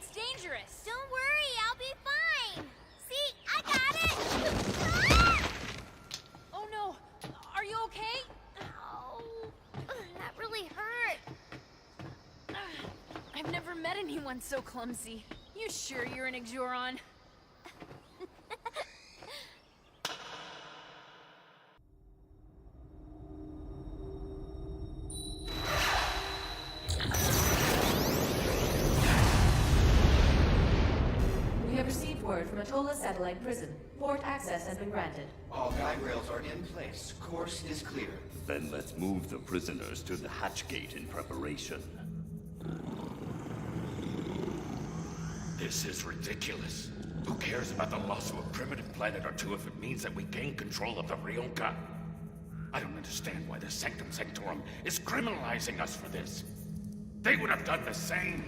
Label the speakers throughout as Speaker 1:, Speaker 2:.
Speaker 1: It's dangerous.
Speaker 2: Don't worry, I'll be fine. See, I got it. Ah!
Speaker 1: Oh no, are you okay?
Speaker 2: Ow, that really hurt.
Speaker 1: I've never met anyone so clumsy. You sure you're an Exuron?
Speaker 3: We have received word from Atola Satellite Prison. Port access has been granted.
Speaker 4: All guide rails are in place. Course is clear.
Speaker 5: Then let's move the prisoners to the hatch gate in preparation.
Speaker 6: This is ridiculous. Who cares about the loss of a primitive planet or two if it means that we gain control of the Ryunka? I don't understand why the Sanctum Sanctorum is criminalizing us for this. They would have done the same.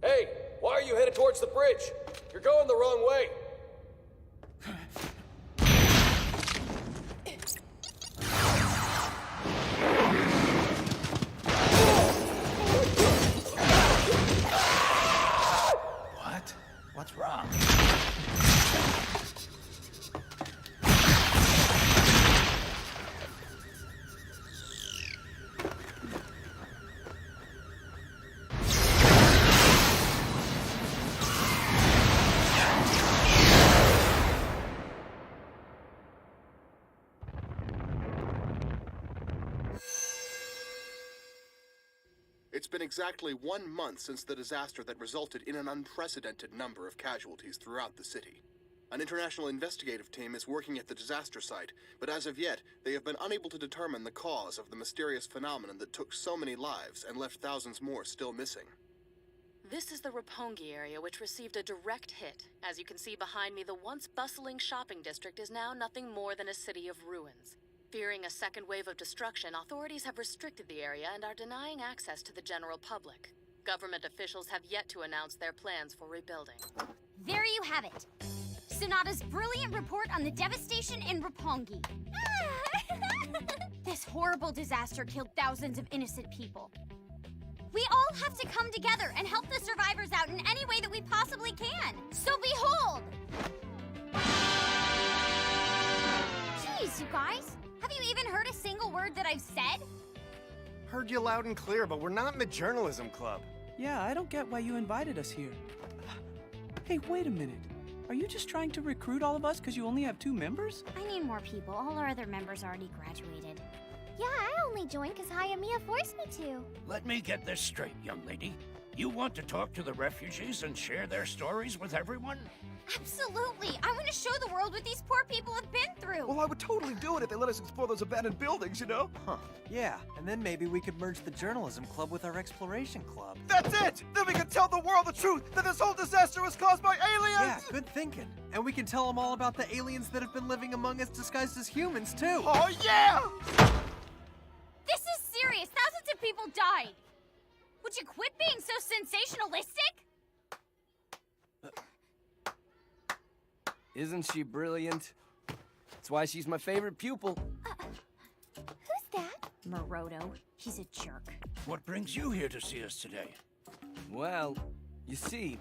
Speaker 7: Hey, why are you headed towards the bridge? You're going the wrong way.
Speaker 4: What? What's wrong?
Speaker 8: It's been exactly 1 month since the disaster that resulted in an unprecedented number of casualties throughout the city. An international investigative team is working at the disaster site, but as of yet, they have been unable to determine the cause of the mysterious phenomenon that took so many lives and left thousands more still missing.
Speaker 9: This is the Roppongi area, which received a direct hit. As you can see behind me, the once bustling shopping district is now nothing more than a city of ruins. Fearing a second wave of destruction, authorities have restricted the area and are denying access to the general public. Government officials have yet to announce their plans for rebuilding.
Speaker 2: There you have it. Sonata's brilliant report on the devastation in Roppongi. This horrible disaster killed thousands of innocent people. We all have to come together and help the survivors out in any way that we possibly can. So behold! Jeez, you guys. Have you even heard a single word that I've said?
Speaker 10: Heard you loud and clear, but we're not in the journalism club.
Speaker 11: Yeah, I don't get why you invited us here. Hey, wait a minute. Are you just trying to recruit all of us because you only have 2 members?
Speaker 2: I need more people. All our other members already graduated. Yeah, I only joined because Hayamiya forced me to.
Speaker 6: Let me get this straight, young lady. You want to talk to the refugees and share their stories with everyone?
Speaker 2: Absolutely! I want to show the world what these poor people have been through!
Speaker 10: Well, I would totally do it if they let us explore those abandoned buildings, you know?
Speaker 11: Huh. Yeah, and then maybe we could merge the journalism club with our exploration club.
Speaker 10: That's it! Then we can tell the world the truth that this whole disaster was caused by aliens!
Speaker 11: Yeah, good thinking. And we can tell them all about the aliens that have been living among us disguised as humans, too!
Speaker 10: Oh, yeah!
Speaker 2: This is serious! Thousands of people died! Would you quit being so sensationalistic?
Speaker 7: Isn't she brilliant? That's why she's my favorite pupil.
Speaker 2: Who's that? Morodo. He's a jerk.
Speaker 6: What brings you here to see us today?
Speaker 7: Well, you see,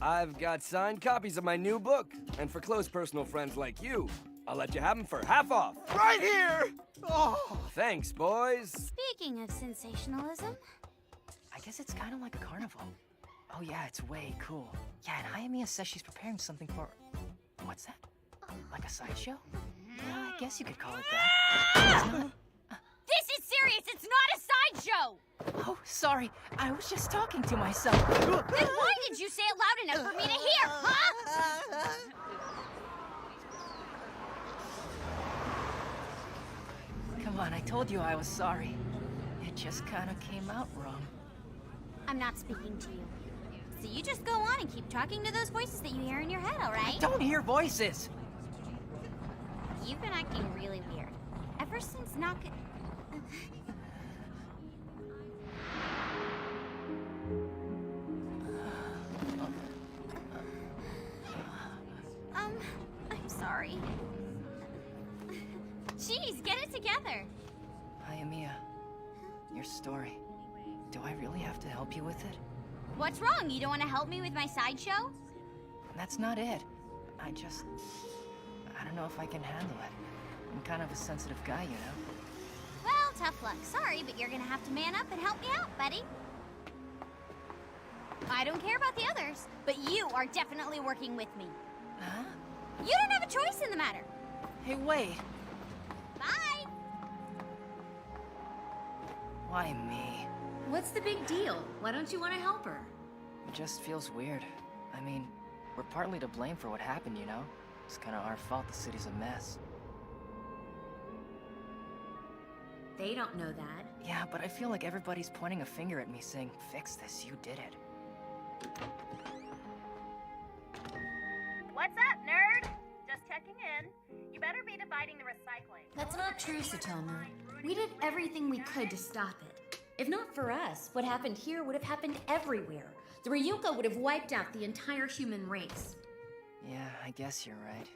Speaker 7: I've got signed copies of my new book. And for close personal friends like you, I'll let you have them for half off.
Speaker 10: Right here! Oh!
Speaker 7: Thanks, boys.
Speaker 2: Speaking of sensationalism...
Speaker 12: I guess it's kind of like a carnival. Oh yeah, it's way cool. Yeah, and Hayamiya says she's preparing something for... What's that? Like a sideshow? Yeah, I guess you could call it that.
Speaker 2: This is serious! It's not a sideshow!
Speaker 12: Oh, sorry. I was just talking to myself.
Speaker 2: Then why did you say it loud enough for me to hear, huh?
Speaker 12: Come on, I told you I was sorry. It just kind of came out wrong.
Speaker 2: I'm not speaking to you. So you just go on and keep talking to those voices that you hear in your head, all right?
Speaker 12: I don't hear voices!
Speaker 2: You've been acting really weird. Ever since Naka... I'm sorry. Jeez, get it together.
Speaker 12: Hayamiya, your story. Do I really have to help you with it?
Speaker 2: What's wrong? You don't want to help me with my sideshow?
Speaker 12: That's not it. I don't know if I can handle it. I'm kind of a sensitive guy, you know?
Speaker 2: Well, tough luck. Sorry, but you're gonna have to man up and help me out, buddy. I don't care about the others, but you are definitely working with me.
Speaker 12: Huh?
Speaker 2: You don't have a choice in the matter.
Speaker 12: Hey, wait.
Speaker 2: Bye!
Speaker 12: Why me?
Speaker 1: What's the big deal? Why don't you want to help her?
Speaker 12: It just feels weird. I mean, we're partly to blame for what happened, you know? It's kind of our fault the city's a mess.
Speaker 1: They don't know that.
Speaker 12: Yeah, but I feel like everybody's pointing a finger at me saying, fix this, you did it.
Speaker 13: What's up, nerd? Just checking in. You better be dividing the recycling.
Speaker 1: That's not true, Tsutomu. We did everything we could to stop it. If not for us, what happened here would have happened everywhere. The Ryunka would have wiped out the entire human race.
Speaker 12: Yeah, I guess you're right.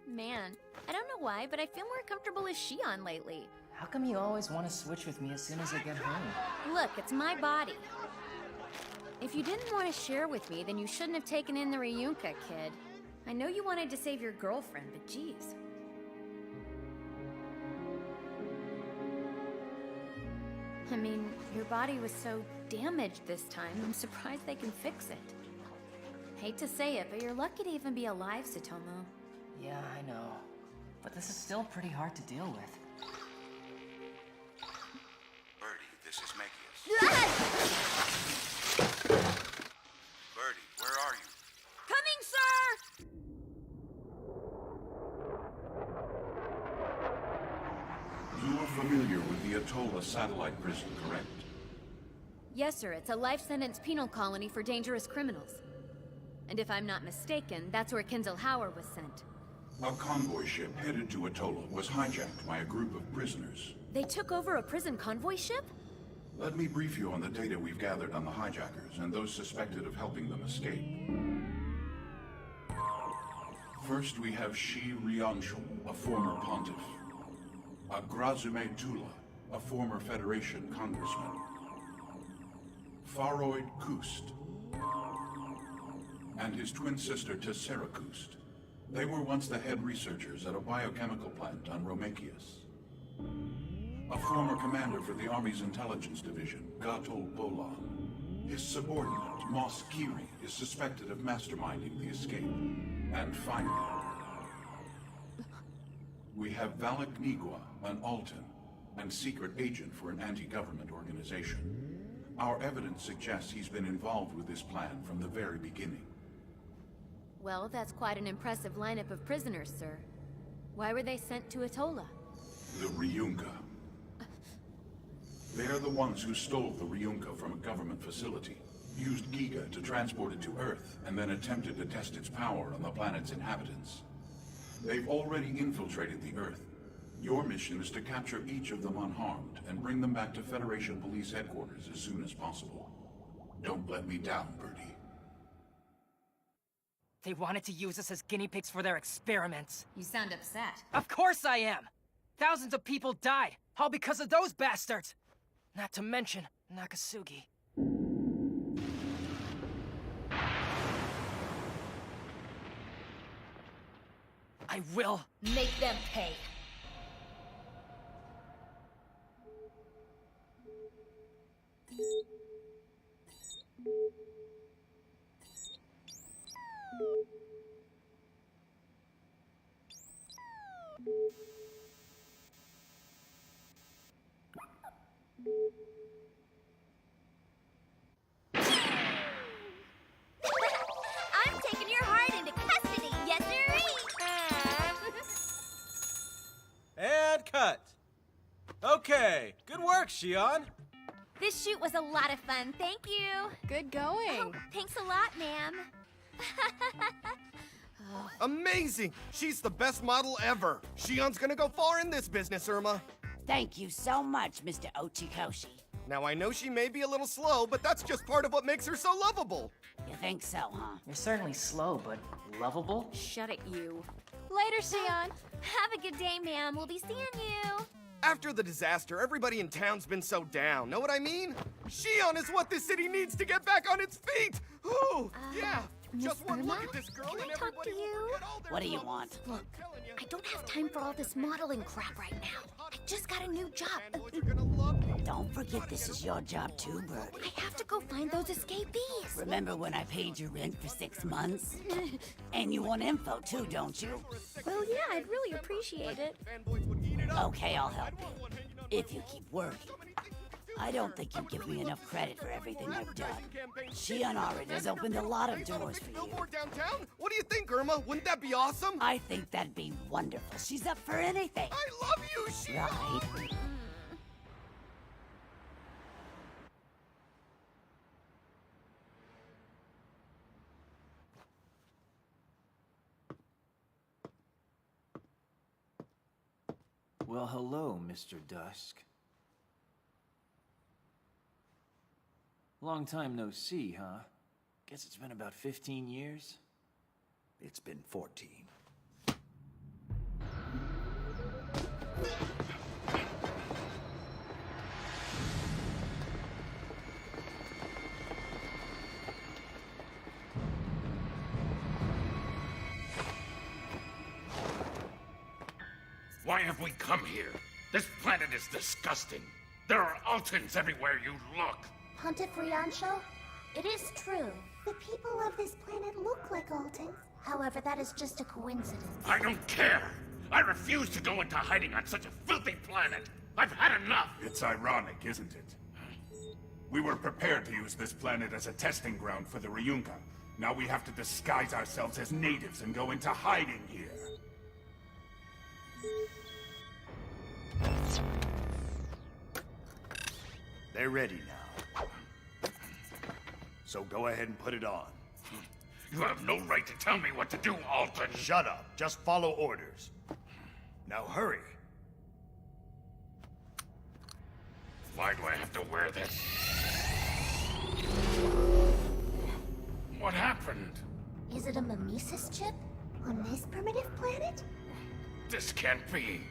Speaker 1: Man, I don't know why, but I feel more comfortable as Shion lately.
Speaker 12: How come you always want to switch with me as soon as I get home?
Speaker 1: Look, it's my body. If you didn't want to share with me, then you shouldn't have taken in the Ryunka, kid. I know you wanted to save your girlfriend, but geez. I mean, your body was so damaged this time, I'm surprised they can fix it. Hate to say it, but you're lucky to even be alive, Tsutomu.
Speaker 12: Yeah, I know. But this is still pretty hard to deal with.
Speaker 14: Birdy, this is Megius. Birdy, where are you?
Speaker 2: Coming, sir!
Speaker 15: You are familiar with the Atola satellite prison, correct?
Speaker 1: Yes, sir. It's a life sentence penal colony for dangerous criminals. And if I'm not mistaken, that's where Kinzel Hauer was sent.
Speaker 15: A convoy ship headed to Atola was hijacked by a group of prisoners.
Speaker 1: They took over a prison convoy ship?
Speaker 15: Let me brief you on the data we've gathered on the hijackers and those suspected of helping them escape. First, we have Shi Ryunka, a former pontiff. Agrazume Tula, a former Federation congressman. Faroid Kust, and his twin sister Tessera Kust. They were once the head researchers at a biochemical plant on Romachius. A former commander for the Army's Intelligence Division, Gatol Bolan. His subordinate, Moss Kiri, is suspected of masterminding the escape. And finally, we have Valak Nigua, an Altan, and secret agent for an anti-government organization. Our evidence suggests he's been involved with this plan from the very beginning.
Speaker 1: Well, that's quite an impressive lineup of prisoners, sir. Why were they sent to Atola?
Speaker 15: The Ryunka. They're the ones who stole the Ryunka from a government facility, used Giga to transport it to Earth, and then attempted to test its power on the planet's inhabitants. They've already infiltrated the Earth. Your mission is to capture each of them unharmed and bring them back to Federation Police Headquarters as soon as possible. Don't let me down, Birdy.
Speaker 12: They wanted to use us as guinea pigs for their experiments.
Speaker 1: You sound upset.
Speaker 12: Of course I am! Thousands of people died, all because of those bastards! Not to mention Nakasugi. I will
Speaker 1: make them pay.
Speaker 2: I'm taking your heart into custody, yes sirree!
Speaker 10: And cut. Okay, good work, Shion.
Speaker 2: This shoot was a lot of fun, thank you.
Speaker 1: Good going.
Speaker 2: Oh, thanks a lot, ma'am.
Speaker 10: Amazing! She's the best model ever. Shion's gonna go far in this business, Irma.
Speaker 16: Thank you so much, Mr. Ochikoshi.
Speaker 10: Now, I know she may be a little slow, but that's just part of what makes her so lovable.
Speaker 12: You think so, huh? You're certainly slow, but lovable?
Speaker 2: Shut it, you. Later, Xion. Have a good day, ma'am. We'll be seeing you.
Speaker 10: After the disaster, everybody in town's been so down. Know what I mean? Shion is what this city needs to get back on its feet! Ooh, yeah! Just one look at this girl and everybody will forget all their
Speaker 12: What do you
Speaker 10: problems.
Speaker 12: want?
Speaker 1: Look, I don't have time for all this modeling crap right now. I just got a new job.
Speaker 12: Don't forget this is your job too, Birdy.
Speaker 1: I have to go find those escapees.
Speaker 12: Remember when I paid your rent for 6 months? And you want info too, don't you?
Speaker 2: Well, yeah, I'd really appreciate it.
Speaker 12: Okay, I'll help you. If you keep working. I don't think you give me enough credit for everything I've done. Shion already has opened a lot of doors for you.
Speaker 10: Downtown? What do you think, Irma? Wouldn't that be awesome?
Speaker 12: I think that'd be wonderful. She's up for anything.
Speaker 10: I love you, Shion!
Speaker 12: Right.
Speaker 16: Well, hello, Mr. Dusk. Long time no see, huh? Guess it's been about 15 years?
Speaker 4: It's been 14.
Speaker 6: Why have we come here? This planet is disgusting. There are Altans everywhere you look.
Speaker 17: Pontiff Ryunka, it is true. The people of this planet look like Altans. However, that is just a coincidence.
Speaker 6: I don't care. I refuse to go into hiding on such a filthy planet. I've had enough.
Speaker 15: It's ironic, isn't it? We were prepared to use this planet as a testing ground for the Ryunka. Now we have to disguise ourselves as natives and go into hiding here.
Speaker 4: They're ready now. So go ahead and put it on.
Speaker 6: You have no right to tell me what to do, Alton.
Speaker 4: Shut up. Just follow orders. Now hurry.
Speaker 6: Why do I have to wear this? What happened?
Speaker 17: Is it a mimesis chip? On this primitive planet?
Speaker 6: This can't be.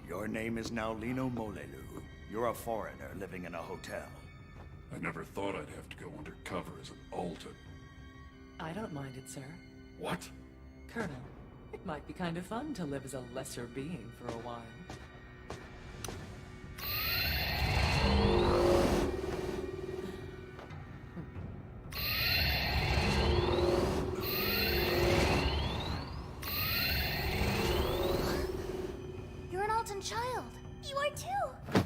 Speaker 4: Your name is now Lino Molelu. You're a foreigner living in a hotel.
Speaker 15: I never thought I'd have to go undercover as an Alton.
Speaker 18: I don't mind it, sir.
Speaker 6: What?
Speaker 18: Colonel, it might be kind of fun to live as a lesser being for a while.
Speaker 17: You're an Altan child. You are too.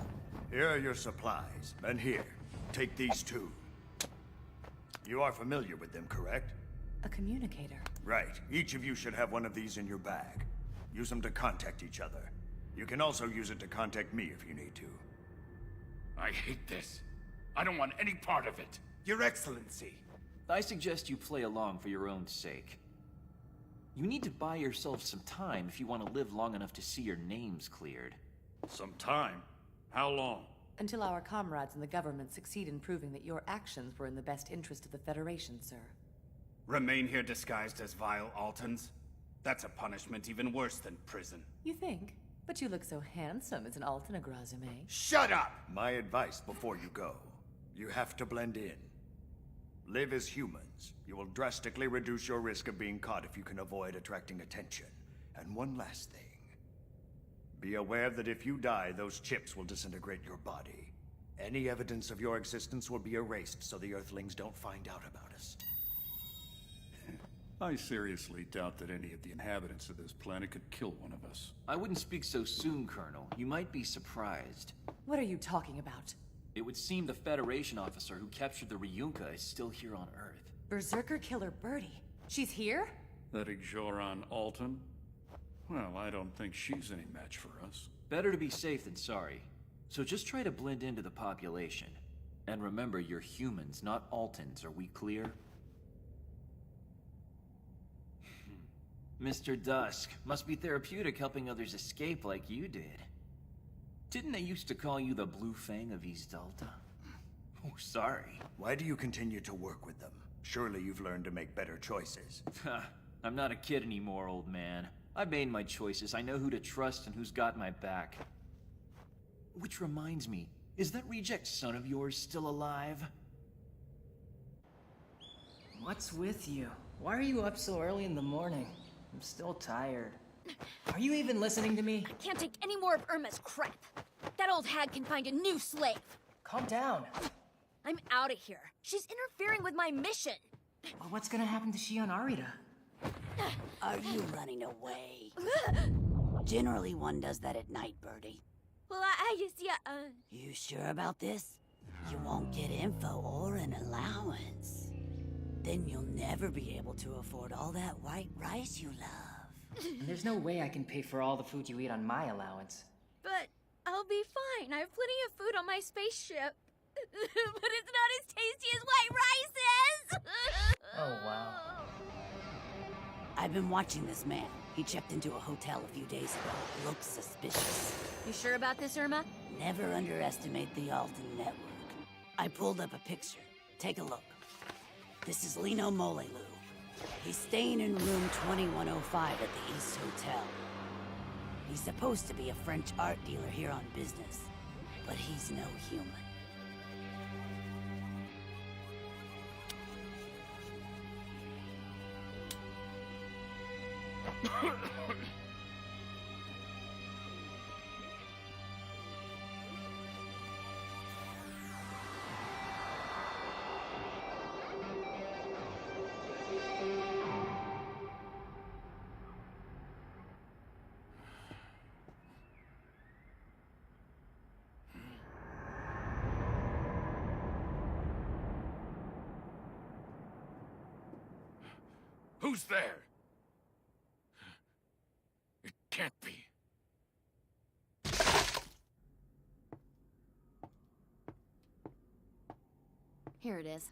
Speaker 4: Here are your supplies. And here, take these two. You are familiar with them, correct?
Speaker 18: A communicator.
Speaker 4: Right. Each of you should have one of these in your bag. Use them to contact each other. You can also use it to contact me if you need to.
Speaker 6: I hate this. I don't want any part of it.
Speaker 16: Your Excellency. I suggest you play along for your own sake. You need to buy yourself some time if you want to live long enough to see your names cleared.
Speaker 15: Some time? How long?
Speaker 18: Until our comrades in the government succeed in proving that your actions were in the best interest of the Federation, sir.
Speaker 19: Remain here disguised as vile Altans? That's a punishment even worse than prison.
Speaker 18: You think? But you look so handsome as an Altan Agrazume.
Speaker 4: Shut up! My advice before you go. You have to blend in. Live as humans. You will drastically reduce your risk of being caught if you can avoid attracting attention. And one last thing. Be aware that if you die, those chips will disintegrate your body. Any evidence of your existence will be erased so the Earthlings don't find out about us.
Speaker 15: I seriously doubt that any of the inhabitants of this planet could kill one of us.
Speaker 16: I wouldn't speak so soon, Colonel. You might be surprised.
Speaker 18: What are you talking about?
Speaker 16: It would seem the Federation officer who captured the Ryunka is still here on Earth.
Speaker 18: Berserker killer Birdy. She's here?
Speaker 15: That Igjoran Alton? Well, I don't think she's any match for us.
Speaker 16: Better to be safe than sorry. So just try to blend into the population. And remember, you're humans, not Altans. Are we clear? Mr. Dusk, must be therapeutic helping others escape like you did. Didn't they used to call you the Blue Fang of East Delta? Oh, sorry.
Speaker 4: Why do you continue to work with them? Surely you've learned to make better choices.
Speaker 16: I'm not a kid anymore, old man. I've made my choices. I know who to trust and who's got my back. Which reminds me, is that reject son of yours still alive?
Speaker 12: What's with you? Why are you up so early in the morning? I'm still tired. Are you even listening to me?
Speaker 2: I can't take any more of Irma's crap. That old hag can find a new slave.
Speaker 12: Calm down.
Speaker 2: I'm out of here. She's interfering with my mission.
Speaker 12: Well, what's gonna happen to Shion Arita?
Speaker 20: Are you running away? Generally, one does that at night, Birdy.
Speaker 2: Well, I just, yeah,
Speaker 20: You sure about this? You won't get info or an allowance. Then you'll never be able to afford all that white rice you love.
Speaker 12: There's no way I can pay for all the food you eat on my allowance.
Speaker 2: But I'll be fine. I have plenty of food on my spaceship. But it's not as tasty as white rice is!
Speaker 12: Oh, wow.
Speaker 20: I've been watching this man. He checked into a hotel a few days ago. Looks suspicious.
Speaker 2: You sure about this, Irma?
Speaker 20: Never underestimate the Alton network. I pulled up a picture. Take a look. This is Lino Molelu. He's staying in room 2105 at the East Hotel. He's supposed to be a French art dealer here on business, but he's no human.
Speaker 6: Who's there? It can't be.
Speaker 2: Here it is.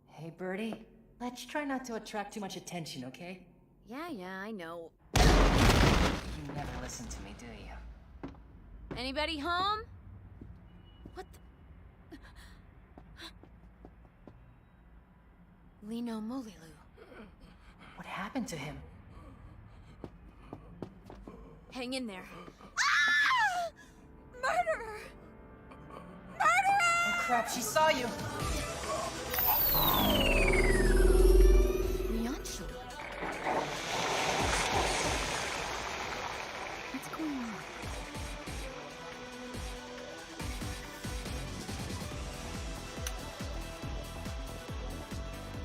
Speaker 12: Hey, Birdy. Let's try not to attract too much attention, okay?
Speaker 2: Yeah, I know.
Speaker 12: You never listen to me, do you?
Speaker 2: Anybody home? What the... Lino Molelu.
Speaker 12: What happened to him?
Speaker 2: Hang in there. Ah! Murderer! Murderer!
Speaker 12: Oh crap, she saw you!
Speaker 2: Ryunka. What's going on?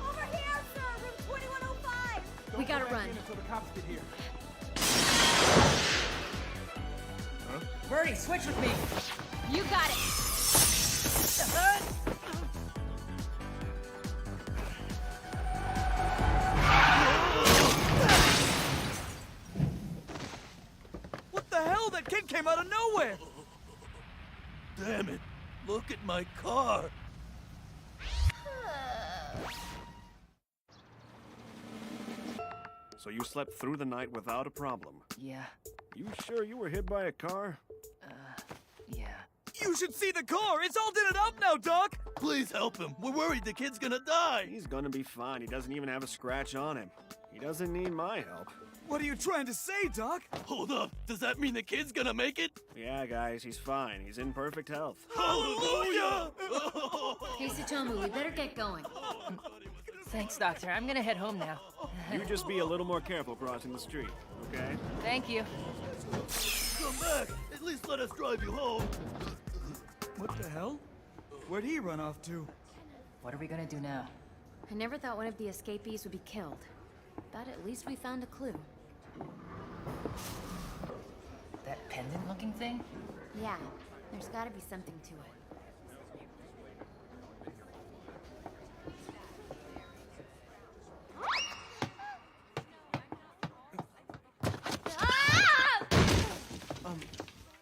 Speaker 13: Over here, sir! Room 2105!
Speaker 2: We gotta run.
Speaker 10: Until the cops get here.
Speaker 12: Birdy, switch with me!
Speaker 2: You got it!
Speaker 11: What the hell? That kid came out of nowhere!
Speaker 21: Damn it! Look at my car!
Speaker 10: So you slept through the night without a problem?
Speaker 12: Yeah.
Speaker 10: You sure you were hit by a car?
Speaker 12: Yeah.
Speaker 11: You should see the car! It's all dented up now, Doc!
Speaker 21: Please help him. We're worried the kid's gonna die.
Speaker 10: He's gonna be fine. He doesn't even have a scratch on him. He doesn't need my help.
Speaker 11: What are you trying to say, Doc?
Speaker 21: Hold up. Does that mean the kid's gonna make it?
Speaker 10: Yeah, guys, he's fine. He's in perfect health.
Speaker 21: Hallelujah!
Speaker 1: Hey, Tsutomu, we better get going.
Speaker 12: Thanks, Doctor. I'm gonna head home now.
Speaker 10: You just be a little more careful crossing the street, okay?
Speaker 12: Thank you.
Speaker 21: Come back. At least let us drive you home.
Speaker 11: What the hell? Where'd he run off to?
Speaker 12: What are we gonna do now?
Speaker 1: I never thought one of the escapees would be killed. But at least we found a clue.
Speaker 12: That pendant-looking thing?
Speaker 1: Yeah, there's gotta be something to it.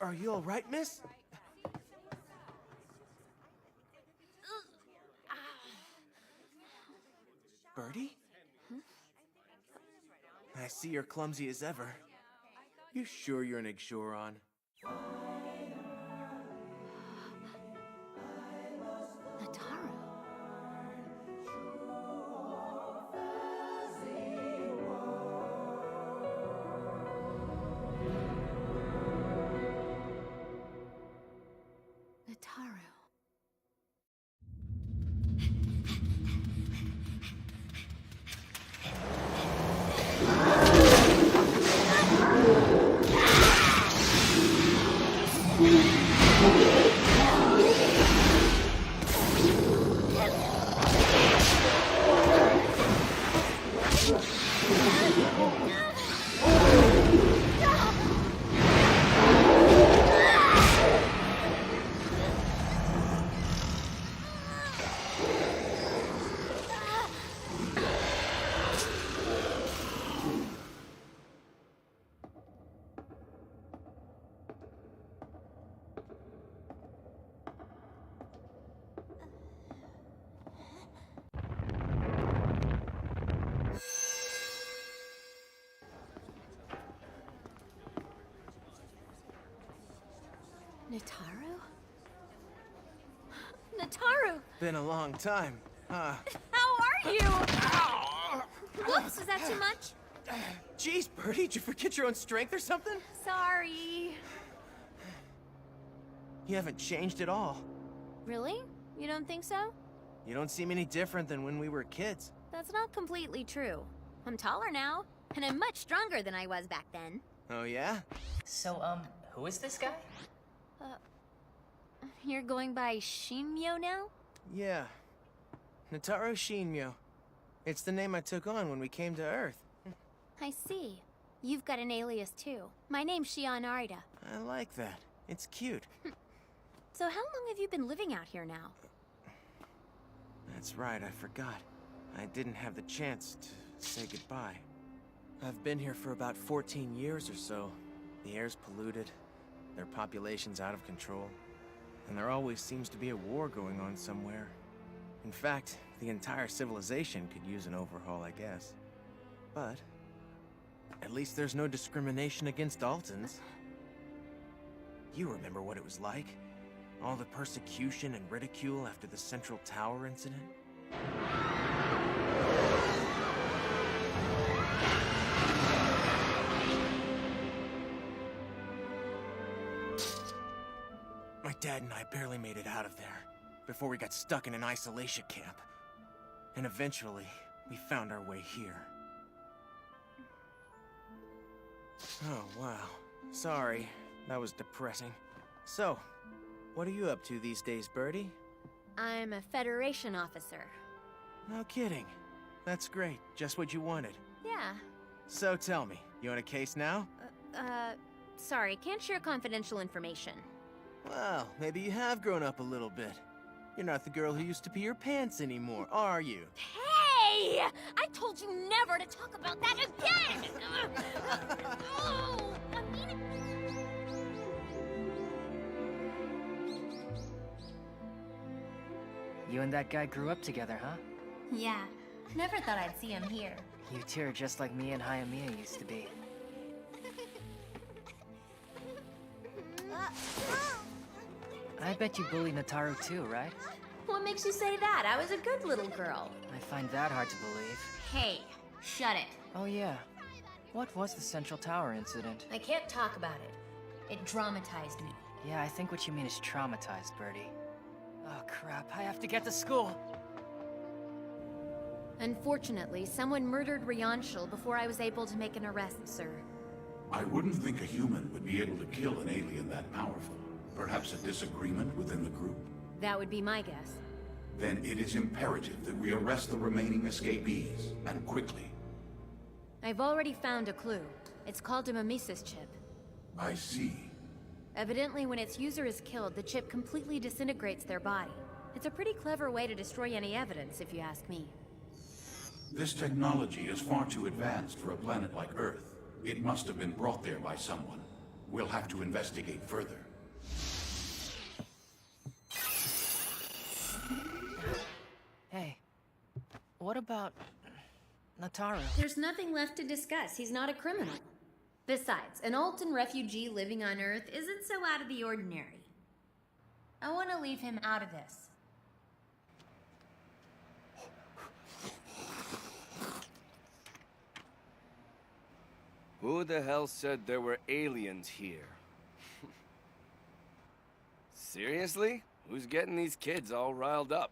Speaker 10: Are you alright, miss?
Speaker 22: Birdy? I see you're clumsy as ever. You sure you're an Ixoron?
Speaker 1: Nataru? Nataru!
Speaker 10: Been a long time, huh?
Speaker 1: How are you? Whoops, was that too much?
Speaker 10: Jeez, Birdie, did you forget your own strength or something?
Speaker 1: Sorry.
Speaker 10: You haven't changed at all.
Speaker 1: Really? You don't think so?
Speaker 10: You don't seem any different than when we were kids.
Speaker 1: That's not completely true. I'm taller now, and I'm much stronger than I was back then.
Speaker 10: Oh, yeah?
Speaker 12: So, who is this guy?
Speaker 1: You're going by Shinmyo now?
Speaker 10: Yeah. Nataru Shinmyo. It's the name I took on when we came to Earth.
Speaker 1: I see. You've got an alias too. My name's Shion Arida.
Speaker 10: I like that. It's cute.
Speaker 1: So how long have you been living out here now?
Speaker 10: That's right, I forgot. I didn't have the chance to say goodbye. I've been here for about 14 years or so. The air's polluted, their population's out of control, and there always seems to be a war going on somewhere. In fact, the entire civilization could use an overhaul, I guess. But at least there's no discrimination against Altons. You remember what it was like? All the persecution and ridicule after the Central Tower incident? My dad and I barely made it out of there before we got stuck in an isolation camp. And eventually, we found our way here. Oh, wow. Sorry, that was depressing. So, what are you up to these days, Birdie?
Speaker 1: I'm a Federation officer.
Speaker 10: No kidding. That's great. Just what you wanted.
Speaker 1: Yeah.
Speaker 10: So tell me, you on a case now?
Speaker 1: Sorry, can't share confidential information.
Speaker 10: Well, maybe you have grown up a little bit. You're not the girl who used to pee your pants anymore, are you?
Speaker 1: Hey! I told you never to talk about that again! Oh, I mean...
Speaker 12: You and that guy grew up together, huh?
Speaker 1: Yeah. Never thought I'd see him here.
Speaker 12: You two are just like me and Hayamiya used to be. I bet you bully Nataru too, right?
Speaker 1: What makes you say that? I was a good little girl.
Speaker 12: I find that hard to believe.
Speaker 1: Hey, shut it.
Speaker 12: Oh yeah. What was the Central Tower incident?
Speaker 1: I can't talk about it. It dramatized me.
Speaker 12: Yeah, I think what you mean is traumatized, Birdie. Oh crap, I have to get to school!
Speaker 1: Unfortunately, someone murdered Ryunka before I was able to make an arrest, sir.
Speaker 15: I wouldn't think a human would be able to kill an alien that powerful. Perhaps a disagreement within the group?
Speaker 1: That would be my guess.
Speaker 15: Then it is imperative that we arrest the remaining escapees, and quickly.
Speaker 1: I've already found a clue. It's called a mimesis chip.
Speaker 15: I see.
Speaker 1: Evidently, when its user is killed, the chip completely disintegrates their body. It's a pretty clever way to destroy any evidence, if you ask me.
Speaker 15: This technology is far too advanced for a planet like Earth. It must have been brought there by someone. We'll have to investigate further.
Speaker 12: Hey, what about Nataru?
Speaker 1: There's nothing left to discuss. He's not a criminal. Besides, an Alton refugee living on Earth isn't so out of the ordinary. I want to leave him out of this.
Speaker 7: Who the hell said there were aliens here? Seriously? Who's getting these kids all riled up?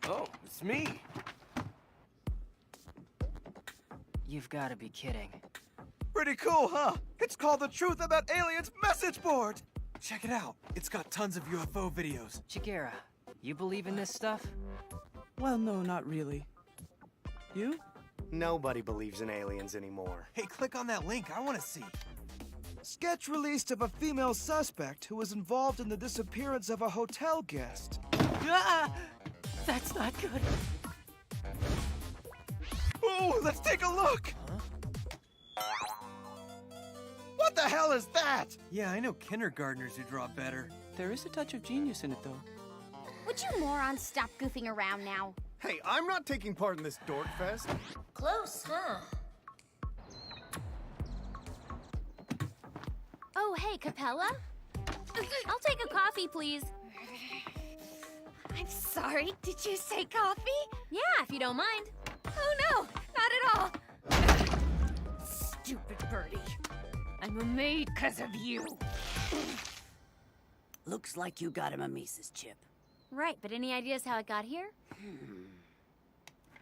Speaker 7: Oh, it's me.
Speaker 12: You've got to be kidding.
Speaker 10: Pretty cool, huh? It's called The Truth About Aliens Message Board! Check it out. It's got tons of UFO videos.
Speaker 12: Chigera, you believe in this stuff?
Speaker 11: Well, no, not really. You?
Speaker 3: Nobody believes in aliens anymore.
Speaker 10: Hey, click on that link. I want to see. Sketch released of a female suspect who was involved in the disappearance of a hotel guest.
Speaker 12: Ah! That's not good.
Speaker 10: Oh, let's take a look! What the hell is that? Yeah, I know kindergartners who draw better.
Speaker 11: There is a touch of genius in it, though.
Speaker 2: Would you morons stop goofing around now?
Speaker 3: Hey, I'm not taking part in this dork fest.
Speaker 1: Close, huh?
Speaker 2: Oh, hey, Capella? I'll take a coffee, please. I'm sorry, did you say coffee? Yeah, if you don't mind. Oh no, not at all. Stupid Birdie. I'm a maid because of you.
Speaker 20: Looks like you got a mimesis chip.
Speaker 2: Right, but any ideas how it got here?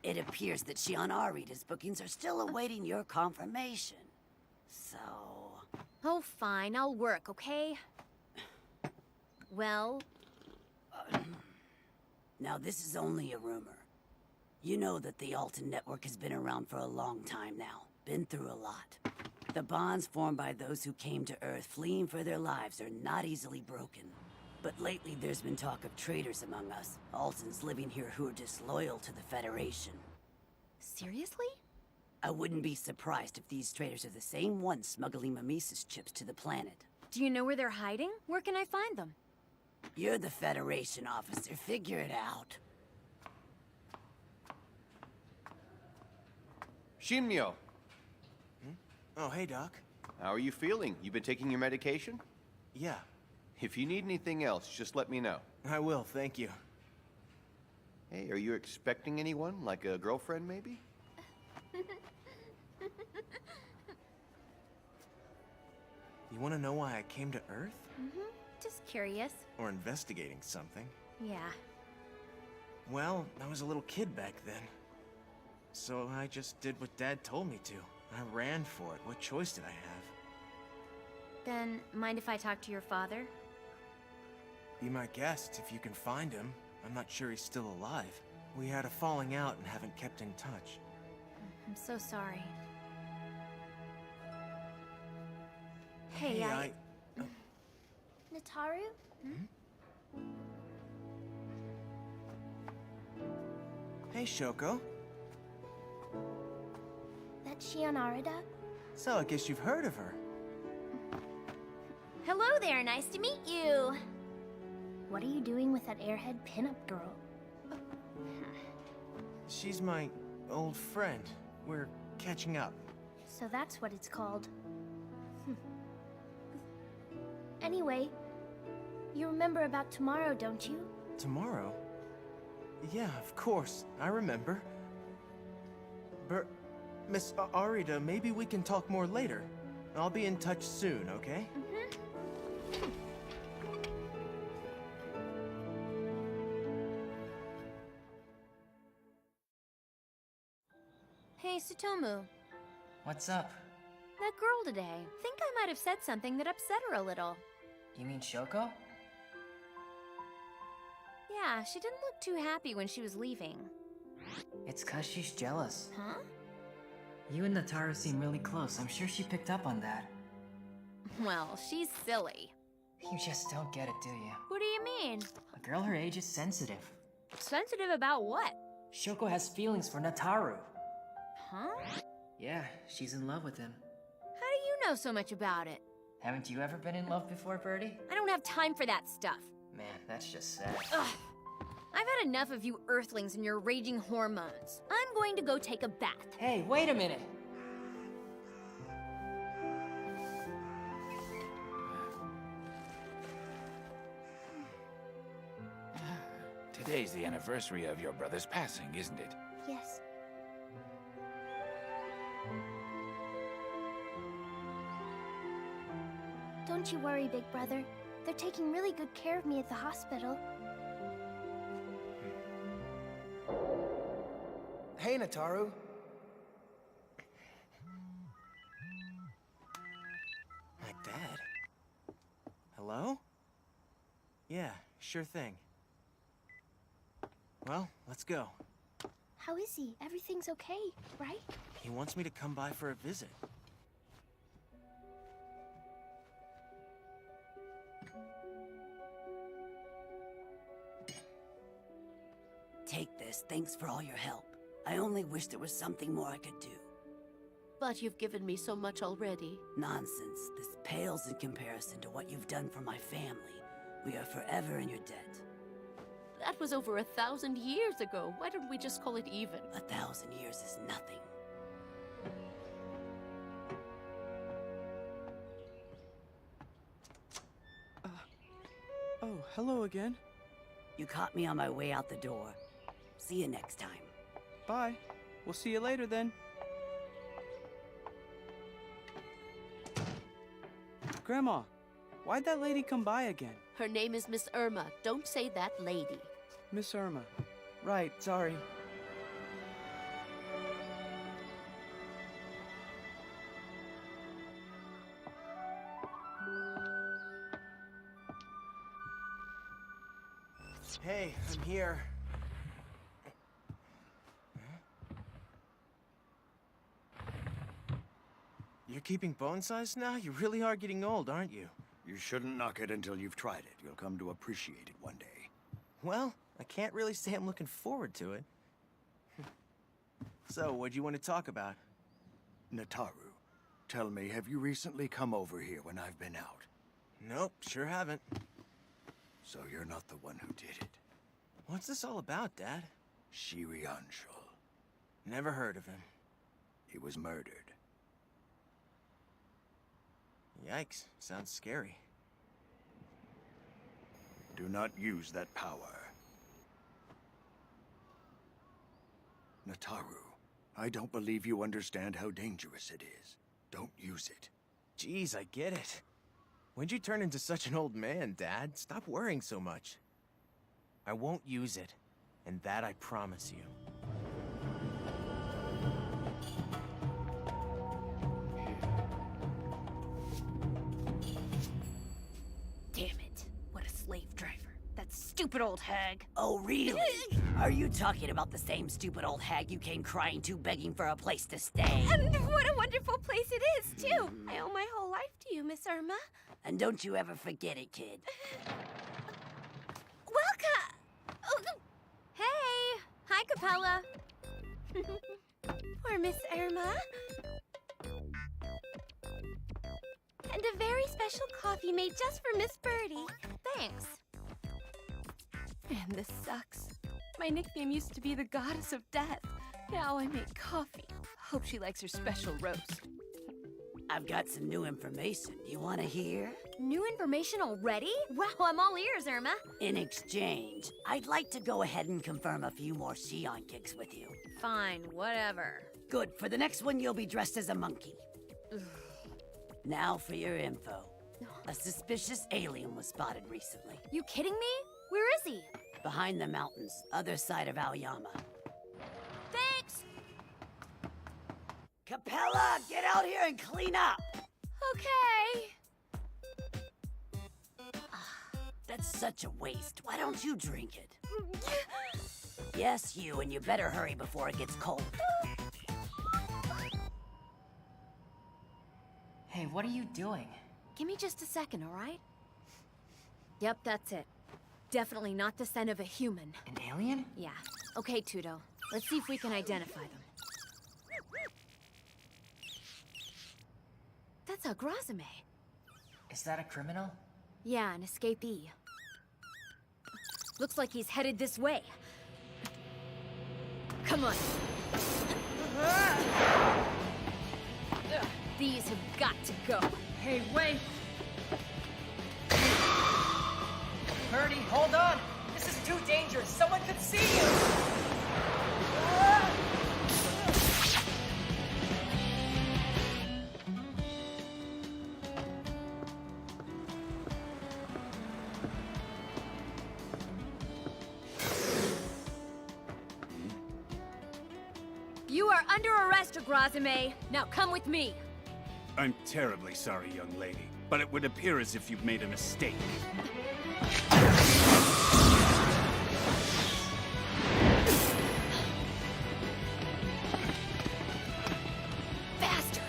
Speaker 20: It appears that Shion Arita's bookings are still awaiting your confirmation. So...
Speaker 2: Oh, fine, I'll work, okay? Well...
Speaker 20: Now, this is only a rumor. You know that the Alton Network has been around for a long time now. Been through a lot. The bonds formed by those who came to Earth fleeing for their lives are not easily broken. But lately there's been talk of traitors among us, Altons living here who are disloyal to the Federation.
Speaker 2: Seriously?
Speaker 20: I wouldn't be surprised if these traitors are the same ones smuggling mimesis chips to the planet.
Speaker 2: Do you know where they're hiding? Where can I find them?
Speaker 20: You're the Federation officer, figure it out.
Speaker 3: Shinmyo.
Speaker 10: Oh, hey, Doc.
Speaker 3: How are you feeling? You been taking your medication?
Speaker 10: Yeah.
Speaker 3: If you need anything else, just let me know.
Speaker 10: I will, thank you.
Speaker 3: Hey, are you expecting anyone? Like a girlfriend, maybe?
Speaker 10: You want to know why I came to Earth?
Speaker 2: Just curious.
Speaker 10: Or investigating something?
Speaker 2: Yeah.
Speaker 10: Well, I was a little kid back then. So I just did what Dad told me to. I ran for it. What choice did I have?
Speaker 2: Then, mind if I talk to your father?
Speaker 10: Be my guest if you can find him. I'm not sure he's still alive. We had a falling out and haven't kept in touch.
Speaker 2: I'm so sorry. Hey,
Speaker 10: Hey,
Speaker 17: Nataru?
Speaker 10: Hey, Shoko.
Speaker 17: That's Shion Arita?
Speaker 10: So I guess you've heard of her.
Speaker 17: Hello there, nice to meet you. What are you doing with that airhead pinup girl?
Speaker 10: She's my old friend. We're catching up.
Speaker 17: So that's what it's called. Anyway, you remember about tomorrow, don't you?
Speaker 10: Tomorrow? Yeah, of course. I remember. Miss Arita, maybe we can talk more later. I'll be in touch soon, okay?
Speaker 2: Hey, Tsutomu.
Speaker 12: What's up?
Speaker 2: That girl today. Think I might have said something that upset her a little.
Speaker 12: You mean Shoko?
Speaker 2: Yeah, she didn't look too happy when she was leaving.
Speaker 12: It's 'cause she's jealous.
Speaker 2: Huh?
Speaker 12: You and Nataru seem really close. I'm sure she picked up on that.
Speaker 2: Well, she's silly.
Speaker 12: You just don't get it, do you?
Speaker 2: What do you mean?
Speaker 12: A girl her age is sensitive.
Speaker 2: Sensitive about what?
Speaker 12: Shoko has feelings for Nataru.
Speaker 2: Huh?
Speaker 12: Yeah, she's in love with him.
Speaker 2: How do you know so much about it?
Speaker 12: Haven't you ever been in love before, Birdie?
Speaker 2: I don't have time for that stuff.
Speaker 12: Man, that's just sad.
Speaker 2: Ugh. I've had enough of you Earthlings and your raging hormones. I'm going to go take a bath.
Speaker 12: Hey, wait a minute!
Speaker 6: Today's the anniversary of your brother's passing, isn't it?
Speaker 17: Yes. Don't you worry, big brother. They're taking really good care of me at the hospital.
Speaker 10: Hey, Nataru. My dad? Hello? Yeah, sure thing. Well, let's go.
Speaker 17: How is he? Everything's okay, right?
Speaker 10: He wants me to come by for a visit.
Speaker 20: Take this. Thanks for all your help. I only wish there was something more I could do.
Speaker 5: But you've given me so much already.
Speaker 20: Nonsense. This pales in comparison to what you've done for my family. We are forever in your debt.
Speaker 5: That was over 1,000 years ago. Why don't we just call it even?
Speaker 20: 1,000 years is nothing.
Speaker 11: Oh, hello again.
Speaker 20: You caught me on my way out the door. See you next time.
Speaker 11: Bye. We'll see you later then. Grandma, why'd that lady come by again?
Speaker 5: Her name is Miss Irma. Don't say that lady.
Speaker 11: Miss Irma. Right, sorry.
Speaker 10: Hey, I'm here. You're keeping bone size now? You really are getting old, aren't you?
Speaker 4: You shouldn't knock it until you've tried it. You'll come to appreciate it one day.
Speaker 10: Well, I can't really say I'm looking forward to it. So, what do you want to talk about?
Speaker 4: Nataru, tell me, have you recently come over here when I've been out?
Speaker 10: Nope, sure haven't.
Speaker 4: So you're not the one who did it.
Speaker 10: What's this all about, Dad?
Speaker 4: Ryunka.
Speaker 10: Never heard of him.
Speaker 4: He was murdered.
Speaker 10: Yikes, sounds scary.
Speaker 4: Do not use that power. Nataru, I don't believe you understand how dangerous it is. Don't use it.
Speaker 10: Jeez, I get it. When'd you turn into such an old man, Dad? Stop worrying so much. I won't use it, and that I promise you.
Speaker 2: Damn it. What a slave driver. That stupid old hag.
Speaker 20: Oh, really? Are you talking about the same stupid old hag you came crying to, begging for a place to stay?
Speaker 2: And what a wonderful place it is, too. I owe my whole life to you, Miss Irma.
Speaker 20: And don't you ever forget it, kid.
Speaker 2: Welcome! Oh, hey! Hi, Capella. For Miss Irma. And a very special coffee made just for Miss Birdy. Thanks. Man, this sucks. My nickname used to be the Goddess of Death. Now I make coffee. Hope she likes her special roast.
Speaker 20: I've got some new information. You want to hear?
Speaker 2: New information already? Wow, I'm all ears, Irma.
Speaker 20: In exchange, I'd like to go ahead and confirm a few more Shion gigs with you.
Speaker 2: Fine, whatever.
Speaker 20: Good. For the next one, you'll be dressed as a monkey. Now for your info. A suspicious alien was spotted recently.
Speaker 2: You kidding me? Where is he?
Speaker 20: Behind the mountains, other side of Aoyama.
Speaker 2: Thanks!
Speaker 20: Capella, get out here and clean up!
Speaker 2: Okay.
Speaker 20: That's such a waste. Why don't you drink it? Yes, you, and you better hurry before it gets cold.
Speaker 12: Hey, what are you doing?
Speaker 2: Give me just a second, all right? Yep, that's it. Definitely not the scent of a human.
Speaker 12: An alien?
Speaker 2: Yeah. Okay, Tudo. Let's see if we can identify them. That's a Grazame.
Speaker 12: Is that a criminal?
Speaker 2: Yeah, an escapee. Looks like he's headed this way. Come on. These have got to go.
Speaker 12: Hey, wait! Birdy, hold on! This is too dangerous! Someone could see you!
Speaker 2: You are under arrest, Grazame. Now come with me.
Speaker 19: I'm terribly sorry, young lady. but it would appear as if you've made a mistake.
Speaker 2: Bastard!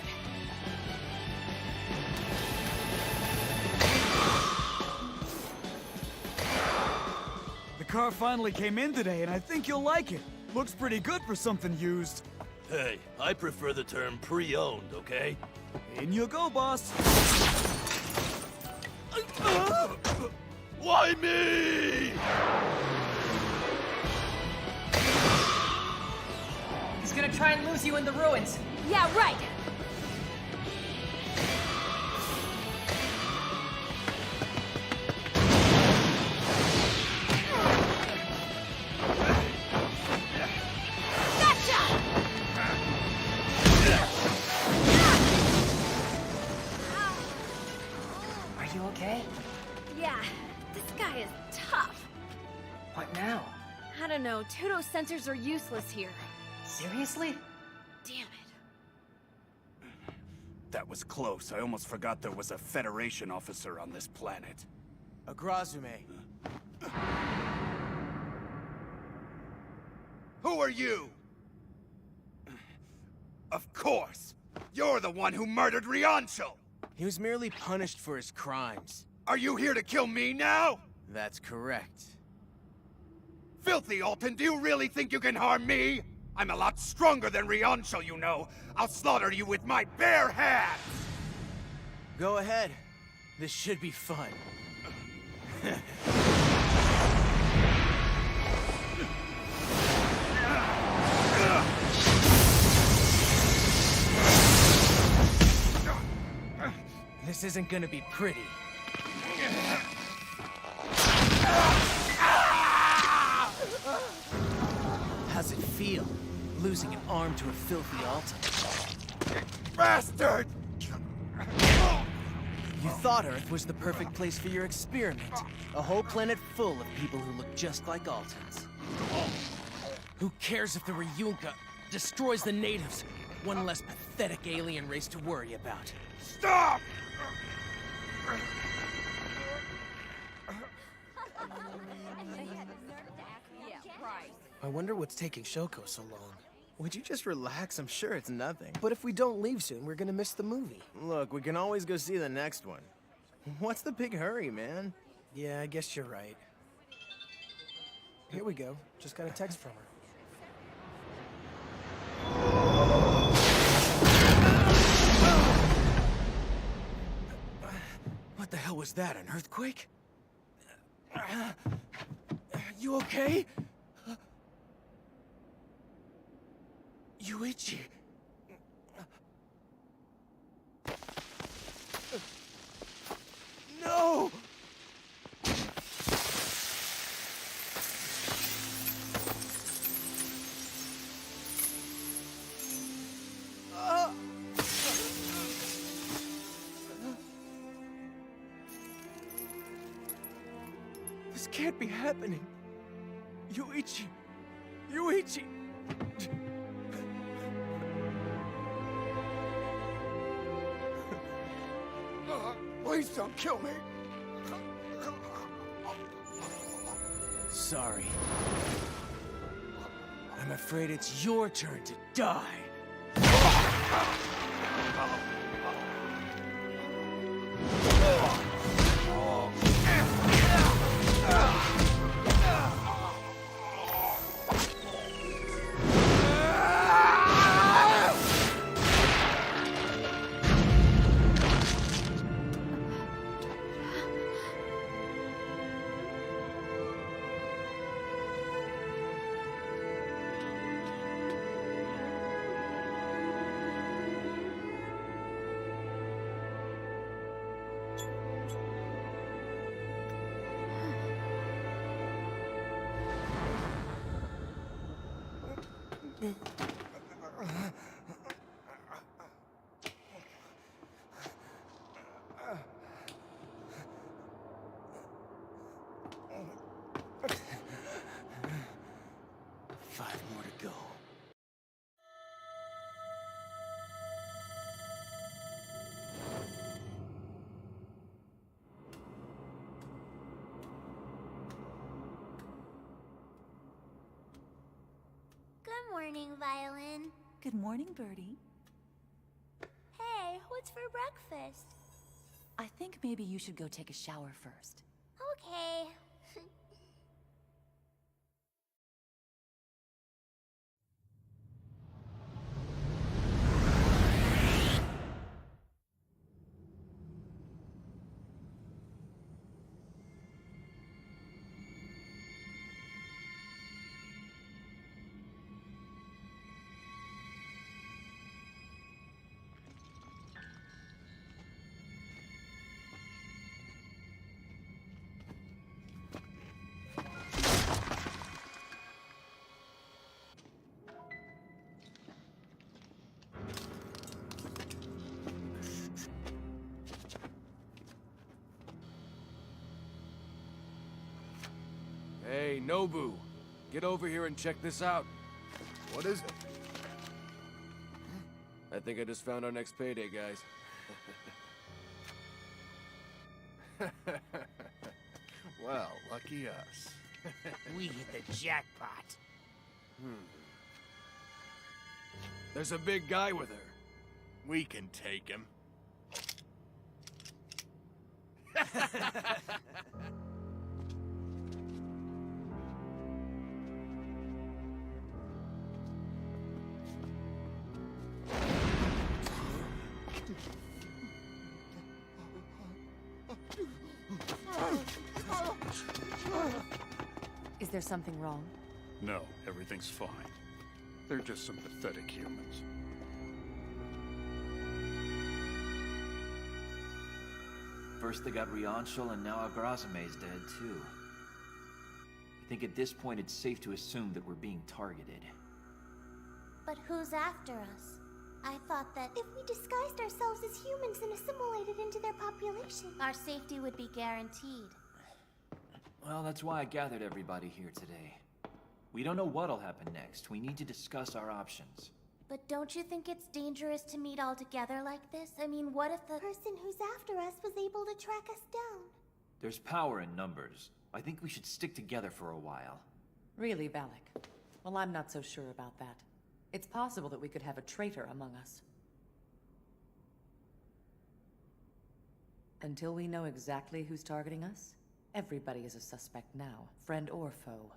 Speaker 8: The car finally came in today, and I think you'll like it. Looks pretty good for something used.
Speaker 21: Hey, I prefer the term pre-owned, okay?
Speaker 8: In you go, boss.
Speaker 21: Why me?
Speaker 12: He's gonna try and lose you in the ruins.
Speaker 2: Yeah, right!
Speaker 12: Are you okay?
Speaker 2: Yeah, this guy is tough.
Speaker 12: What now?
Speaker 2: I don't know, Tuto's sensors are useless here.
Speaker 12: Seriously?
Speaker 2: Damn it.
Speaker 19: That was close. I almost forgot there was a Federation officer on this planet.
Speaker 10: Agrazume.
Speaker 4: Who are you? Of course! You're the one who murdered Ryunka!
Speaker 10: He was merely punished for his crimes.
Speaker 4: Are you here to kill me now?
Speaker 10: That's correct.
Speaker 4: Filthy Alton, do you really think you can harm me? I'm a lot stronger than Ryunka, you know. I'll slaughter you with my bare hands!
Speaker 10: Go ahead. This should be fun. This isn't gonna be pretty. How's it feel, losing an arm to a filthy Alton?
Speaker 4: Bastard!
Speaker 10: You thought Earth was the perfect place for your experiment. A whole planet full of people who look just like Altons. Who cares if the Ryunka destroys the natives? One less pathetic alien race to worry about.
Speaker 4: Stop!
Speaker 10: I wonder what's taking Shoko so long. Would you just relax? I'm sure it's nothing. But if we don't leave soon, we're gonna miss the movie. Look, we can always go see the next one. What's the big hurry, man? Yeah, I guess you're right. Here we go. Just got a text from her. What the hell was that, an earthquake? You okay? Yuichi. No! This can't be happening. Yuichi. Yuichi.
Speaker 4: Please don't kill me.
Speaker 10: Sorry. I'm afraid it's your turn to die.
Speaker 17: morning, Violin.
Speaker 9: Good morning, Birdy.
Speaker 17: Hey, what's for breakfast?
Speaker 9: I think maybe you should go take a shower first.
Speaker 17: Okay.
Speaker 7: Hey, Nobu. Get over here and check this out.
Speaker 3: What is it?
Speaker 7: I think I just found our next payday, guys.
Speaker 3: Well, lucky us.
Speaker 14: We hit the jackpot.
Speaker 7: There's a big guy with her.
Speaker 3: We can take him.
Speaker 18: Is there something wrong?
Speaker 23: No, everything's fine. They're just some pathetic humans.
Speaker 16: First they got Ryunka, and now Agrazame's dead too. I think at this point it's safe to assume that we're being targeted.
Speaker 17: But who's after us? I thought that if we disguised ourselves as humans and assimilated into their population, our safety would be guaranteed.
Speaker 16: Well, that's why I gathered everybody here today. We don't know what'll happen next. We need to discuss our options.
Speaker 17: But don't you think it's dangerous to meet all together like this? I mean, what if the person who's after us was able to track us down?
Speaker 16: There's power in numbers. I think we should stick together for a while.
Speaker 18: Really, Valak? Well, I'm not so sure about that. It's possible that we could have a traitor among us. Until we know exactly who's targeting us, everybody is a suspect now, friend or foe.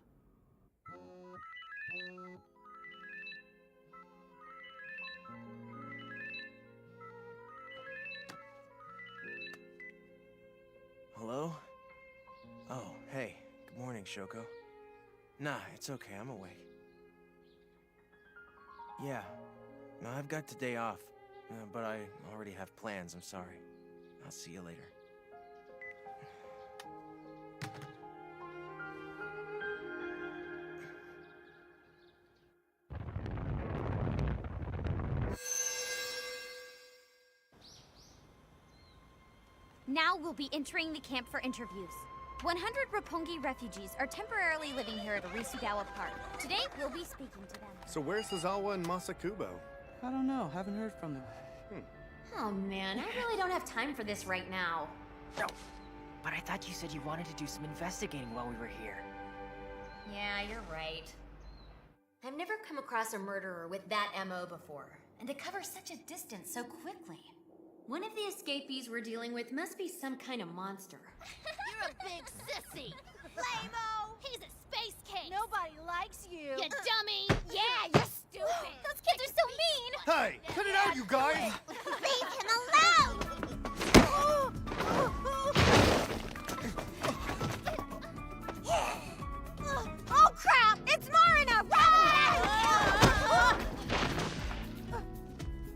Speaker 10: Hello? Oh, hey. Good morning, Shoko. Nah, it's okay. I'm awake. Yeah. No, I've got today off. But I already have plans. I'm sorry. I'll see you later.
Speaker 2: Now we'll be entering the camp for interviews. 100 Roppongi refugees are temporarily living here at Arisugawa Park. Today, we'll be speaking to them.
Speaker 24: So where's Sazawa and Masakubo?
Speaker 11: I don't know. Haven't heard from them.
Speaker 1: Oh man, I really don't have time for this right now.
Speaker 12: No. But I thought you said you wanted to do some investigating while we were here.
Speaker 1: Yeah, you're right. I've never come across a murderer with that MO before, and to cover such a distance so quickly. One of the escapees we're dealing with must be some kind of monster.
Speaker 2: You're a big sissy! Lame-o! He's a space king! Nobody likes you! You dummy! Yeah, you're stupid! Those kids are so mean!
Speaker 24: Hey, cut it out, you guys!
Speaker 17: Leave him alone!
Speaker 2: Oh crap! It's Marina! Run!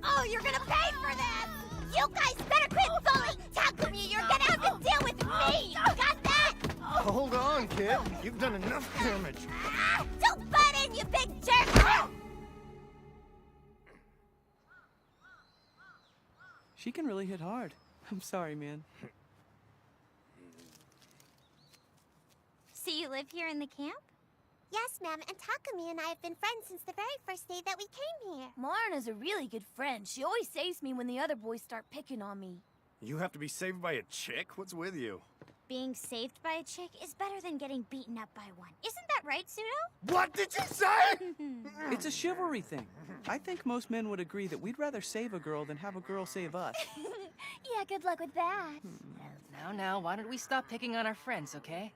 Speaker 2: Oh, you're gonna pay for that!
Speaker 17: You guys better quit bullying Takumi! You're gonna have to deal with me! Got that?
Speaker 24: Hold on, kid. You've done enough damage.
Speaker 17: Don't butt in, you big jerk!
Speaker 11: She can really hit hard. I'm sorry, man.
Speaker 2: So you live here in the camp?
Speaker 17: Yes, ma'am, and Takumi and I have been friends since the very first day that we came here.
Speaker 2: Marina's a really good friend. She always saves me when the other boys start picking on me.
Speaker 24: You have to be saved by a chick? What's with you?
Speaker 2: being saved by a chick is better than getting beaten up by one. Isn't that right, Pseudo?
Speaker 24: What did you say?
Speaker 11: It's a chivalry thing. I think most men would agree that we'd rather save a girl than have a girl save us.
Speaker 2: Yeah, good luck with that.
Speaker 12: Now, why don't we stop picking on our friends, okay?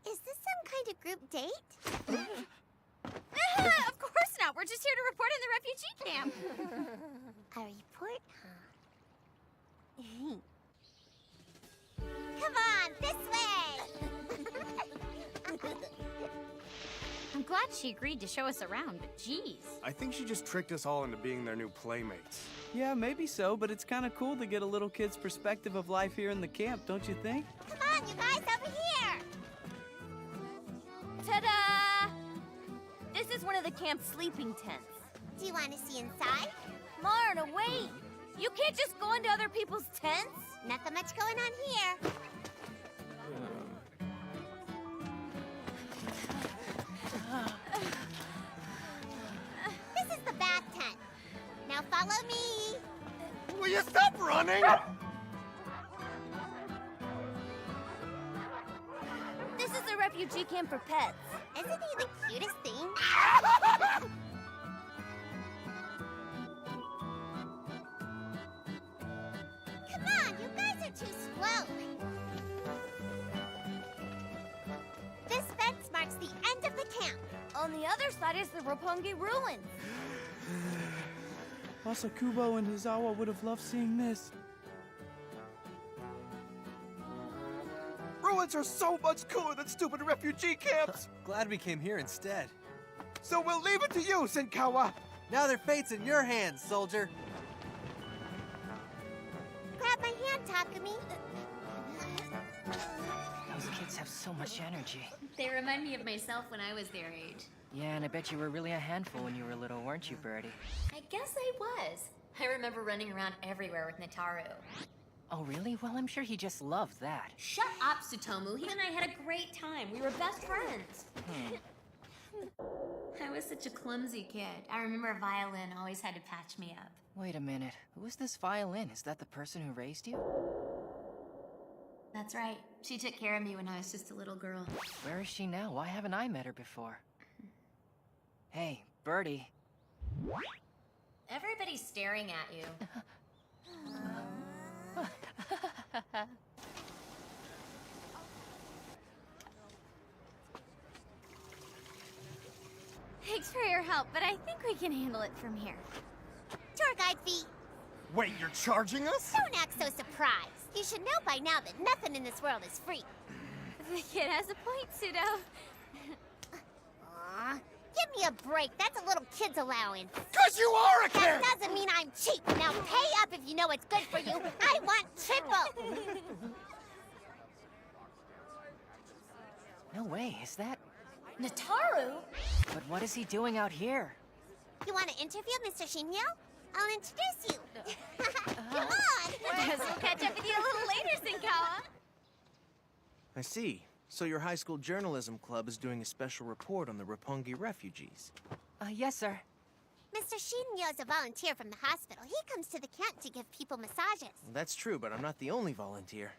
Speaker 17: Is this some kind of group date?
Speaker 2: Of course not. We're just here to report on the refugee camp.
Speaker 17: A report, huh? Come on, this way!
Speaker 2: I'm glad she agreed to show us around, but geez.
Speaker 24: I think she just tricked us all into being their new playmates.
Speaker 11: Yeah, maybe so, but it's kind of cool to get a little kid's perspective of life here in the camp, don't you think?
Speaker 17: Come on, you guys, over here!
Speaker 2: Ta-da! This is one of the camp's sleeping tents.
Speaker 17: Do you want to see inside?
Speaker 2: Marna, wait! You can't just go into other people's tents!
Speaker 17: Nothing much going on here. This is the bath tent. Now follow me.
Speaker 24: Will you stop running?
Speaker 2: This is the refugee camp for pets.
Speaker 17: Isn't he the cutest thing? Come on, you guys are too slow. This fence marks the end of the camp.
Speaker 2: On the other side is the Roppongi ruins.
Speaker 11: Masakubo and Hizawa would have loved seeing this.
Speaker 7: Ruins are so much cooler than stupid refugee camps!
Speaker 10: Glad we came here instead.
Speaker 7: So we'll leave it to you, Senkawa!
Speaker 10: Now their fate's in your hands, soldier.
Speaker 17: Grab my hand, Takumi.
Speaker 12: Those kids have so much energy.
Speaker 1: They remind me of myself when I was their age.
Speaker 12: Yeah, and I bet you were really a handful when you were little, weren't you, Birdy?
Speaker 1: I guess I was. I remember running around everywhere with Nataru.
Speaker 12: Oh, really? Well, I'm sure he just loved that.
Speaker 1: Shut up, Tsutomu. He and I had a great time. We were best friends. I was such a clumsy kid. I remember a violin always had to patch me up.
Speaker 12: Wait a minute. Who is this violin? Is that the person who raised you?
Speaker 1: That's right. She took care of me when I was just a little girl.
Speaker 12: Where is she now? Why haven't I met her before? Hey, Birdy.
Speaker 1: Everybody's staring at you.
Speaker 2: Thanks for your help, but I think we can handle it from here.
Speaker 17: Tour guide fee.
Speaker 24: Wait, you're charging us?
Speaker 17: Don't act so surprised. You should know by now that nothing in this world is free.
Speaker 2: The kid has a point, Pseudo.
Speaker 17: Aw, give me a break. That's a little kid's allowance.
Speaker 24: 'Cause you are a kid!
Speaker 17: That doesn't mean I'm cheap. Now pay up if you know what's good for you. I want triple.
Speaker 12: No way, is that?
Speaker 1: Nataru?
Speaker 12: But what is he doing out here?
Speaker 17: You want to interview Mr. Shinyo? I'll introduce you. Come on.
Speaker 2: Guess we'll catch up with you a little later, Senkawa.
Speaker 10: I see. So your high school journalism club is doing a special report on the Roppongi refugees.
Speaker 12: Yes, sir.
Speaker 17: Mr. Shinyo's a volunteer from the hospital. He comes to the camp to give people massages.
Speaker 10: Well, that's true, but I'm not the only volunteer.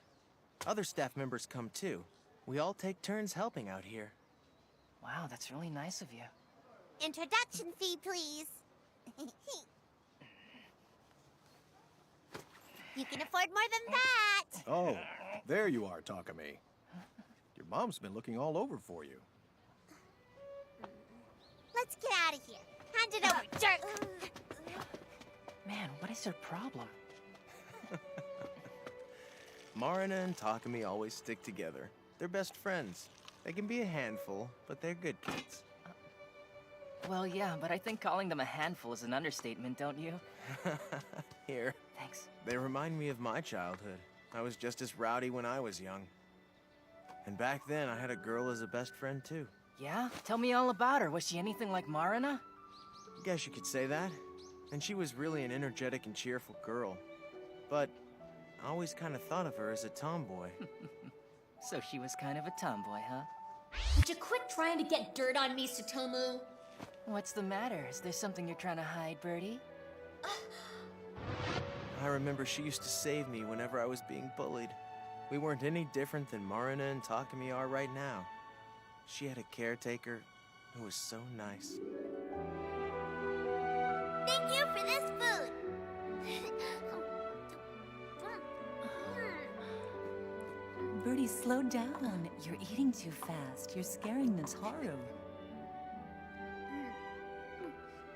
Speaker 10: Other staff members come too. We all take turns helping out here.
Speaker 12: Wow, that's really nice of you.
Speaker 17: Introduction fee, please. You can afford more than that.
Speaker 3: Oh, there you are, Takumi. Your mom's been looking all over for you.
Speaker 17: Let's get out of here. Hand it over, jerk.
Speaker 12: Man, what is her problem?
Speaker 10: Marina and Takumi always stick together. They're best friends. They can be a handful, but they're good kids.
Speaker 12: Well, yeah, but I think calling them a handful is an understatement, don't you?
Speaker 10: Here.
Speaker 12: Thanks.
Speaker 10: They remind me of my childhood. I was just as rowdy when I was young. And back then, I had a girl as a best friend, too.
Speaker 12: Yeah? Tell me all about her. Was she anything like Marina?
Speaker 10: Guess you could say that. And she was really an energetic and cheerful girl. But I always kind of thought of her as a tomboy.
Speaker 12: So she was kind of a tomboy, huh?
Speaker 1: Would you quit trying to get dirt on me, Tsutomu?
Speaker 12: What's the matter? Is there something you're trying to hide, Birdy?
Speaker 10: I remember she used to save me whenever I was being bullied. We weren't any different than Marina and Takumi are right now. She had a caretaker who was so nice.
Speaker 17: Thank you for this food.
Speaker 9: Birdy, slow down. You're eating too fast. You're scaring Nataru.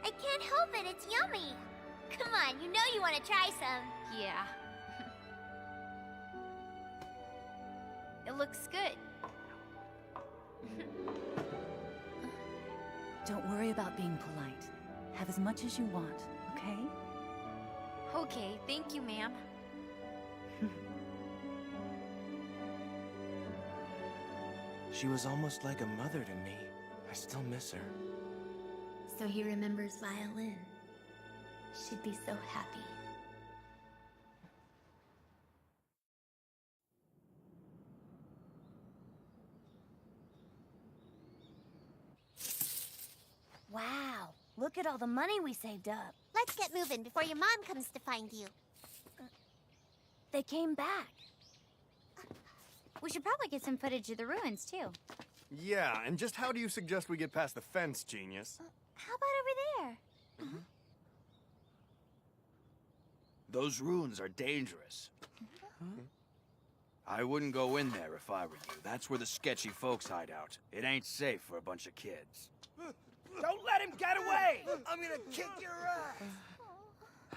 Speaker 17: I can't help it, it's yummy. Come on, you know you want to try some.
Speaker 2: Yeah. It looks good.
Speaker 9: Don't worry about being polite. Have as much as you want, okay?
Speaker 2: Okay, thank you, ma'am.
Speaker 10: She was almost like a mother to me. I still miss her.
Speaker 1: So he remembers violin. She'd be so happy.
Speaker 17: Wow, look at all the money we saved up. Let's get moving before your mom comes to find you.
Speaker 2: They came back. We should probably get some footage of the ruins, too.
Speaker 24: Yeah, and just how do you suggest we get past the fence, genius?
Speaker 17: How about over there?
Speaker 6: Those ruins are dangerous. I wouldn't go in there if I were you. That's where the sketchy folks hide out. It ain't safe for a bunch of kids.
Speaker 7: Don't let him get away! I'm gonna kick your ass!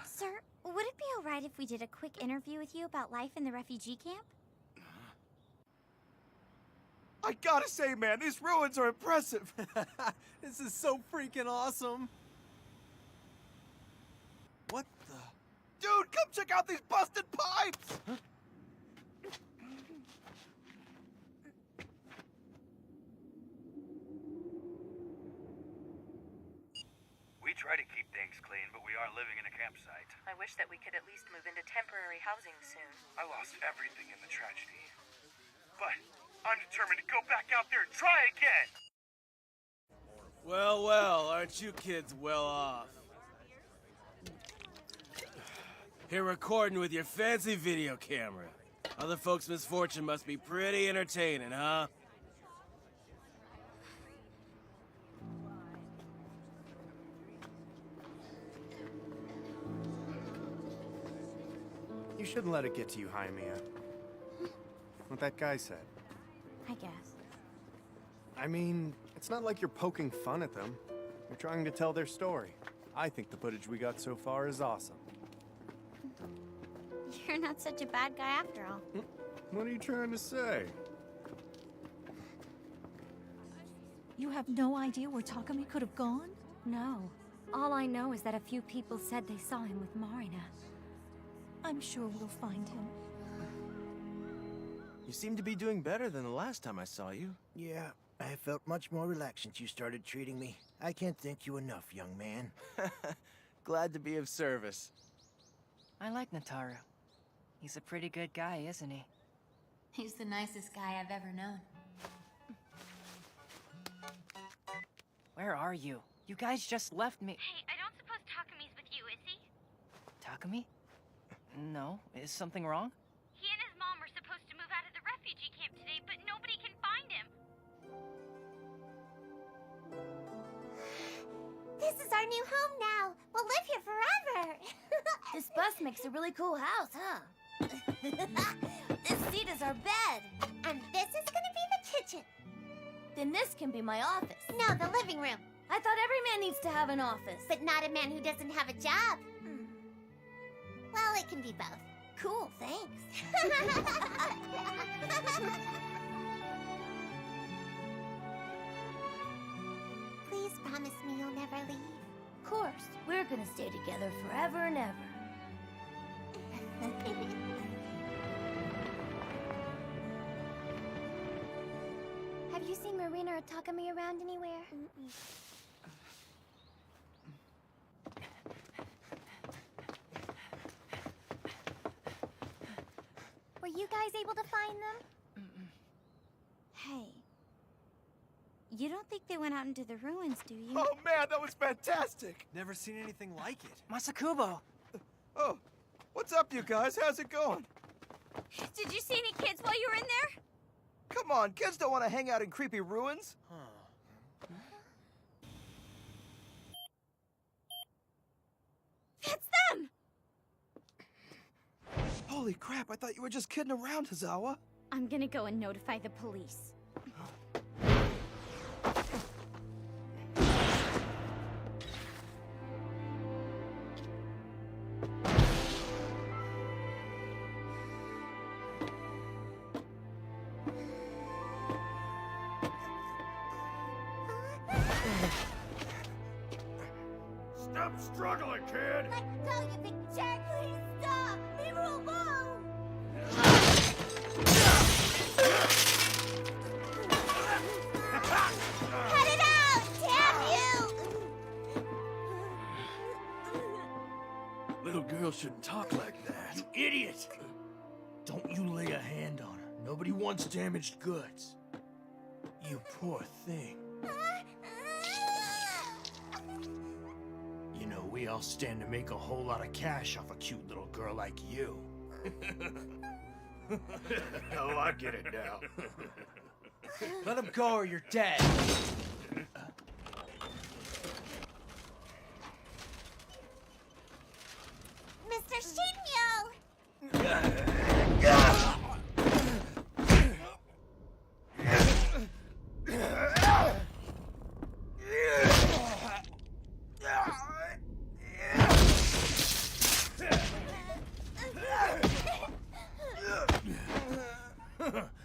Speaker 17: Sir, would it be alright if we did a quick interview with you about life in the refugee camp?
Speaker 24: I gotta say, man, these ruins are impressive.
Speaker 11: This is so freaking awesome.
Speaker 24: What the? Dude, come check out these busted pipes!
Speaker 13: We try to keep things clean, but we are living in a campsite.
Speaker 18: I wish that we could at least move into temporary housing soon.
Speaker 13: I lost everything in the tragedy. But I'm determined to go back out there and try again!
Speaker 7: Well, well, aren't you kids well off? Here recording with your fancy video camera. Other folks' misfortune must be pretty entertaining, huh?
Speaker 24: You shouldn't let it get to you, Jaimea. What that guy said.
Speaker 17: I guess.
Speaker 24: I mean, it's not like you're poking fun at them. You're trying to tell their story. I think the footage we got so far is awesome.
Speaker 17: You're not such a bad guy after all.
Speaker 24: What are you trying to say?
Speaker 9: You have no idea where Takumi could have gone?
Speaker 2: No. All I know is that a few people said they saw him with Marina.
Speaker 9: I'm sure we'll find him.
Speaker 10: You seem to be doing better than the last time I saw you.
Speaker 14: Yeah, I felt much more relaxed since you started treating me. I can't thank you enough, young man.
Speaker 10: Glad to be of service.
Speaker 12: I like Nataru. He's a pretty good guy, isn't he?
Speaker 1: He's the nicest guy I've ever known.
Speaker 12: Where are you? You guys just left me.
Speaker 17: Hey, I don't suppose Takumi's with you, is he?
Speaker 12: Takumi? No. Is something wrong?
Speaker 17: He and his mom were supposed to move out of the refugee camp today, but nobody can find him. This is our new home now. We'll live here forever. This bus makes a really cool house, huh? This seat is our bed. And this is gonna be the kitchen. Then this can be my office. No, the living room. I thought every man needs to have an office. But not a man who doesn't have a job. Well, it can be both. Cool, thanks. Please promise me you'll never leave. Of course. We're gonna stay together forever and ever. Have you seen Marina or Takumi around anywhere? Were you guys able to find them? Hey. You don't think they went out into the ruins, do you?
Speaker 24: Oh man, that was fantastic!
Speaker 11: Never seen anything like it.
Speaker 12: Masakubo!
Speaker 24: Oh,
Speaker 7: What's up, you guys? How's it going?
Speaker 2: Did you see any kids while you were in there?
Speaker 7: Come on, kids don't want to hang out in creepy ruins.
Speaker 2: It's them!
Speaker 7: Holy crap, I thought you were just kidding around, Hazawa.
Speaker 2: I'm gonna go and notify the police.
Speaker 4: Stop struggling, kid!
Speaker 17: Let go, you big jerk! Please stop! Leave her alone! Cut it out! Damn you!
Speaker 21: Little girl shouldn't talk like that.
Speaker 14: You idiot! Don't you lay a hand on her. Nobody wants damaged goods. You poor thing. You know, we all stand to make a whole lot of cash off a cute little girl like you.
Speaker 4: Oh, I get it now.
Speaker 14: Let him go or you're dead.
Speaker 17: Mr. Shinmyo!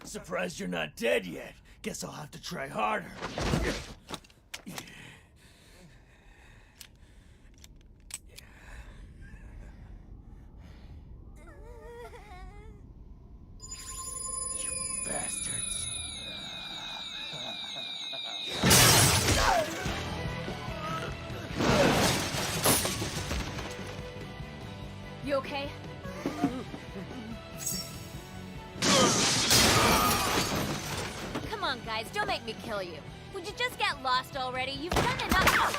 Speaker 14: Surprised you're not dead yet. Guess I'll have to try harder. Bastards.
Speaker 2: You okay? Come on, guys, don't make me kill you. Would you just get lost already? You've done enough.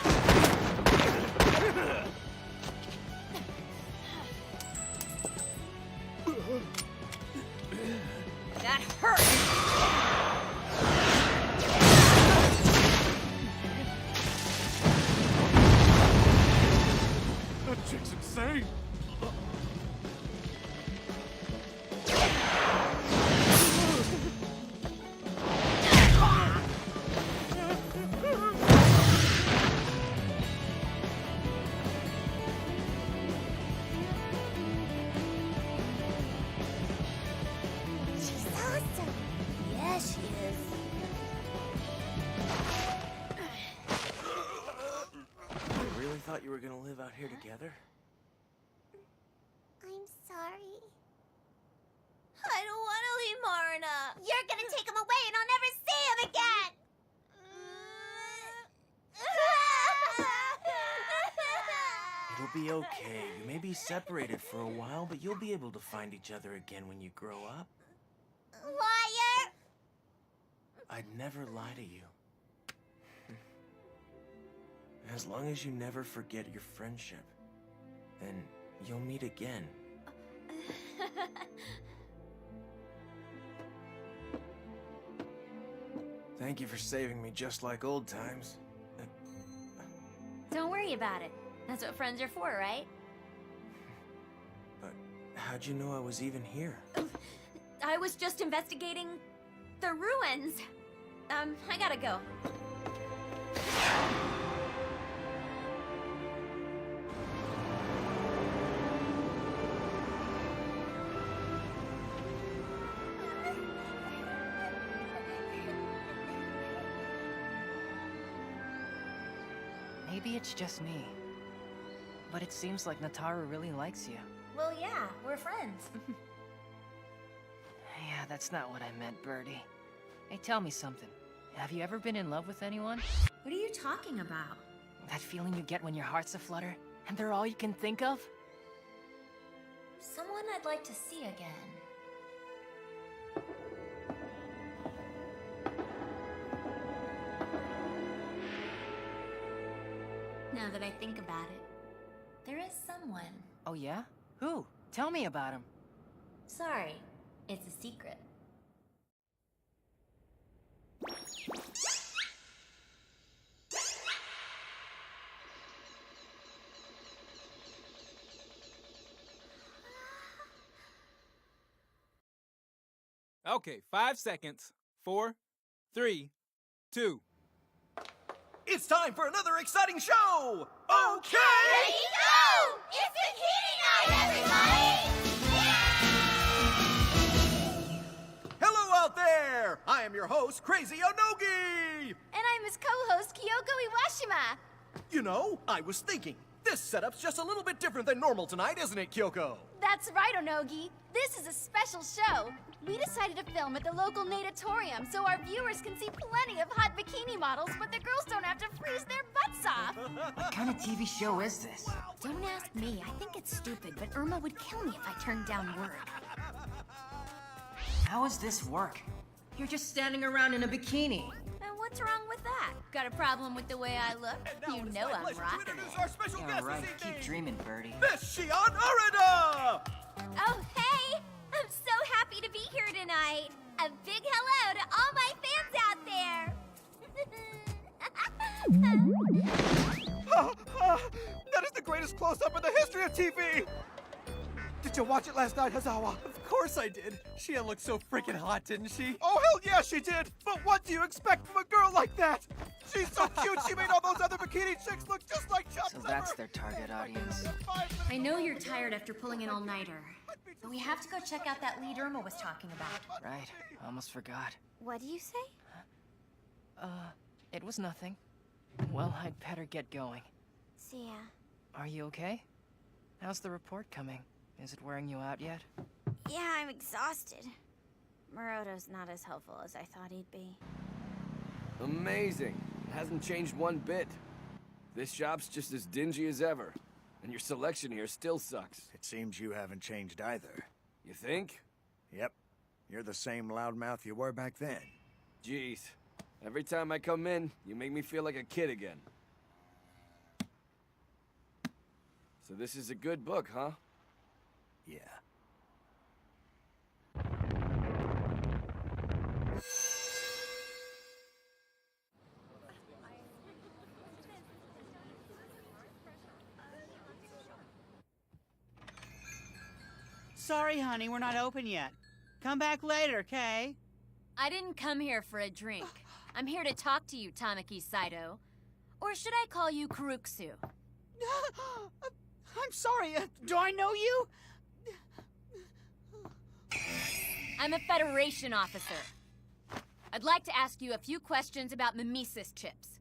Speaker 2: That hurt!
Speaker 21: That chick's insane.
Speaker 17: She's awesome. Yeah, she is.
Speaker 10: You really thought you were gonna live out here together?
Speaker 17: I'm sorry. I don't want to leave Marna. You're gonna take him away and I'll never see him again.
Speaker 10: It'll be okay. You may be separated for a while, but you'll be able to find each other again when you grow up.
Speaker 17: Liar!
Speaker 10: I'd never lie to you. As long as you never forget your friendship, then you'll meet again. Thank you for saving me just like old times.
Speaker 2: Don't worry about it. That's what friends are for, right?
Speaker 10: But how'd you know I was even here?
Speaker 2: I was just investigating the ruins. I gotta go.
Speaker 12: Maybe it's just me. But it seems like Nataru really likes you.
Speaker 1: Well, yeah, we're friends.
Speaker 12: Yeah, that's not what I meant, Birdy. Hey, tell me something. Have you ever been in love with anyone?
Speaker 1: What are you talking about?
Speaker 12: That feeling you get when your heart's aflutter, and they're all you can think of?
Speaker 1: Someone I'd like to see again. Now that I think about it, there is someone.
Speaker 12: Oh yeah? Who? Tell me about him.
Speaker 1: Sorry, it's a secret.
Speaker 5: Okay, 5 seconds. 4, 3, 2.
Speaker 15: It's time for another exciting show! Okay!
Speaker 17: Ready, go! It's bikini night, everybody!
Speaker 15: Hello out there! I am your host, Crazy Onogi!
Speaker 2: And I'm his co-host, Kyoko Iwashima.
Speaker 15: You know, I was thinking, this setup's just a little bit different than normal tonight, isn't it, Kyoko?
Speaker 2: That's right, Onogi. This is a special show. We decided to film at the local natatorium so our viewers can see plenty of hot bikini models, but the girls don't have to freeze their butts off.
Speaker 12: What kind of TV show is this?
Speaker 2: Don't ask me. I think it's stupid, but Irma would kill me if I turned down work.
Speaker 12: How does this work? You're just standing around in a bikini.
Speaker 2: And what's wrong with that? Got a problem with the way I look? You know I'm rocking it.
Speaker 15: Our special
Speaker 12: Yeah,
Speaker 15: guest
Speaker 12: right.
Speaker 15: this evening,
Speaker 12: Keep dreaming, Birdie.
Speaker 15: Miss Shion Arida!
Speaker 2: Oh, hey! I'm so happy to be here tonight. A big hello to all my fans out there.
Speaker 15: That is the greatest close-up in the history of TV! Did you watch it last night, Hazawa?
Speaker 11: Of course I did. She looked so freaking hot, didn't she?
Speaker 15: Oh, hell yeah, she did! But what do you expect from a girl like that? She's so cute, she made all those other bikini chicks look just like chopped
Speaker 12: So
Speaker 15: liver.
Speaker 12: that's their target audience.
Speaker 1: I know you're tired after pulling an all-nighter, but we have to go check out that lead Irma was talking about.
Speaker 12: Right. Almost forgot.
Speaker 2: What do you say?
Speaker 12: It was nothing. Well, I'd better get going.
Speaker 2: See ya.
Speaker 12: Are you okay? How's the report coming? Is it wearing you out yet?
Speaker 2: Yeah, I'm exhausted. Moroto's not as helpful as I thought he'd be.
Speaker 7: Amazing. It hasn't changed one bit. This shop's just as dingy as ever. And your selection here still sucks.
Speaker 4: It seems you haven't changed either.
Speaker 7: You think?
Speaker 4: Yep. You're the same loudmouth you were back then.
Speaker 7: Jeez. Every time I come in, you make me feel like a kid again. So this is a good book, huh?
Speaker 4: Yeah.
Speaker 20: Sorry, honey, we're not open yet. Come back later, okay?
Speaker 1: I didn't come here for a drink. I'm here to talk to you, Tamaki Saito. Or should I call you Kuruksu?
Speaker 20: I'm sorry, do I know you?
Speaker 1: I'm a Federation officer. I'd like to ask you a few questions about mimesis chips.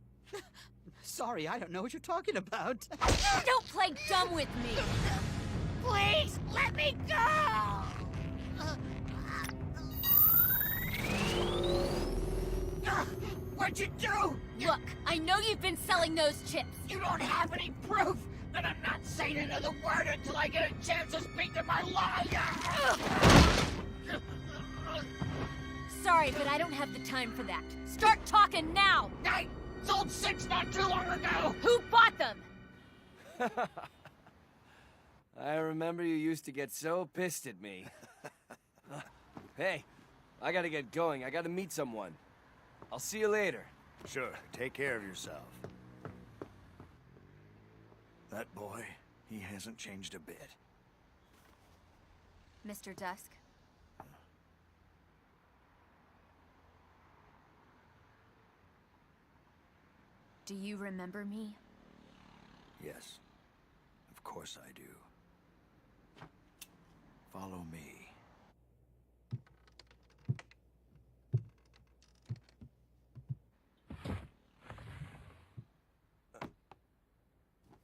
Speaker 20: Sorry, I don't know what you're talking about.
Speaker 1: Don't play dumb with me!
Speaker 17: Please, let me go! What'd you do?
Speaker 1: Look, I know you've been selling those chips.
Speaker 17: You don't have any proof that I'm not saying another word until I get a chance to speak to my lawyer!
Speaker 1: Sorry, but I don't have the time for that. Start talking now!
Speaker 17: I sold 6 not too long ago!
Speaker 1: Who bought them?
Speaker 7: I remember you used to get so pissed at me. Hey, I gotta get going. I gotta meet someone. I'll see you later.
Speaker 4: Sure, take care of yourself. That boy, he hasn't changed a bit.
Speaker 1: Mr. Dusk? Do you remember me?
Speaker 4: Yes, of course I do. Follow me.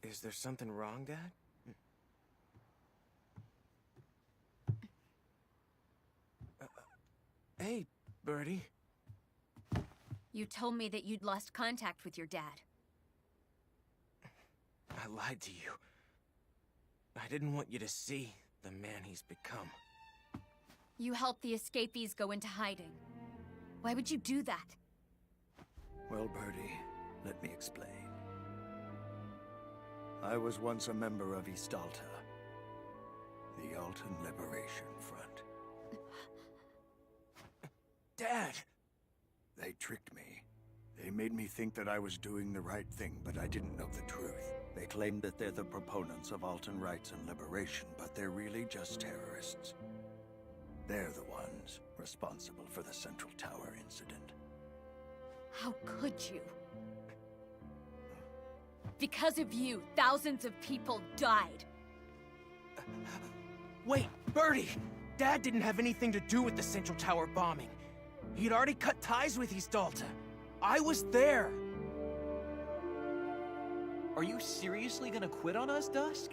Speaker 10: Is there something wrong, Dad? Hey, Birdie.
Speaker 1: You told me that you'd lost contact with your dad.
Speaker 10: I lied to you. I didn't want you to see the man he's become.
Speaker 1: You helped the escapees go into hiding. Why would you do that?
Speaker 4: Well, Birdie, let me explain. I was once a member of East Alta. The Alton Liberation Front.
Speaker 10: Dad!
Speaker 4: They tricked me. They made me think that I was doing the right thing, but I didn't know the truth. They claim that they're the proponents of Alton rights and liberation, but they're really just terrorists. They're the ones responsible for the Central Tower incident.
Speaker 2: How could you? Because of you, thousands of people died.
Speaker 10: Wait, Birdy! Dad didn't have anything to do with the Central Tower bombing. He'd already cut ties with East Alta. I was there!
Speaker 16: Are you seriously gonna quit on us, Dusk?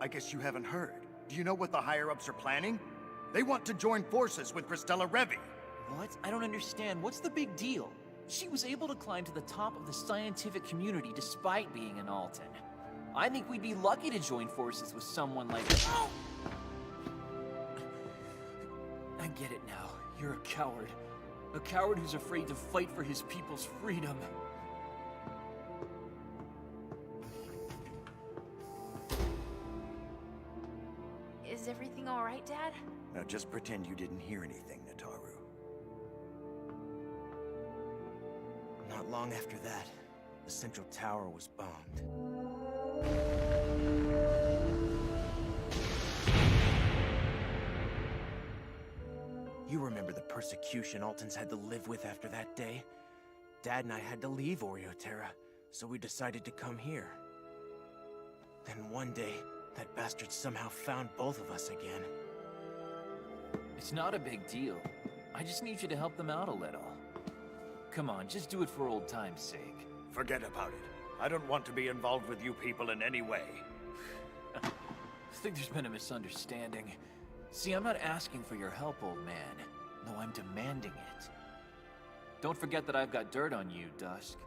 Speaker 4: I guess you haven't heard. Do you know what the higher-ups are planning? They want to join forces with Christella Revi.
Speaker 16: What? I don't understand. What's the big deal? She was able to climb to the top of the scientific community despite being an Alton. I think we'd be lucky to join forces with someone like... Oh! I get it now. You're a coward. A coward who's afraid to fight for his people's freedom.
Speaker 2: Is everything all right, Dad?
Speaker 4: Now just pretend you didn't hear anything, Nataru.
Speaker 10: Not long after that, the Central Tower was bombed. You remember the persecution Altons had to live with after that day? Dad and I had to leave Terra, so we decided to come here. Then one day, that bastard somehow found both of us again.
Speaker 16: It's not a big deal. I just need you to help them out a little. Come on, just do it for old time's sake.
Speaker 4: Forget about it. I don't want to be involved with you people in any way.
Speaker 16: I think there's been a misunderstanding. See, I'm not asking for your help, old man. No, I'm demanding it. Don't forget that I've got dirt on you, Dusk.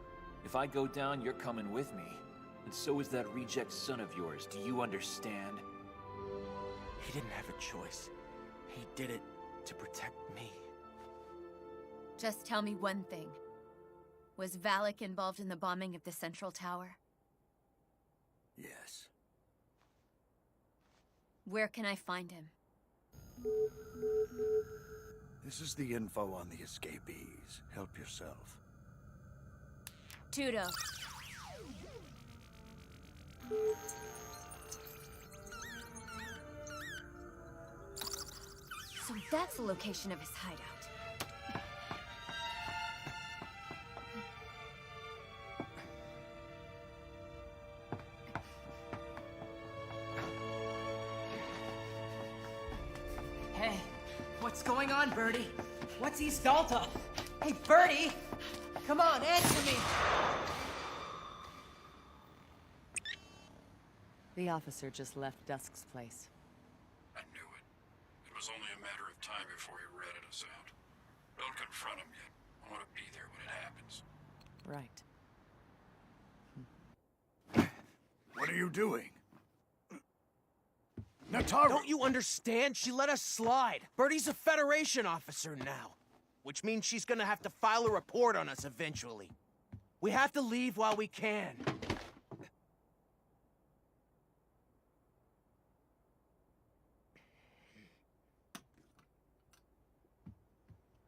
Speaker 16: If I go down, you're coming with me. And so is that reject son of yours. Do you understand?
Speaker 10: He didn't have a choice. He did it to protect me.
Speaker 2: Just tell me one thing. Was Valak involved in the bombing of the Central Tower?
Speaker 4: Yes.
Speaker 2: Where can I find him?
Speaker 4: This is the info on the escapees. Help yourself.
Speaker 2: Tudo. So that's the location of his hideout.
Speaker 12: Hey, what's going on, Birdy? What's East Alta? Hey, Birdy! Come on, answer me!
Speaker 18: The officer just left Dusk's place.
Speaker 8: I knew it. It was only a matter of time before he ratted us out. Don't confront him yet. I want to be there when it happens.
Speaker 18: Right.
Speaker 4: What are you doing? Nataru!
Speaker 10: Don't you understand? She let us slide. Birdy's a Federation officer now. Which means she's gonna have to file a report on us eventually. We have to leave while we can.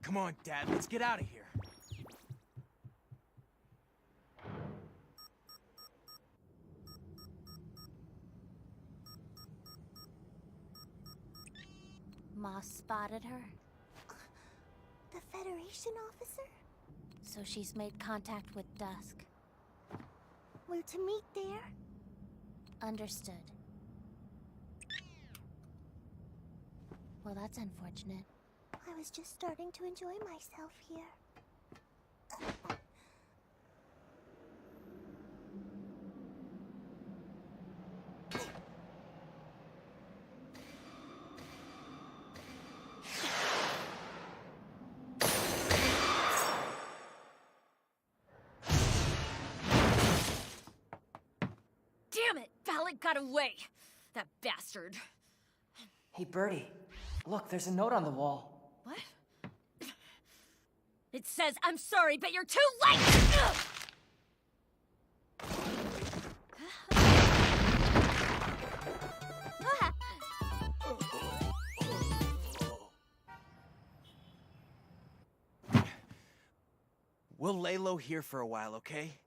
Speaker 10: Come on, Dad, let's get out of here.
Speaker 17: Ma spotted her? The Federation officer? So she's made contact with Dusk. We're to meet there? Understood. Well, that's unfortunate. I was just starting to enjoy myself here.
Speaker 2: Damn it! Valak got away! That bastard.
Speaker 12: Hey, Birdy. Look, there's a note on the wall.
Speaker 2: What? It says, I'm sorry, but you're too late!
Speaker 10: We'll lay low here for a while, okay?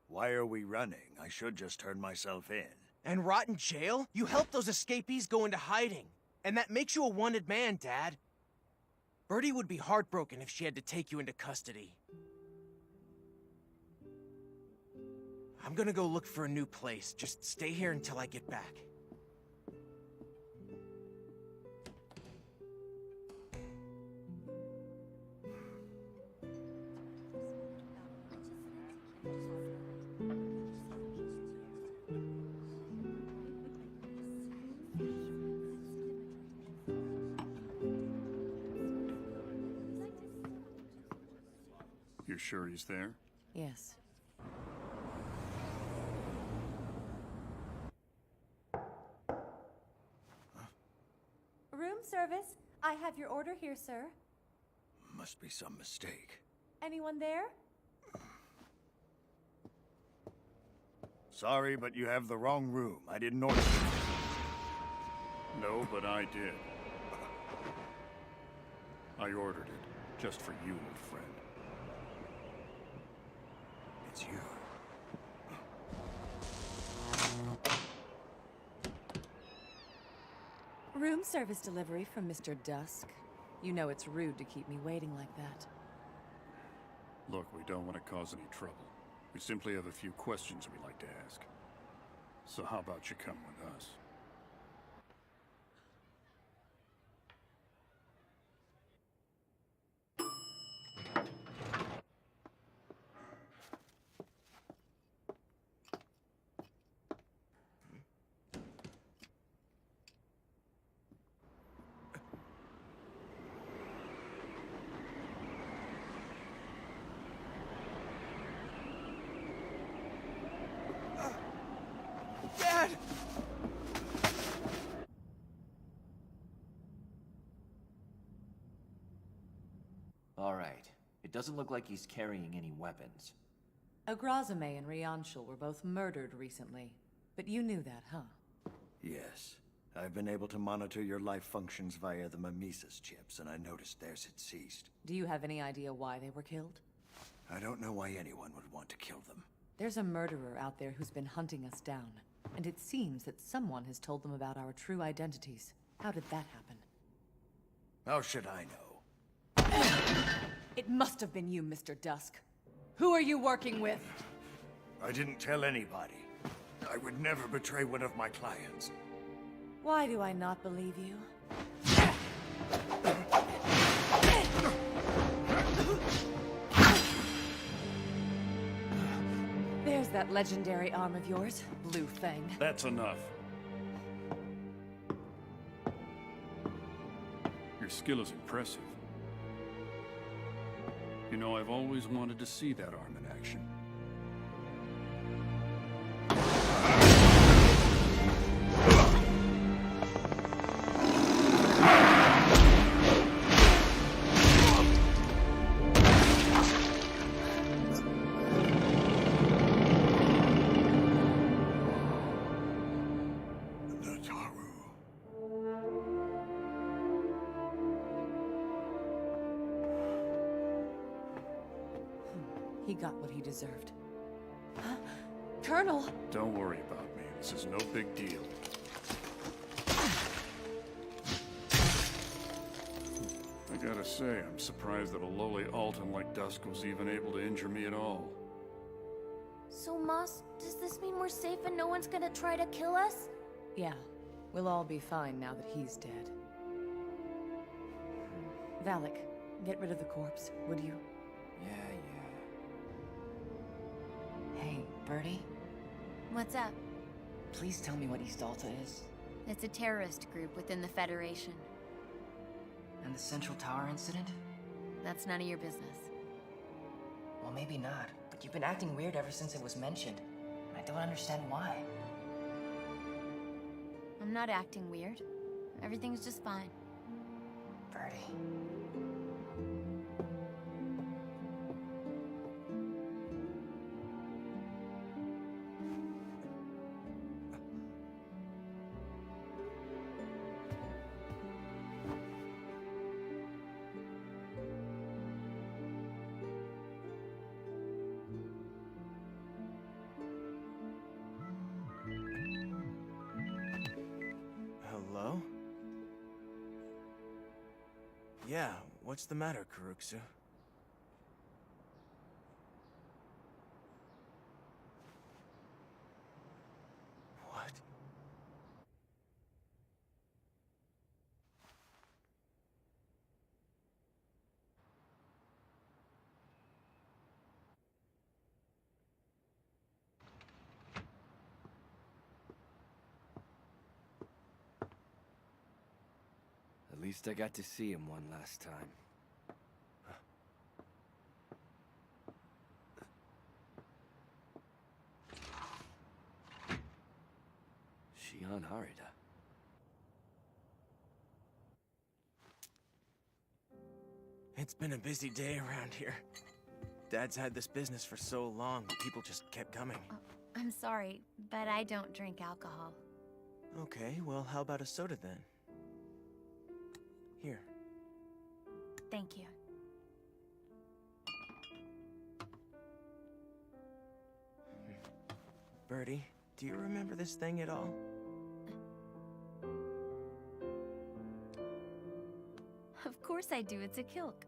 Speaker 4: Why are we running? I should just turn myself in.
Speaker 10: And rot in jail? You helped those escapees go into hiding. And that makes you a wanted man, Dad. Birdy would be heartbroken if she had to take you into custody. I'm gonna go look for a new place. Just stay here until I get back.
Speaker 8: You sure he's there?
Speaker 18: Yes.
Speaker 3: Room service. I have your order here, sir.
Speaker 4: Must be some mistake.
Speaker 3: Anyone there?
Speaker 4: Sorry, but you have the wrong room. I didn't order it.
Speaker 8: No, but I did. I ordered it, just for you, old friend.
Speaker 4: It's you.
Speaker 18: Room service delivery from Mr. Dusk. You know it's rude to keep me waiting like that.
Speaker 8: Look, we don't want to cause any trouble. We simply have a few questions we'd like to ask. So how about you come with us?
Speaker 10: Dad!
Speaker 16: All right. It doesn't look like he's carrying any weapons.
Speaker 18: Agrazame and Ryunka were both murdered recently. But you knew that, huh?
Speaker 4: Yes. I've been able to monitor your life functions via the mimesis chips, and I noticed theirs had ceased.
Speaker 18: Do you have any idea why they were killed?
Speaker 4: I don't know why anyone would want to kill them.
Speaker 18: There's a murderer out there who's been hunting us down. And it seems that someone has told them about our true identities. How did that happen?
Speaker 4: How should I know?
Speaker 18: It must have been you, Mr. Dusk. Who are you working with?
Speaker 4: I didn't tell anybody. I would never betray one of my clients.
Speaker 18: Why do I not believe you? There's that legendary arm of yours, Blue Fang.
Speaker 8: That's enough. Your skill is impressive. You know, I've always wanted to see that arm in action.
Speaker 18: He got what he deserved. Huh? Colonel!
Speaker 8: Don't worry about me. This is no big deal. I gotta say, I'm surprised that a lowly Alton like Dusk was even able to injure me at all.
Speaker 2: So, Moss, does this mean we're safe and no one's gonna try to kill us?
Speaker 18: Yeah, we'll all be fine now that he's dead. Valak, get rid of the corpse, would you?
Speaker 12: Yeah. Hey, Birdy?
Speaker 1: What's up?
Speaker 12: Please tell me what East Alta is.
Speaker 1: It's a terrorist group within the Federation.
Speaker 12: And the Central Tower incident?
Speaker 1: That's none of your business.
Speaker 12: Well, maybe not, but you've been acting weird ever since it was mentioned. And I don't understand why.
Speaker 1: I'm not acting weird. Everything's just fine.
Speaker 12: Birdy.
Speaker 10: Hello? Yeah, what's the matter, Karuksu? What?
Speaker 7: At least I got to see him one last time. Shion Harida.
Speaker 10: It's been a busy day around here. Dad's had this business for so long, people just kept coming.
Speaker 2: I'm sorry, but I don't drink alcohol.
Speaker 10: Okay, well, how about a soda then? Here.
Speaker 2: Thank you.
Speaker 10: Birdy, do you remember this thing at all?
Speaker 2: Of course I do, it's a kilk.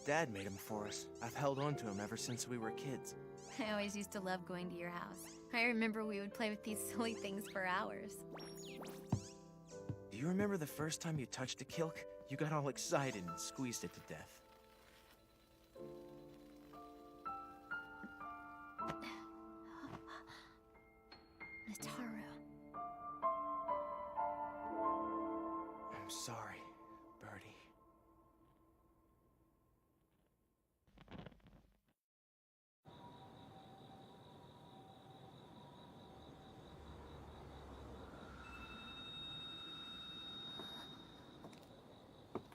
Speaker 10: Dad made him for us. I've held on to him ever since we were kids.
Speaker 2: I always used to love going to your house. I remember we would play with these silly things for hours.
Speaker 10: Do you remember the first time you touched a kilk? You got all excited and squeezed it to death.
Speaker 2: Nataru.
Speaker 10: I'm sorry, Birdy.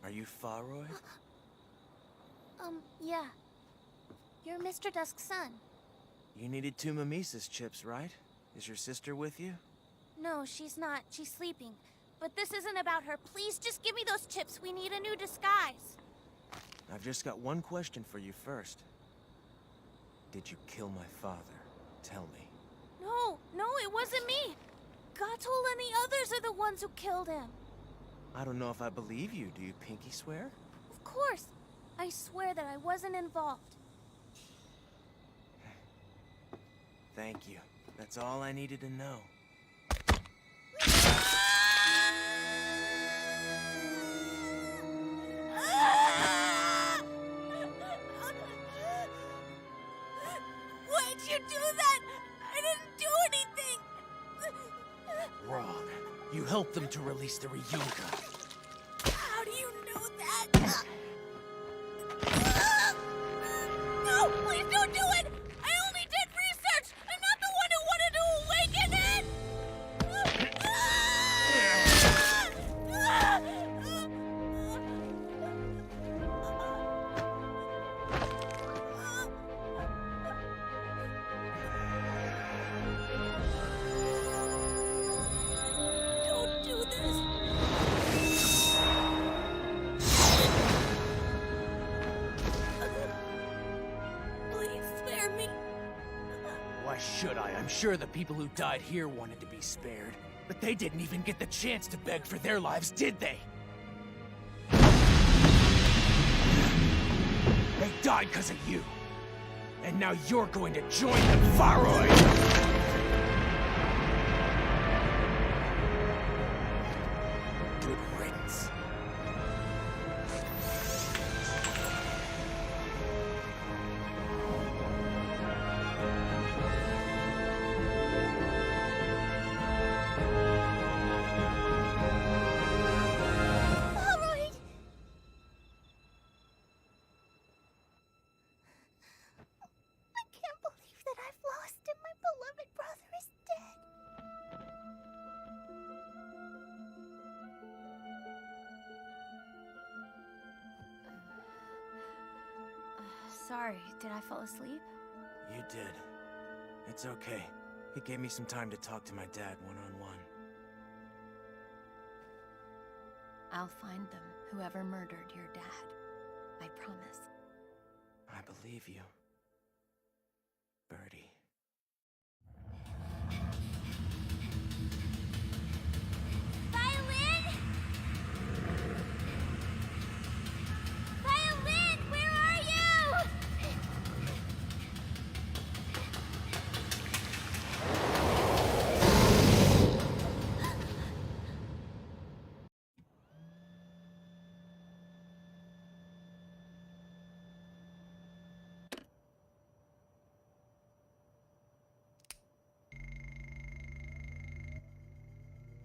Speaker 10: Are you Faroy?
Speaker 17: Yeah. You're Mr. Dusk's son.
Speaker 10: You needed 2 Mimesis chips, right? Is your sister with you?
Speaker 17: No, she's not. She's sleeping. But this isn't about her. Please just give me those chips. We need a new disguise.
Speaker 10: I've just got one question for you first. Did you kill my father? Tell me.
Speaker 17: No, it wasn't me. Gatul and the others are the ones who killed him.
Speaker 10: I don't know if I believe you. Do you pinky swear?
Speaker 17: Of course. I swear that I wasn't involved.
Speaker 10: Thank you. That's all I needed to know.
Speaker 17: Why'd you do that? I didn't do anything.
Speaker 14: Wrong. You helped them to release the Ryunka.
Speaker 17: How do you know that? No, please don't do it! I only did research! I'm not the one who wanted to awaken it! Don't do this! Please spare me.
Speaker 14: Why should I? I'm sure the people who died here wanted to be spared. But they didn't even get the chance to beg for their lives, did they? They died because of you. And now you're going to join them, Faroy! Good riddance.
Speaker 17: Alright. I can't believe that I've lost him. My beloved brother is dead.
Speaker 2: Sorry, did I fall asleep?
Speaker 10: You did. It's okay. He gave me some time to talk to my dad one-on-one.
Speaker 2: I'll find them, whoever murdered your dad. I promise.
Speaker 10: I believe you. Birdy.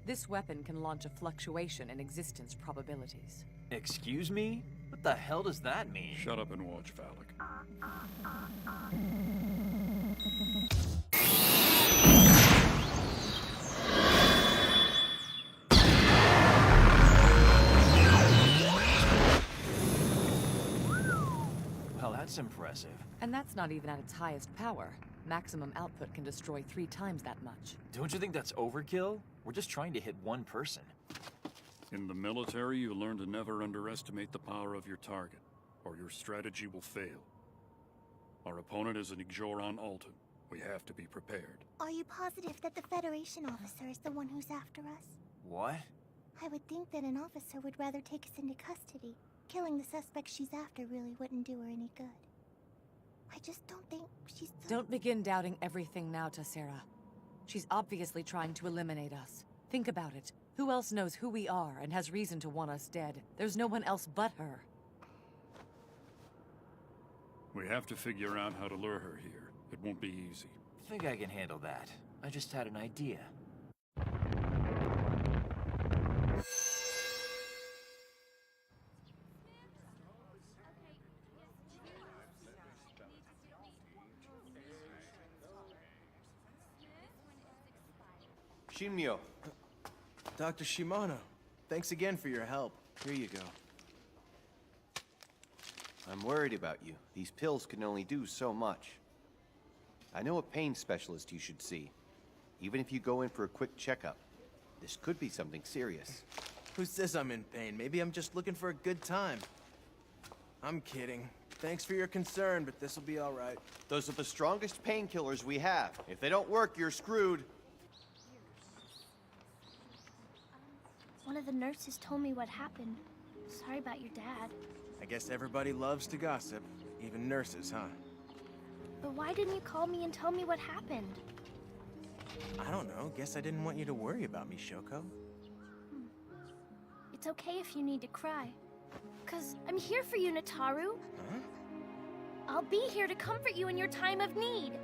Speaker 18: This weapon can launch a fluctuation in existence probabilities.
Speaker 16: Excuse me? What the hell does that mean?
Speaker 8: Shut up and watch, Valak.
Speaker 16: Well, that's impressive.
Speaker 18: And that's not even at its highest power. Maximum output can destroy 3 times that much.
Speaker 16: Don't you think that's overkill? We're just trying to hit one person.
Speaker 8: In the military, you learn to never underestimate the power of your target, or your strategy will fail. Our opponent is an Igjoran Alton. We have to be prepared.
Speaker 17: Are you positive that the Federation officer is the one who's after us?
Speaker 16: What?
Speaker 17: I would think that an officer would rather take us into custody. Killing the suspect she's after really wouldn't do her any good. I just don't think she's the...
Speaker 18: Don't begin doubting everything now, Tessera. She's obviously trying to eliminate us. Think about it. Who else knows who we are and has reason to want us dead? There's no one else but her.
Speaker 8: We have to figure out how to lure her here. It won't be easy.
Speaker 16: I think I can handle that. I just had an idea.
Speaker 10: Shinmyo.
Speaker 24: Dr. Shimano, thanks again for your help.
Speaker 10: Here you go. I'm worried about you. These pills can only do so much. I know a pain specialist you should see. Even if you go in for a quick checkup. This could be something serious.
Speaker 24: Who says I'm in pain? Maybe I'm just looking for a good time. I'm kidding. Thanks for your concern, but this'll be all right.
Speaker 10: Those are the strongest painkillers we have. If they don't work, you're screwed.
Speaker 17: One of the nurses told me what happened. Sorry about your dad.
Speaker 24: I guess everybody loves to gossip. Even nurses, huh?
Speaker 17: But why didn't you call me and tell me what happened?
Speaker 24: I don't know. Guess I didn't want you to worry about me, Shoko.
Speaker 17: It's okay if you need to cry. 'Cause I'm here for you, Nataru.
Speaker 24: Huh?
Speaker 17: I'll be here to comfort you in your time of need.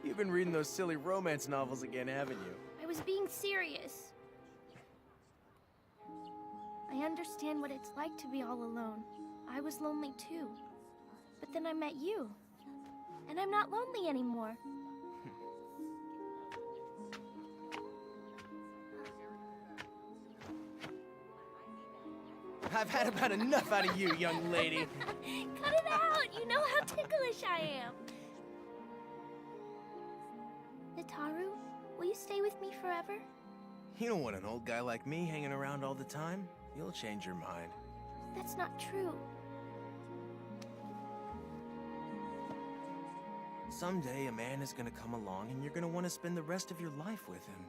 Speaker 24: You've been reading those silly romance novels again, haven't you?
Speaker 17: I was being serious. I understand what it's like to be all alone. I was lonely too. But then I met you. And I'm not lonely anymore.
Speaker 24: I've had about enough out of you, young lady.
Speaker 17: Cut it out! You know how ticklish I am. Nataru, will you stay with me forever?
Speaker 24: You don't want an old guy like me hanging around all the time. You'll change your mind.
Speaker 17: That's not true.
Speaker 24: Someday a man is gonna come along and you're gonna want to spend the rest of your life with him.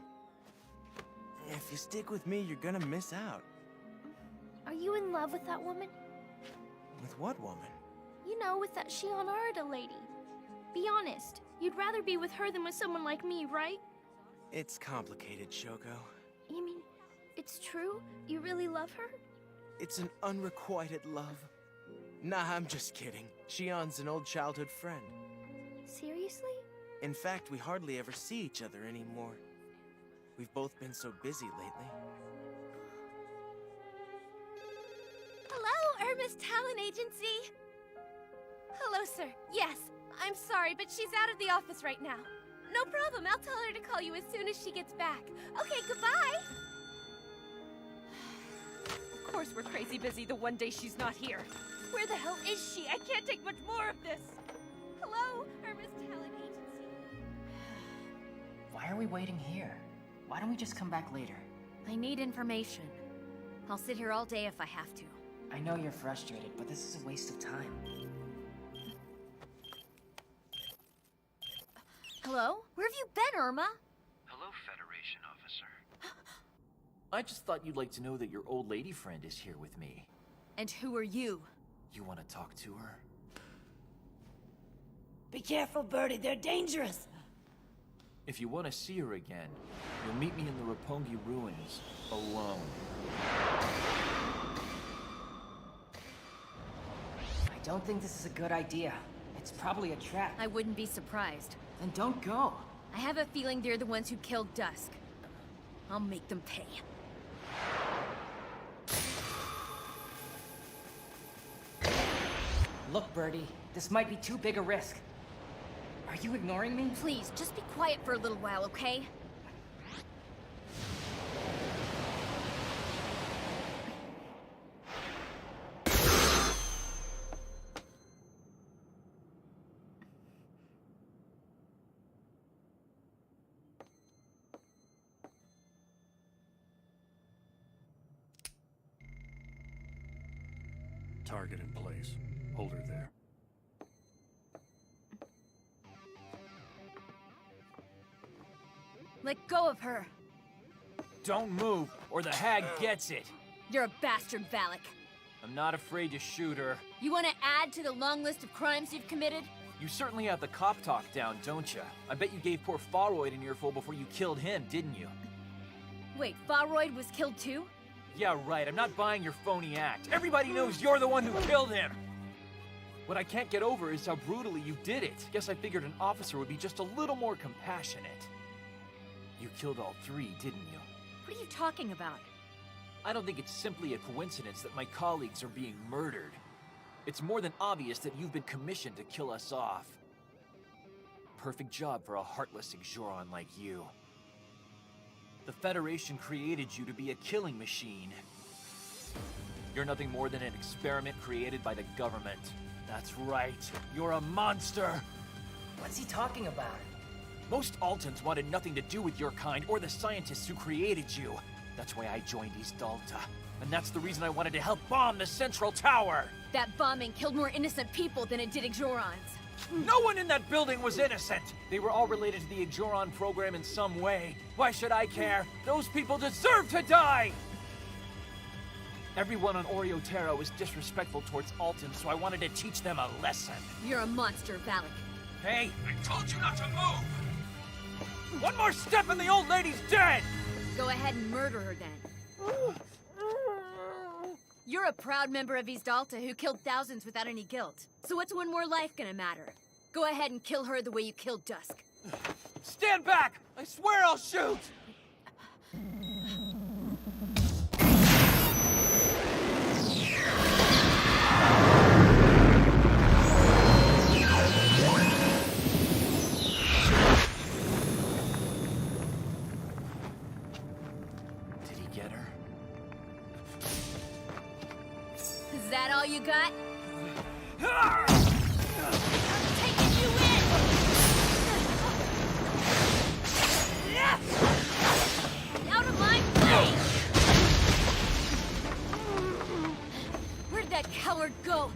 Speaker 24: If you stick with me, you're gonna miss out.
Speaker 17: Are you in love with that woman?
Speaker 24: With what woman?
Speaker 17: You know, with that Shion Arada lady. Be honest. You'd rather be with her than with someone like me, right?
Speaker 24: It's complicated, Shoko.
Speaker 17: You mean, it's true? You really love her?
Speaker 24: It's an unrequited love. Nah, I'm just kidding. Shion's an old childhood friend.
Speaker 17: Seriously?
Speaker 24: In fact, we hardly ever see each other anymore. We've both been so busy lately.
Speaker 2: Hello, Irma's Talent Agency. Hello, sir. Yes, I'm sorry, but she's out of the office right now. No problem, I'll tell her to call you as soon as she gets back. Okay, goodbye! Of course we're crazy busy the one day she's not here. Where the hell is she? I can't take much more of this. Hello, Irma's Talent Agency.
Speaker 12: Why are we waiting here? Why don't we just come back later?
Speaker 1: I need information. I'll sit here all day if I have to.
Speaker 12: I know you're frustrated, but this is a waste of time.
Speaker 1: Hello? Where have you been, Irma?
Speaker 16: Hello, Federation officer. I just thought you'd like to know that your old lady friend is here with me.
Speaker 1: And who are you?
Speaker 16: You want to talk to her?
Speaker 6: Be careful, Birdy. They're dangerous.
Speaker 16: If you want to see her again, you'll meet me in the Roppongi ruins, alone.
Speaker 12: I don't think this is a good idea. It's probably a trap.
Speaker 1: I wouldn't be surprised.
Speaker 12: Then don't go.
Speaker 2: I have a feeling they're the ones who killed Dusk. I'll make them pay.
Speaker 12: Look, Birdy, this might be too big a risk. Are you ignoring me?
Speaker 2: Please, just be quiet for a little while, okay?
Speaker 8: Target in place. Hold her there.
Speaker 2: Let go of her.
Speaker 16: Don't move, or the hag gets it.
Speaker 2: You're a bastard, Valak.
Speaker 16: I'm not afraid to shoot her.
Speaker 2: You want to add to the long list of crimes you've committed?
Speaker 16: You certainly have the cop talk down, don't you? I bet you gave poor Faroyd an earful before you killed him, didn't you?
Speaker 2: Wait, Faroyd was killed too?
Speaker 16: Yeah, right. I'm not buying your phony act. Everybody knows you're the one who killed him! What I can't get over is how brutally you did it. Guess I figured an officer would be just a little more compassionate. You killed all three, didn't you?
Speaker 2: What are you talking about?
Speaker 16: I don't think it's simply a coincidence that my colleagues are being murdered. It's more than obvious that you've been commissioned to kill us off. Perfect job for a heartless Exoron like you. The Federation created you to be a killing machine. You're nothing more than an experiment created by the government. That's right, you're a monster!
Speaker 12: What's he talking about?
Speaker 16: Most Altans wanted nothing to do with your kind or the scientists who created you. That's why I joined East Alta. And that's the reason I wanted to help bomb the Central Tower!
Speaker 2: That bombing killed more innocent people than it did Exorons.
Speaker 16: No one in that building was innocent! They were all related to the Exoron program in some way. Why should I care? Those people deserve to die! Everyone on Terra was disrespectful towards Altan, so I wanted to teach them a lesson.
Speaker 2: You're a monster, Valak.
Speaker 16: Hey, I told you not to move! One more step and the old lady's dead!
Speaker 2: Go ahead and murder her then. You're a proud member of East Alta who killed thousands without any guilt. So what's one more life gonna matter? Go ahead and kill her the way you killed Dusk.
Speaker 16: Stand back! I swear I'll shoot! Did he get her?
Speaker 2: Is that all you got? I'm taking you in! Out of my way! Where'd that coward go?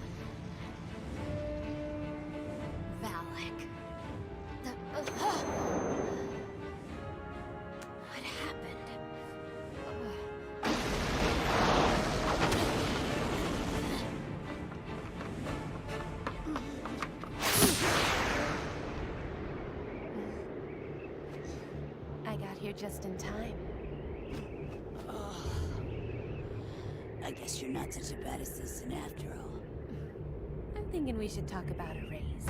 Speaker 2: Valak. What happened?
Speaker 13: I got here just in time.
Speaker 6: I guess you're not such a bad assistant after all.
Speaker 13: I'm thinking we should talk about a raise.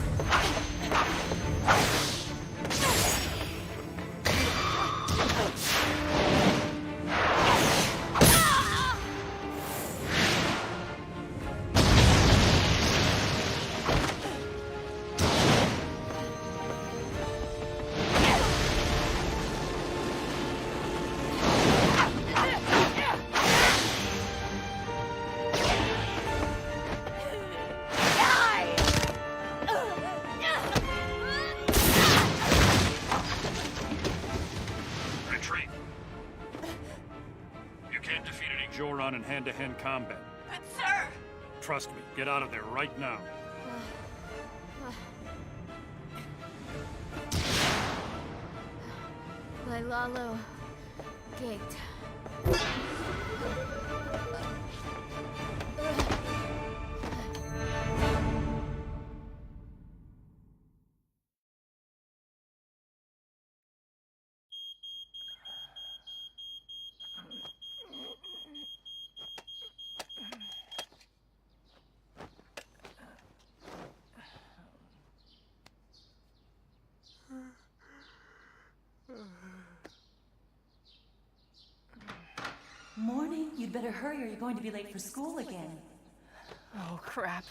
Speaker 8: Retreat. You can't defeat an Exoron in hand-to-hand combat.
Speaker 13: But sir!
Speaker 8: Trust me, get out of there right now.
Speaker 2: Lailalo Gate.
Speaker 3: You'd better hurry or you're going to be late for school again.
Speaker 12: Oh, crap.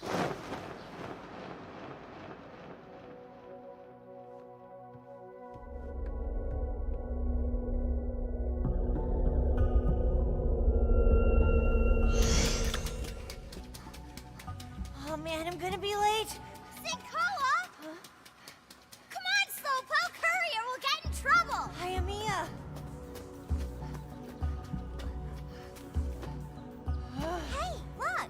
Speaker 17: Oh man, I'm gonna be late. Senkawa! Come on, Slowpoke, hurry or we'll get in trouble! Hi, Amiya. Hey, look!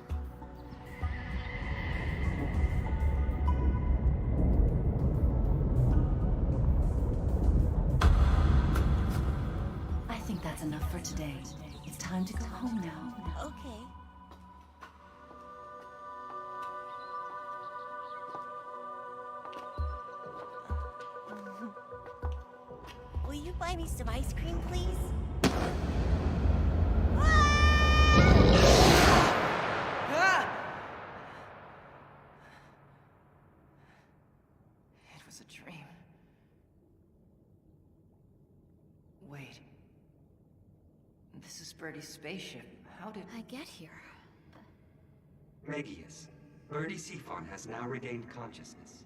Speaker 3: I think that's enough for today. It's time to go home now.
Speaker 17: Okay. Will you buy me some ice cream, please?
Speaker 12: It was a dream. Wait. This is Birdy's spaceship. How did
Speaker 1: I get here?
Speaker 9: Megius, Birdy Cephon has now regained consciousness.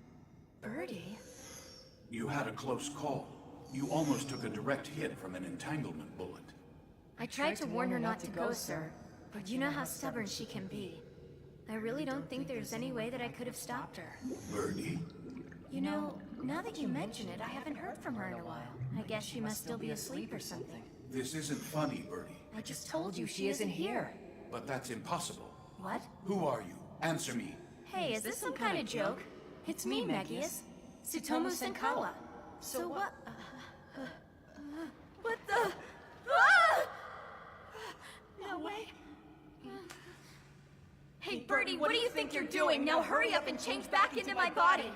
Speaker 1: Birdy?
Speaker 19: You had a close call. You almost took a direct hit from an entanglement bullet.
Speaker 1: I tried to warn her not to go, sir. But you know how stubborn she can be. I really don't think there's any way that I could have stopped her.
Speaker 19: Birdy?
Speaker 1: You know, now that you mention it, I haven't heard from her in a while. I guess she must still be asleep or something.
Speaker 19: This isn't funny, Birdy.
Speaker 1: I just told you she isn't here.
Speaker 19: But that's impossible.
Speaker 1: What?
Speaker 19: Who are you? Answer me.
Speaker 1: Hey, is this some kind of joke? It's me, Megius. Tsutomu Senkawa. So what? What the? Ah! No way. Hey, Birdy, what do you think you're doing? Now hurry up and change back into my body.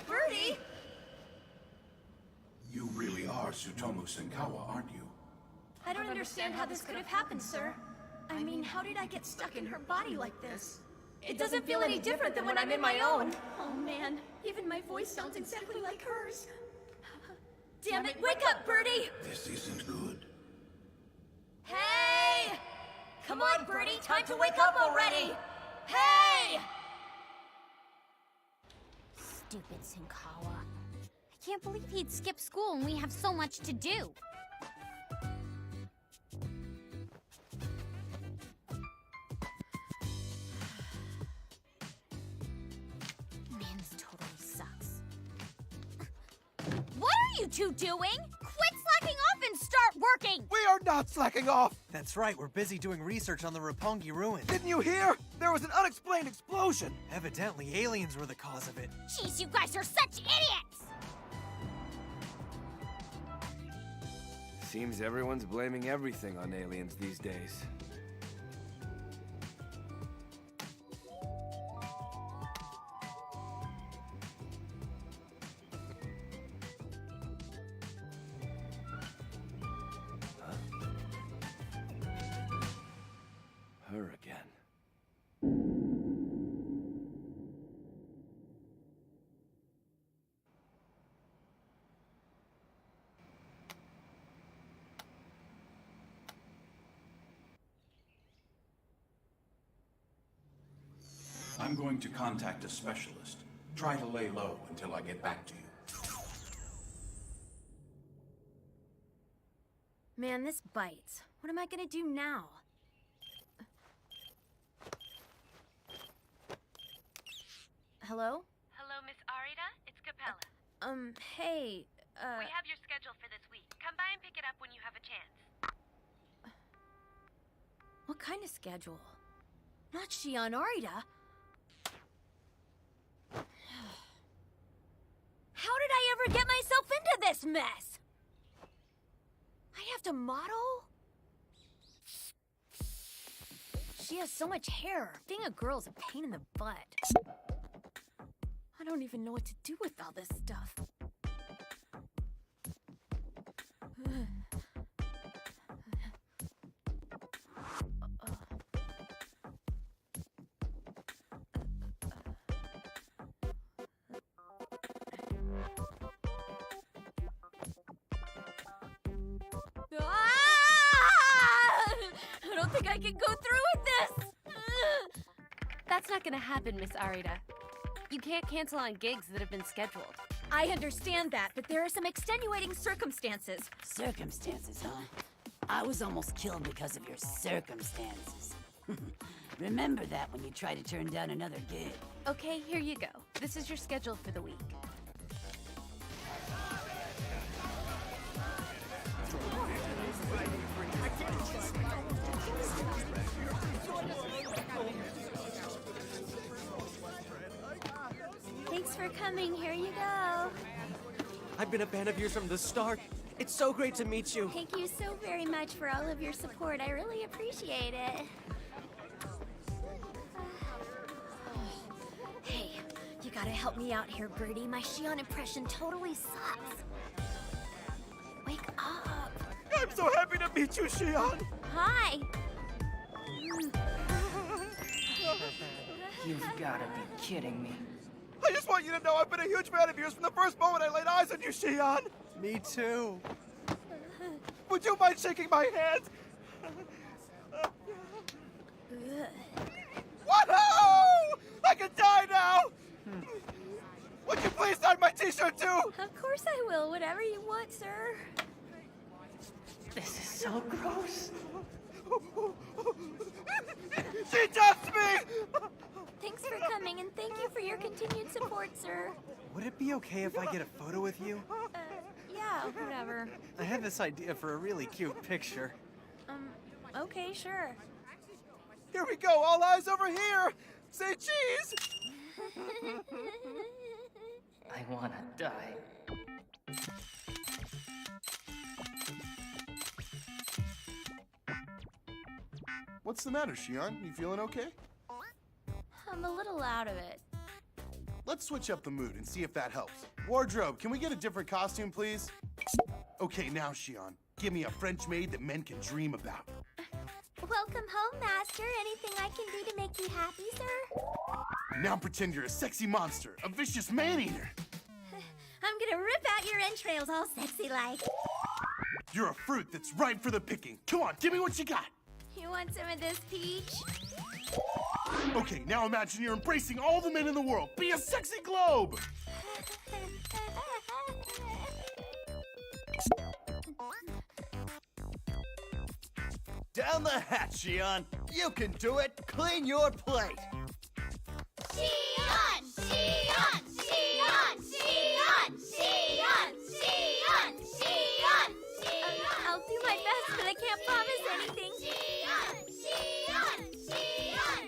Speaker 1: Birdy!
Speaker 19: You really are Tsutomu Senkawa, aren't you?
Speaker 1: I don't understand how this could have happened, sir. I mean, how did I get stuck in her body like this? It doesn't feel any different than when I'm in my own. Oh man, even my voice sounds exactly like hers. Damn it, wake up, Birdy!
Speaker 19: This isn't good.
Speaker 1: Hey! Come on, Birdy, time to wake up already! Hey!
Speaker 17: Stupid Senkawa. I can't believe he'd skip school and we have so much to do. Man, this totally sucks. What are you two doing? Quit slacking off and start working!
Speaker 15: We are not slacking off!
Speaker 10: That's right, we're busy doing research on the Roppongi ruins.
Speaker 15: Didn't you hear? There was an unexplained explosion!
Speaker 10: Evidently, aliens were the cause of it.
Speaker 17: Jeez, you guys are such idiots!
Speaker 7: Seems everyone's blaming everything on aliens these days. Her again.
Speaker 19: I'm going to contact a specialist. Try to lay low until I get back to you.
Speaker 1: Man, this bites. What am I gonna do now? Hello?
Speaker 22: Hello, Miss Arita. It's Capella.
Speaker 1: Hey,
Speaker 22: We have your schedule for this week. Come by and pick it up when you have a chance.
Speaker 1: What kind of schedule? Not Shion Arita. How did I ever get myself into this mess? I have to model? She has so much hair. Being a girl is a pain in the butt. I don't even know what to do with all this stuff.
Speaker 13: think I can go through with this! That's not gonna happen, Miss Arita. You can't cancel on gigs that have been scheduled.
Speaker 2: I understand that, but there are some extenuating circumstances.
Speaker 6: Circumstances, huh? I was almost killed because of your circumstances. Remember that when you try to turn down another gig.
Speaker 13: Okay, here you go. This is your schedule for the week.
Speaker 2: Thanks for coming. Here you go.
Speaker 10: I've been a fan of yours from the start. It's so great to meet you.
Speaker 2: Thank you so very much for all of your support. I really appreciate it. Hey, you gotta help me out here, Birdy. My Shion impression totally sucks. Wake up.
Speaker 15: I'm so happy to meet you, Shion.
Speaker 2: Hi.
Speaker 12: You've gotta be kidding me.
Speaker 15: I just want you to know I've been a huge fan of yours from the first moment I laid eyes on you, Shion.
Speaker 10: Me too.
Speaker 15: Would you mind shaking my hand? Woohoo! I can die now! Would you please sign my t-shirt too?
Speaker 2: Of course I will. Whatever you want, sir.
Speaker 12: This is so gross.
Speaker 15: She touched me!
Speaker 2: Thanks for coming, and thank you for your continued support, sir.
Speaker 10: Would it be okay if I get a photo with you?
Speaker 2: Yeah, whatever.
Speaker 10: I had this idea for a really cute picture.
Speaker 2: Okay, sure.
Speaker 15: Here we go, all eyes over here! Say cheese!
Speaker 12: I wanna die.
Speaker 5: What's the matter, Shion? You feeling okay?
Speaker 2: I'm a little out of it.
Speaker 5: Let's switch up the mood and see if that helps. Wardrobe, can we get a different costume, please? Okay, now, Shion, give me a French maid that men can dream about.
Speaker 17: Welcome home, Master. Anything I can do to make you happy, sir?
Speaker 5: Now pretend you're a sexy monster, a vicious man-eater.
Speaker 17: I'm gonna rip out your entrails all sexy-like.
Speaker 5: You're a fruit that's ripe for the picking. Come on, give me what you got.
Speaker 2: You want some of this, Peach?
Speaker 5: Okay, now imagine you're embracing all the men in the world. Be a sexy globe!
Speaker 11: Down the hatch, Shion. You can do it. Clean your plate.
Speaker 17: Shion! Shion! Shion! Shion! Shion! Shion! Shion!
Speaker 2: I'll do my best, but I can't promise anything.
Speaker 17: Shion! Shion! Shion!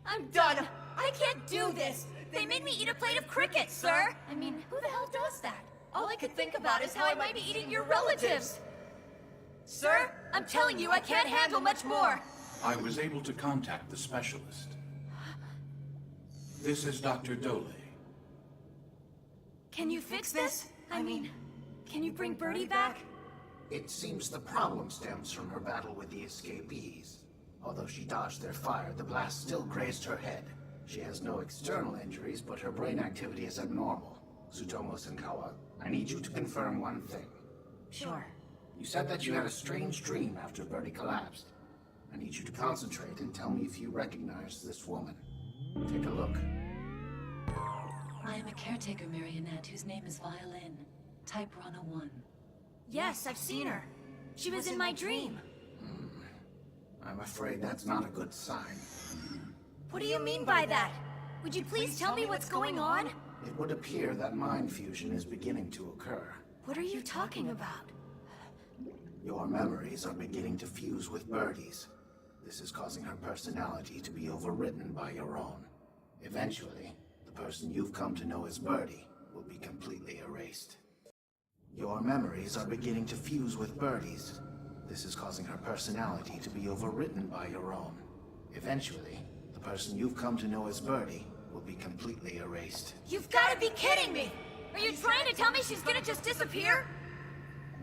Speaker 2: I'm done. I can't do this. They made me eat a plate of cricket, sir. I mean, who the hell does that? All I could think about is how I might be eating your relatives. Sir, I'm telling you, I can't handle much more.
Speaker 19: I was able to contact the specialist. This is Dr. Dole.
Speaker 2: Can you fix this? I mean, can you bring Birdy back?
Speaker 21: It seems the problem stems from her battle with the escapees. Although she dodged their fire, the blast still grazed her head. She has no external injuries, but her brain activity is abnormal. Tsutomu Senkawa, I need you to confirm one thing.
Speaker 2: Sure.
Speaker 21: You said that you had a strange dream after Birdy collapsed. I need you to concentrate and tell me if you recognize this woman. Take a look.
Speaker 23: I am a caretaker marionette whose name is Violin. Type Rana 1.
Speaker 2: Yes, I've seen her. She was in my dream.
Speaker 21: I'm afraid that's not a good sign.
Speaker 2: What do you mean by that? Would you please tell me what's going on?
Speaker 21: It would appear that mind fusion is beginning to occur.
Speaker 2: What are you talking about?
Speaker 21: Your memories are beginning to fuse with Birdy's. This is causing her personality to be overwritten by your own. Eventually, the person you've come to know as Birdy will be completely erased. Your memories are beginning to fuse with Birdy's. This is causing her personality to be overwritten by your own. Eventually, the person you've come to know as Birdy will be completely erased.
Speaker 2: You've got to be kidding me! Are you trying to tell me she's gonna just disappear?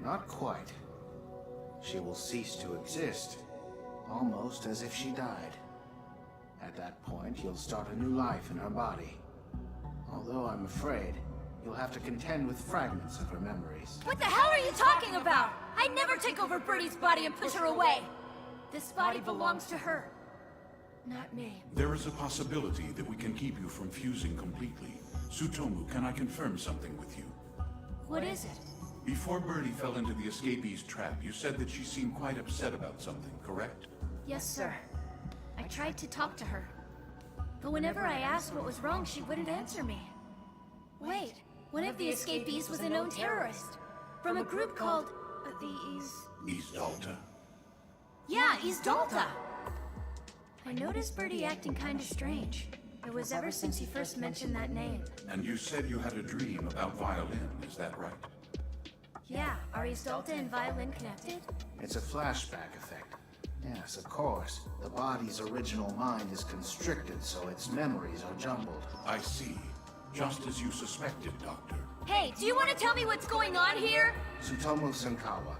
Speaker 21: Not quite. She will cease to exist, almost as if she died. At that point, you'll start a new life in her body. Although I'm afraid, You'll have to contend with fragments of her memories.
Speaker 2: What the hell are you talking about? I'd never take over Birdie's body and push her away. This body belongs to her, not me.
Speaker 19: There is a possibility that we can keep you from fusing completely. Tsutomu, can I confirm something with you?
Speaker 2: What is it?
Speaker 19: Before Birdy fell into the escapee's trap, you said that she seemed quite upset about something, correct?
Speaker 2: Yes, sir. I tried to talk to her. But whenever I asked what was wrong, she wouldn't answer me. Wait, one of the escapees was a known terrorist. From a group called... the
Speaker 19: Dalta.
Speaker 2: Yeah, Dalta. I noticed Birdie acting kinda strange. It was ever since he first mentioned that name.
Speaker 19: And you said you had a dream about violin, is that right?
Speaker 2: Yeah, are Dalta and Violin connected?
Speaker 21: It's a flashback effect. Yes, of course. The body's original mind is constricted, so its memories are jumbled.
Speaker 19: I see. Just as you suspected, Doctor.
Speaker 2: Hey, do you want to tell me what's going on here?
Speaker 21: Tsutomu Senkawa,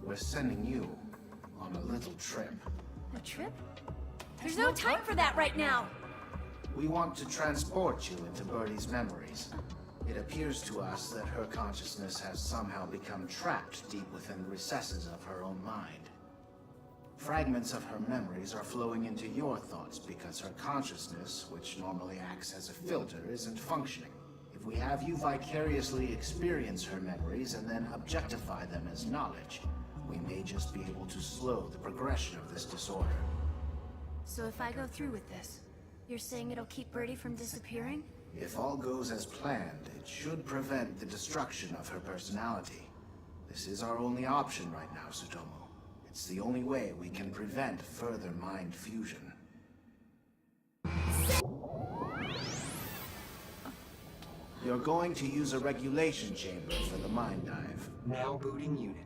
Speaker 21: we're sending you on a little trip.
Speaker 2: A trip? There's no time for that right now.
Speaker 21: We want to transport you into Birdy's memories. It appears to us that her consciousness has somehow become trapped deep within the recesses of her own mind. Fragments of her memories are flowing into your thoughts because her consciousness, which normally acts as a filter, isn't functioning. If we have you vicariously experience her memories and then objectify them as knowledge, we may just be able to slow the progression of this disorder.
Speaker 2: So if I go through with this, you're saying it'll keep Birdie from disappearing?
Speaker 21: If all goes as planned, it should prevent the destruction of her personality. This is our only option right now, Tsutomu. It's the only way we can prevent further mind fusion. You're going to use a regulation chamber for the mind dive.
Speaker 9: Now booting unit.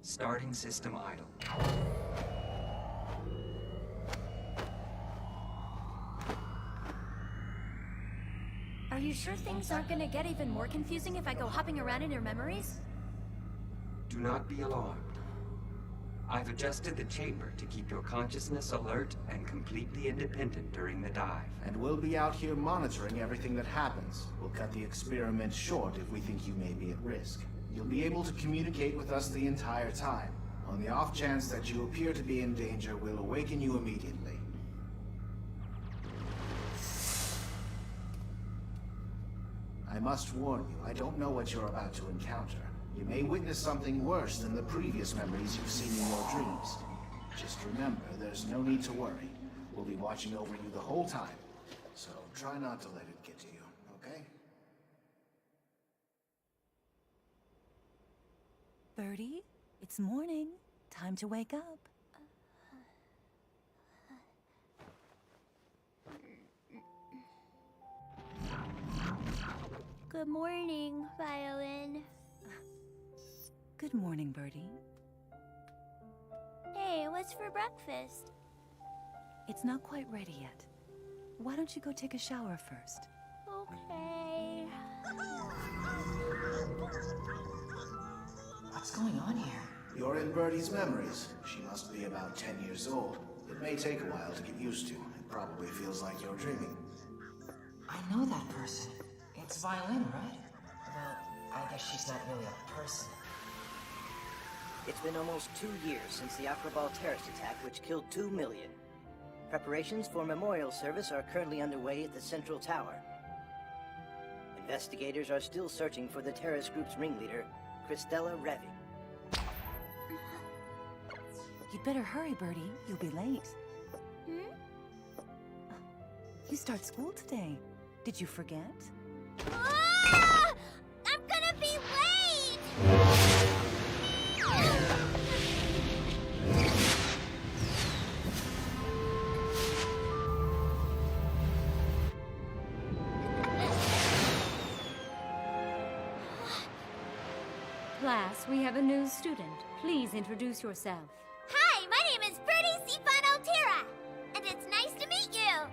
Speaker 9: Starting system idle.
Speaker 2: Are you sure things aren't gonna get even more confusing if I go hopping around in your memories?
Speaker 9: Do not be alarmed. I've adjusted the chamber to keep your consciousness alert and completely independent during the dive.
Speaker 21: And we'll be out here monitoring everything that happens. We'll cut the experiment short if we think you may be at risk. You'll be able to communicate with us the entire time. On the off chance that you appear to be in danger, we'll awaken you immediately. I must warn you, I don't know what you're about to encounter. You may witness something worse than the previous memories you've seen in your dreams. Just remember, there's no need to worry. We'll be watching over you the whole time. So try not to let it get to you, okay?
Speaker 4: Birdie, it's morning. Time to wake up.
Speaker 17: Good morning, Violin.
Speaker 4: Good morning, Birdie.
Speaker 17: Hey, what's for breakfast?
Speaker 4: It's not quite ready yet. Why don't you go take a shower first?
Speaker 17: Okay.
Speaker 12: What's going on here?
Speaker 21: You're in Birdy's memories. She must be about 10 years old. It may take a while to get used to. It probably feels like you're dreaming.
Speaker 12: I know that person. It's Violin, right? Well, I guess she's not really a person.
Speaker 14: It's been almost 2 years since the Acrobal terrorist attack which killed 2 million. Preparations for a memorial service are currently underway at the Central Tower. Investigators are still searching for the terrorist group's ringleader, Christella Revi.
Speaker 4: You'd better hurry, Birdie. You'll be late. You start school today. Did you forget?
Speaker 17: Ah! I'm gonna be late!
Speaker 18: Class, we have a new student. Please introduce yourself.
Speaker 17: Hi, my name is Birdy Cephon Altera, and it's nice to meet you.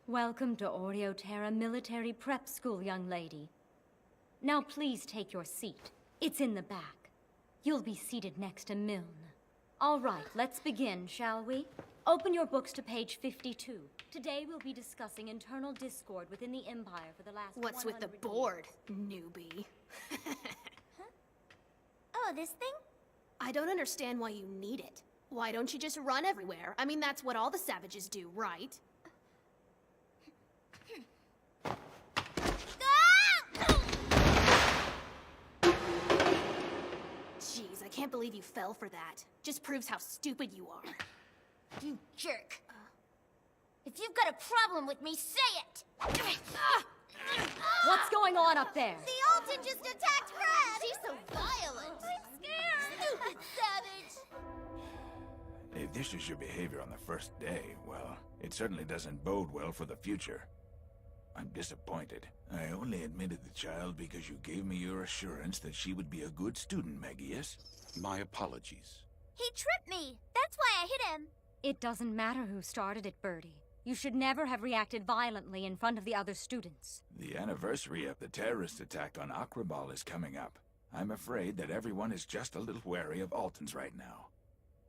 Speaker 18: Welcome to Terra Military Prep School, young lady. Now please take your seat. It's in the back. You'll be seated next to Milne. All right, let's begin, shall we? Open your books to page 52. Today we'll be discussing internal discord within the Empire for the last
Speaker 2: What's with the
Speaker 18: 100
Speaker 2: board, newbie?
Speaker 17: Oh, this thing?
Speaker 2: I don't understand why you need it. Why don't you just run everywhere? I mean, that's what all the savages do, right? Jeez, I can't believe you fell for that. Just proves how stupid you are.
Speaker 17: You jerk. If you've got a problem with me, say it!
Speaker 18: What's going on up there?
Speaker 17: The Alton just attacked Brad! She's so violent! I'm scared! Stupid savage!
Speaker 8: If this is your behavior on the first day, well, it certainly doesn't bode well for the future. I'm disappointed. I only admitted the child because you gave me your assurance that she would be a good student, Magius.
Speaker 16: My apologies.
Speaker 17: He tripped me! That's why I hit him!
Speaker 18: It doesn't matter who started it, Birdy. You should never have reacted violently in front of the other students.
Speaker 8: The anniversary of the terrorist attack on Akrabal is coming up. I'm afraid that everyone is just a little wary of Altons right now.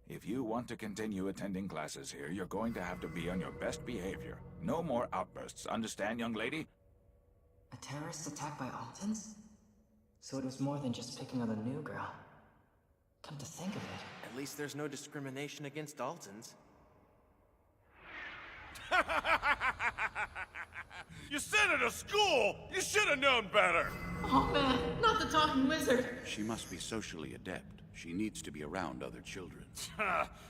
Speaker 8: If you want to continue attending classes here, you're going to have to be on your best behavior. No more outbursts, understand, young lady?
Speaker 12: A terrorist attack by Altons? So it was more than just picking on the new girl. Come to think of it.
Speaker 10: At least there's no discrimination against Altons.
Speaker 20: You sent her to school! You should have known better!
Speaker 23: Oh man, not the talking wizard.
Speaker 19: She must be socially adept. She needs to be around other children.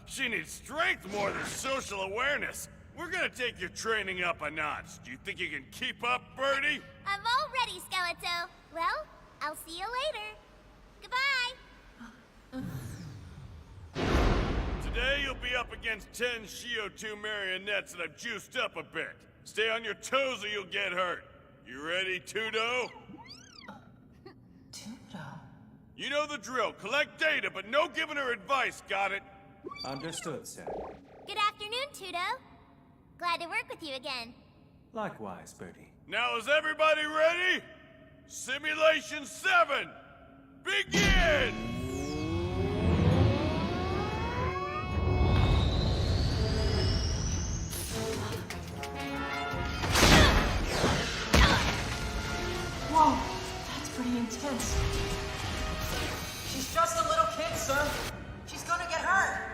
Speaker 20: She needs strength more than social awareness. We're gonna take your training up a notch. Do you think you can keep up, Birdy?
Speaker 17: I'm all ready, Skeleto. Well, I'll see you later. Goodbye!
Speaker 20: Today you'll be up against 10 Season.2 marionettes that I've juiced up a bit. Stay on your toes or you'll get hurt. You ready, Tudo?
Speaker 12: Tudo?
Speaker 20: You know the drill. Collect data, but no giving her advice, got it?
Speaker 24: Understood, sir.
Speaker 17: Good afternoon, Tudo. Glad to work with you again.
Speaker 24: Likewise, Birdy.
Speaker 20: Now is everybody ready? Simulation 7, begin!
Speaker 12: Whoa, that's pretty intense. She's just a little kid, sir. She's gonna get hurt.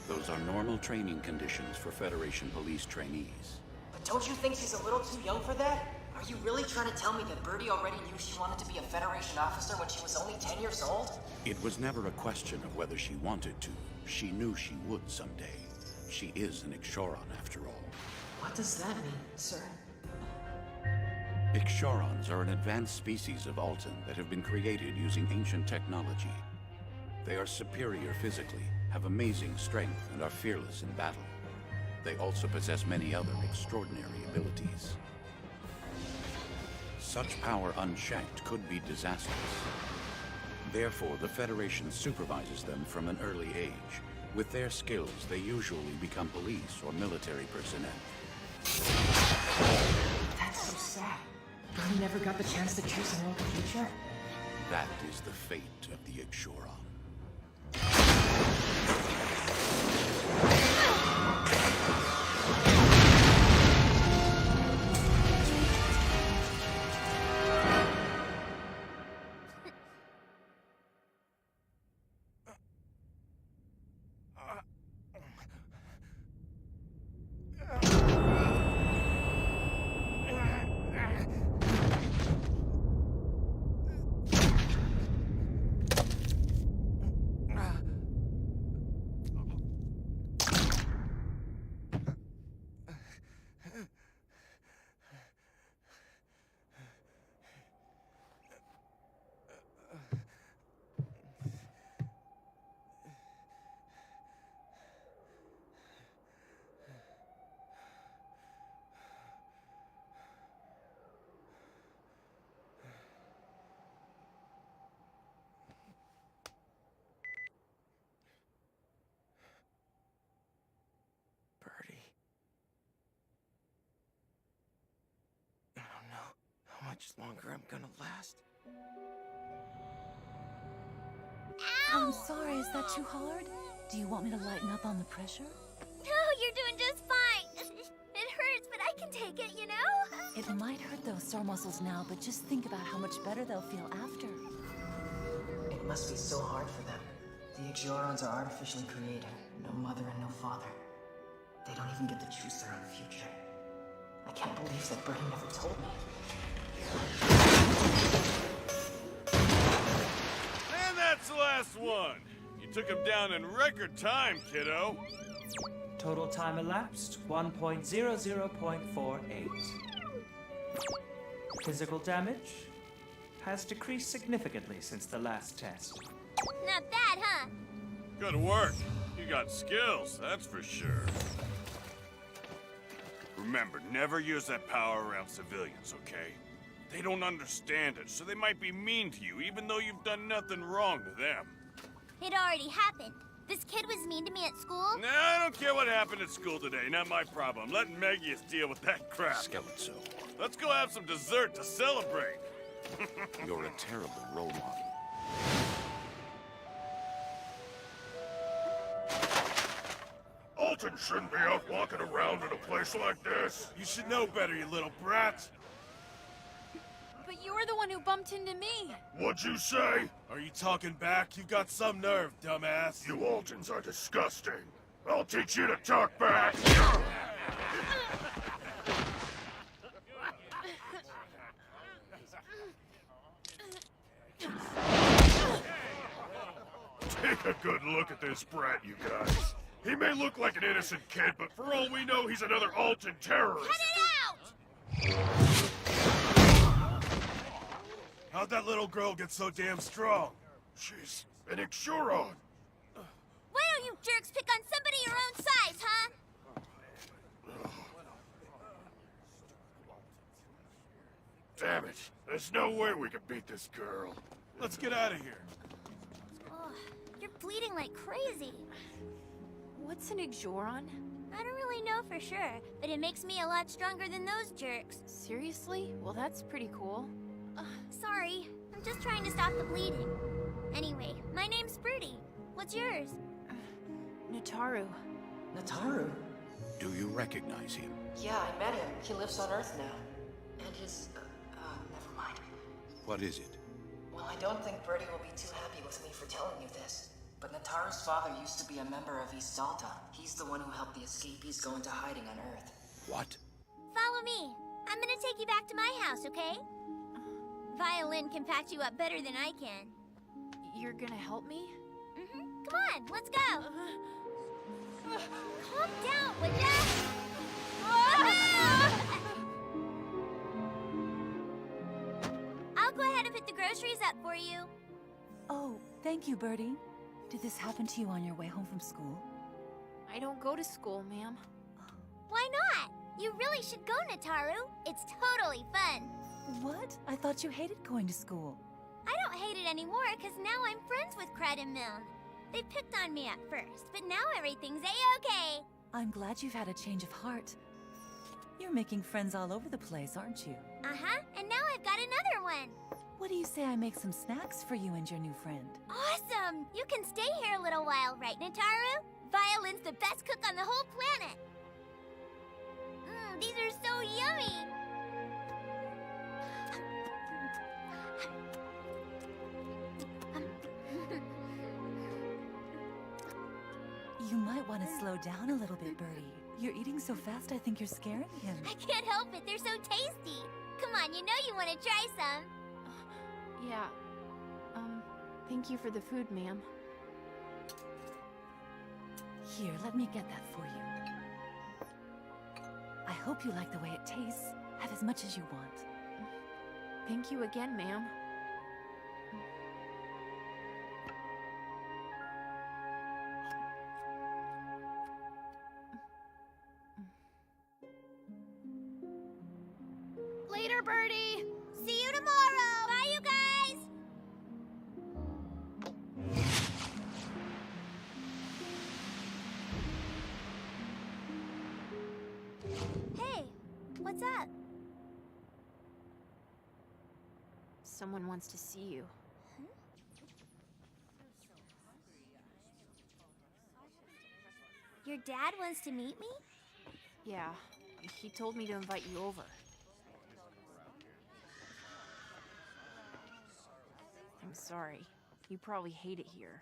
Speaker 19: Those are normal training conditions for Federation police trainees.
Speaker 12: But don't you think she's a little too young for that? Are you really trying to tell me that Birdy already knew she wanted to be a Federation officer when she was only 10 years old?
Speaker 19: It was never a question of whether she wanted to. She knew she would someday. She is an Ixoran, after all.
Speaker 12: What does that mean, sir?
Speaker 19: Ixorans are an advanced species of Alton that have been created using ancient technology. They are superior physically, have amazing strength, and are fearless in battle. They also possess many other extraordinary abilities. Such power unshacked could be disastrous. Therefore, the Federation supervises them from an early age. With their skills, they usually become police or military personnel.
Speaker 12: That's so sad. Birdy never got the chance to choose her own future.
Speaker 19: That is the fate of the Ixoran.
Speaker 10: How much longer I'm gonna last?
Speaker 4: I'm sorry, is that too hard? Do you want me to lighten up on the pressure?
Speaker 17: No, you're doing just fine. It hurts, but I can take it, you know?
Speaker 4: It might hurt those sore muscles now, but just think about how much better they'll feel after.
Speaker 12: It must be so hard for them. The Ixorons are artificially created. No mother and no father. They don't even get to choose their own future. I can't believe that Birdy never told me.
Speaker 20: And that's the last one. You took him down in record time, kiddo.
Speaker 24: Total time elapsed 1.00.48. Physical damage has decreased significantly since the last test.
Speaker 17: Not bad, huh?
Speaker 20: Good work. You got skills, that's for sure. Remember, never use that power around civilians, okay? They don't understand it, so they might be mean to you, even though you've done nothing wrong to them.
Speaker 17: It already happened. This kid was mean to me at school.
Speaker 20: Nah, I don't care what happened at school today. Not my problem. Let Meggius deal with that crap.
Speaker 16: Skeleton.
Speaker 20: Let's go have some dessert to celebrate.
Speaker 16: You're a terrible role model.
Speaker 20: Alton shouldn't be out walking around in a place like this. You should know better, you little brat.
Speaker 13: But you're the one who bumped into me.
Speaker 20: What'd you say? Are you talking back? You got some nerve, dumbass. You Altons are disgusting. I'll teach you to talk back. Take a good look at this brat, you guys. He may look like an innocent kid, but for all we know, he's another Alton terrorist.
Speaker 17: Cut it out!
Speaker 20: How'd that little girl get so damn strong? She's an Ixoron.
Speaker 17: Why don't you jerks pick on somebody your own size, huh?
Speaker 20: Damn it. There's no way we can beat this girl. Let's get out of here.
Speaker 17: Oh, you're bleeding like crazy.
Speaker 13: What's an Ixoron?
Speaker 17: I don't really know for sure, but it makes me a lot stronger than those jerks.
Speaker 13: Seriously? Well, that's pretty cool.
Speaker 17: Sorry, I'm just trying to stop the bleeding. Anyway, my name's Birdy. What's yours?
Speaker 13: Nataru.
Speaker 12: Nataru?
Speaker 19: Do you recognize him?
Speaker 12: Yeah, I met him. He lives on Earth now. And his, never mind.
Speaker 19: What is it?
Speaker 12: Well, I don't think Birdy will be too happy with me for telling you this. But Nataru's father used to be a member of East Salta. He's the one who helped the escapees go into hiding on Earth.
Speaker 19: What?
Speaker 17: Follow me. I'm gonna take you back to my house, okay? Violin can patch you up better than I can.
Speaker 13: You're gonna help me?
Speaker 17: Mm-hmm. Come on, let's go. Calm down, would ya? I'll go ahead and put the groceries up for you.
Speaker 4: Oh, thank you, Birdy. Did this happen to you on your way home from school?
Speaker 13: I don't go to school, ma'am.
Speaker 17: Why not? You really should go, Nataru. It's totally fun.
Speaker 4: What? I thought you hated going to school.
Speaker 17: I don't hate it anymore because now I'm friends with Cred and Milne. They picked on me at first, but now everything's a-okay.
Speaker 4: I'm glad you've had a change of heart. You're making friends all over the place, aren't you?
Speaker 17: Uh-huh, and now I've got another one.
Speaker 4: What do you say I make some snacks for you and your new friend?
Speaker 17: Awesome! You can stay here a little while, right, Nataru? Violin's the best cook on the whole planet. These are so yummy!
Speaker 4: You might want to slow down a little bit, Birdy. You're eating so fast, I think you're scaring him.
Speaker 17: I can't help it, they're so tasty. Come on, you know you want to try some.
Speaker 13: Yeah. Thank you for the food, ma'am.
Speaker 4: Here, let me get that for you. I hope you like the way it tastes. Have as much as you want.
Speaker 13: Thank you again, ma'am.
Speaker 17: Later, Birdy! See you tomorrow! Bye, you guys! Hey, what's up?
Speaker 13: Someone wants to see you.
Speaker 17: Your dad wants to meet me?
Speaker 2: Yeah, he told me to invite you over. I'm sorry. You probably hate it here.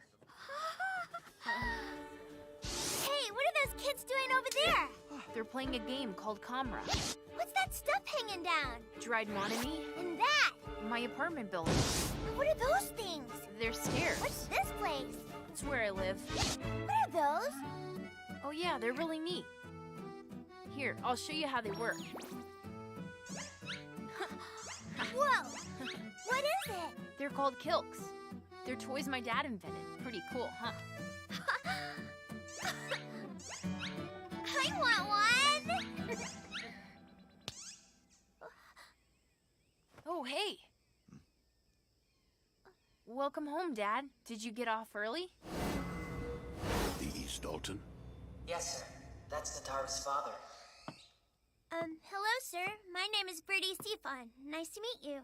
Speaker 17: Hey, what are those kids doing over there?
Speaker 2: They're playing a game called Comra.
Speaker 17: What's that stuff hanging down?
Speaker 2: Dried monami?
Speaker 17: And that?
Speaker 2: My apartment building.
Speaker 17: What are those things?
Speaker 2: They're stairs.
Speaker 17: What's this place?
Speaker 2: It's where I live.
Speaker 17: What are those?
Speaker 2: Oh yeah, they're really neat. Here, I'll show you how they work.
Speaker 17: Whoa! What is it?
Speaker 2: They're called kilks. They're toys my dad invented. Pretty cool, huh?
Speaker 17: I want one!
Speaker 2: Oh, hey! Welcome home, Dad. Did you get off early?
Speaker 19: The East Dalton?
Speaker 14: Yes, sir. That's Nataru's father.
Speaker 17: Hello, sir. My name is Birdy Cephon. Nice to meet you.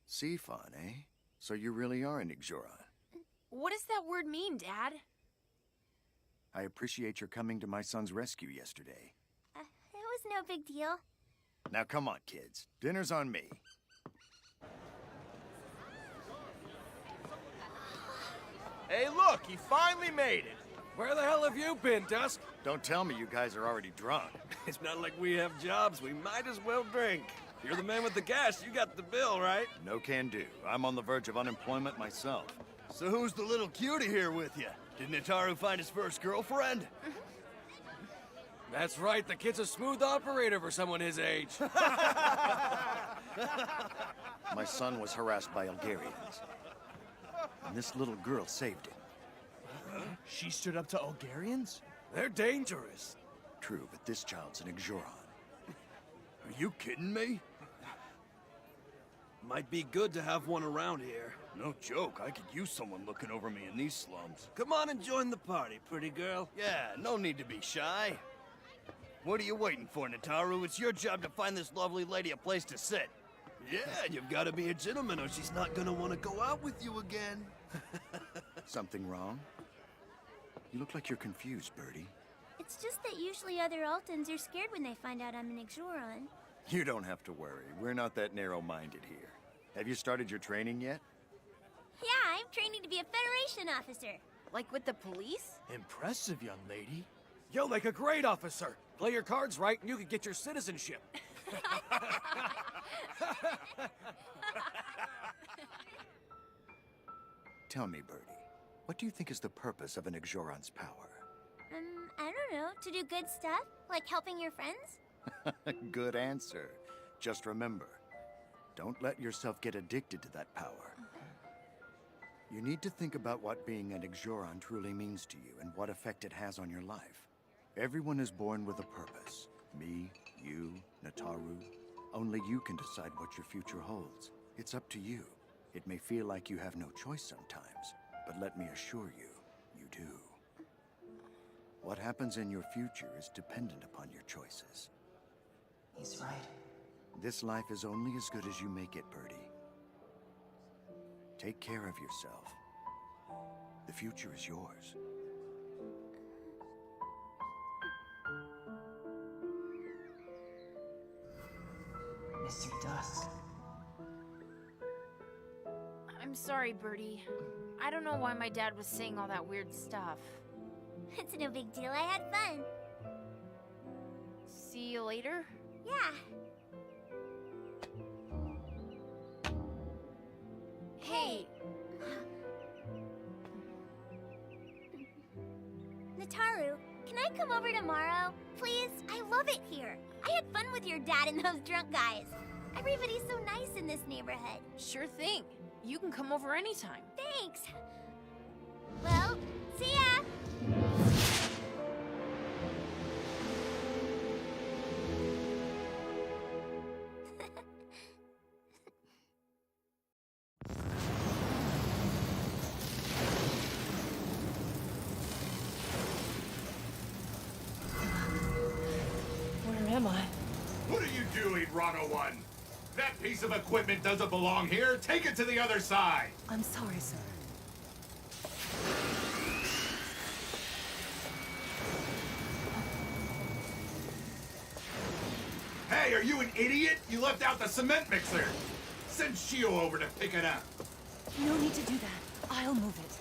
Speaker 11: Cephon, eh? So you really are an Ixoran.
Speaker 2: What does that word mean, Dad?
Speaker 11: I appreciate your coming to my son's rescue yesterday.
Speaker 17: It was no big deal.
Speaker 11: Now come on, kids. Dinner's on me.
Speaker 15: Hey, look, he finally made it.
Speaker 10: Where the hell have you been, Dusk?
Speaker 11: Don't tell me you guys are already drunk.
Speaker 10: It's not like we have jobs. We might as well drink. You're the man with the gas. You got the bill, right?
Speaker 11: No can do. I'm on the verge of unemployment myself.
Speaker 15: So who's the little cutie here with you? Did Nataru find his first girlfriend?
Speaker 10: That's right. The kid's a smooth operator for someone his age.
Speaker 11: My son was harassed by Algarians. And this little girl saved him.
Speaker 15: She stood up to Algarians?
Speaker 10: They're dangerous.
Speaker 11: True, but this child's an Ixoran.
Speaker 15: Are you kidding me?
Speaker 10: Might be good to have one around here.
Speaker 15: No joke, I could use someone looking over me in these slums.
Speaker 10: Come on and join the party, pretty girl.
Speaker 15: Yeah, no need to be shy. What are you waiting for, Nataru? It's your job to find this lovely lady a place to sit.
Speaker 10: Yeah, you've got to be a gentleman or she's not gonna want to go out with you again.
Speaker 11: Something wrong? You look like you're confused, Birdy.
Speaker 17: It's just that usually other Altons are scared when they find out I'm an Ixoran.
Speaker 11: You don't have to worry. We're not that narrow-minded here. Have you started your training yet?
Speaker 17: Yeah, I'm training to be a Federation officer.
Speaker 2: Like with the police?
Speaker 15: Impressive, young lady.
Speaker 10: You'll make a great officer. Play your cards right and you could get your citizenship.
Speaker 11: Tell me, Birdy, what do you think is the purpose of an Ixoran's power?
Speaker 17: I don't know. To do good stuff? Like helping your friends?
Speaker 11: Good answer. Just remember, don't let yourself get addicted to that power. You need to think about what being an Ixoran truly means to you and what effect it has on your life. Everyone is born with a purpose. Me, you, Nataru. Only you can decide what your future holds. It's up to you. It may feel like you have no choice sometimes, but let me assure you, you do. What happens in your future is dependent upon your choices.
Speaker 14: He's right.
Speaker 11: This life is only as good as you make it, Birdy. Take care of yourself. The future is yours.
Speaker 14: Mr. Dusk.
Speaker 2: I'm sorry, Birdy. I don't know why my dad was saying all that weird stuff.
Speaker 17: It's no big deal. I had fun.
Speaker 2: See you later?
Speaker 17: Yeah.
Speaker 2: Hey.
Speaker 17: Nataru, can I come over tomorrow? Please? I love it here. I had fun with your dad and those drunk guys. Everybody's so nice in this neighborhood.
Speaker 2: Sure thing. You can come over anytime.
Speaker 17: Thanks. Well, see ya.
Speaker 12: Where am I?
Speaker 1: What are you doing, Rano 1? That piece of equipment doesn't belong here. Take it to the other side.
Speaker 4: I'm sorry, sir.
Speaker 1: you an idiot? You left out the cement mixer. Send Shio over to pick it up.
Speaker 4: No need to do that. I'll move it.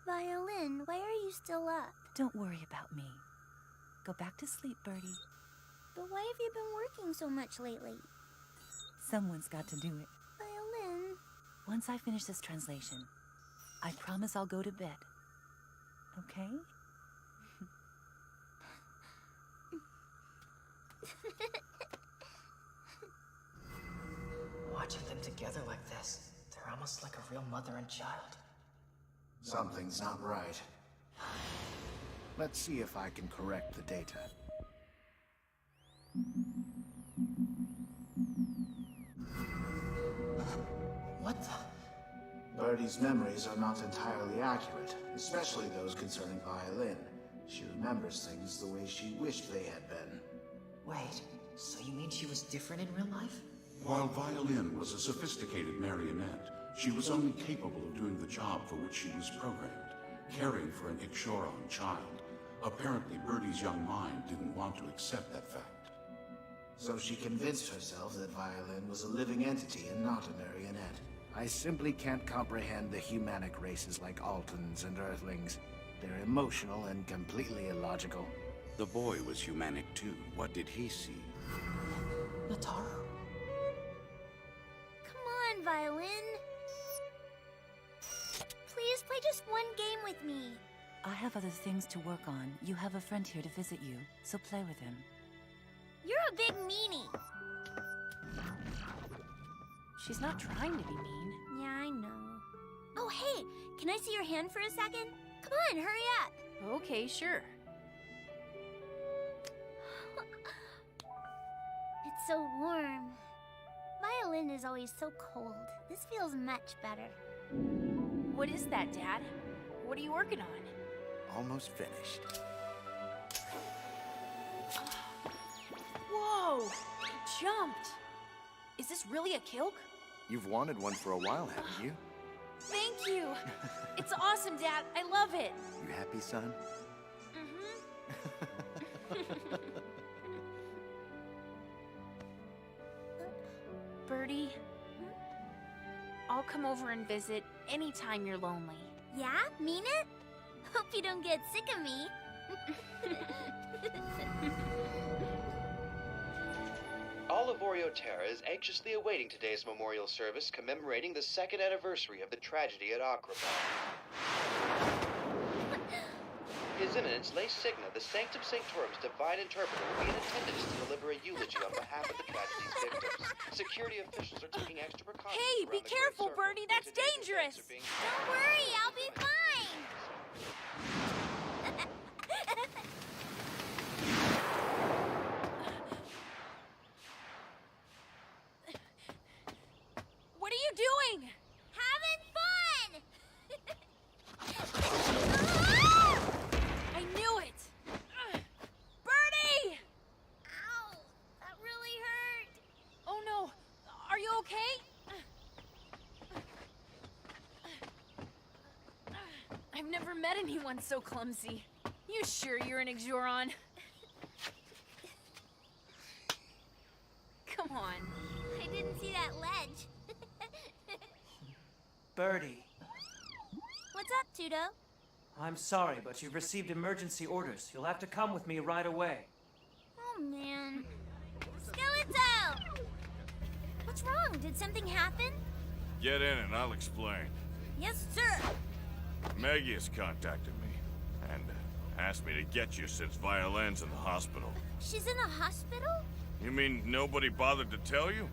Speaker 17: Violin, why are you still up?
Speaker 4: Don't worry about me. Go back to sleep, Birdie.
Speaker 17: But why have you been working so much lately?
Speaker 4: Someone's got to do it.
Speaker 17: Violin.
Speaker 4: Once I finish this translation, I promise I'll go to bed. Okay?
Speaker 12: Watching them together like this, they're almost like a real mother and child.
Speaker 21: Something's not right. Let's see if I can correct the data.
Speaker 12: What the?
Speaker 21: Birdie's memories are not entirely accurate, especially those concerning Violin. She remembers things the way she wished they had been.
Speaker 12: Wait, so you mean she was different in real life?
Speaker 19: While Violin was a sophisticated marionette, she was only capable of doing the job for which she was programmed, caring for an Ixoron child. Apparently, Birdie's young mind didn't want to accept that fact.
Speaker 21: So she convinced herself that Violin was a living entity and not a marionette. I simply can't comprehend the humanic races like Altans and Earthlings. They're emotional and completely illogical.
Speaker 19: The boy was humanic too. What did he see?
Speaker 12: Nataru.
Speaker 17: Come on, Violin. Please play just one game with me.
Speaker 4: I have other things to work on. You have a friend here to visit you, so play with him.
Speaker 17: You're a big meanie.
Speaker 13: She's not trying to be mean.
Speaker 17: Yeah, I know. Oh, hey, can I see your hand for a second? Come on, hurry up.
Speaker 13: Okay, sure.
Speaker 17: It's so warm. Violin is always so cold. This feels much better.
Speaker 13: What is that, Dad? What are you working on?
Speaker 11: Almost finished.
Speaker 13: Whoa! It jumped! Is this really a Kilk?
Speaker 11: You've wanted one for a while, haven't you?
Speaker 13: Thank you! It's awesome, Dad! I love it!
Speaker 11: You happy, son?
Speaker 13: Birdie, I'll come over and visit anytime you're lonely.
Speaker 17: Yeah? Mean it? Hope you don't get sick of me.
Speaker 3: All of Terra is anxiously awaiting today's memorial service commemorating the 2nd anniversary of the tragedy at Akrabal. His Eminence Lay Signa, the Sanctum Sanctorum's divine interpreter, will be in attendance to deliver a eulogy on behalf of the tragedy's victims. Security officials are taking extra precautions.
Speaker 13: Hey, be careful, Birdie! That's dangerous!
Speaker 17: Don't worry, I'll be fine!
Speaker 13: What are you doing?
Speaker 17: Having fun!
Speaker 13: I knew it! Birdie!
Speaker 17: Ow! That really hurt!
Speaker 13: Oh no! Are you okay? I've never met anyone so clumsy. You sure you're an Ixoron? Come on.
Speaker 17: I didn't see that ledge.
Speaker 12: Birdie,
Speaker 17: What's up, Tudo?
Speaker 12: I'm sorry, but you've received emergency orders. You'll have to come with me right away.
Speaker 17: Oh, man. Skeleto! What's wrong? Did something happen?
Speaker 20: Get in and I'll explain.
Speaker 17: Yes, sir.
Speaker 20: Maggie has contacted me and asked me to get you since Violin's in the hospital.
Speaker 17: She's in the hospital?
Speaker 20: You mean nobody bothered to tell you?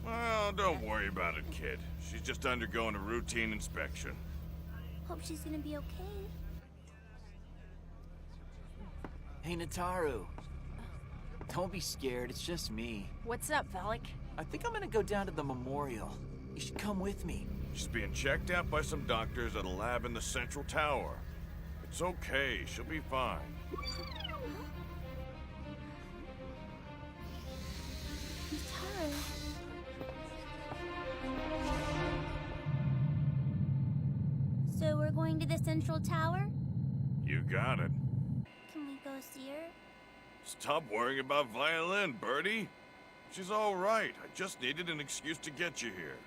Speaker 20: Well, don't worry about it, kid. She's just undergoing a routine inspection.
Speaker 17: Hope she's gonna be okay.
Speaker 6: Hey, Nataru. Don't be scared, it's just me.
Speaker 13: What's up, Valak?
Speaker 6: I think I'm gonna go down to the memorial. You should come with me.
Speaker 20: She's being checked out by some doctors at a lab in the central tower. It's okay, she'll be fine.
Speaker 17: So we're going to the central tower?
Speaker 20: You got it.
Speaker 17: Can we go see her?
Speaker 20: Stop worrying about Violin, Birdy. She's all right. I just needed an excuse to get you here.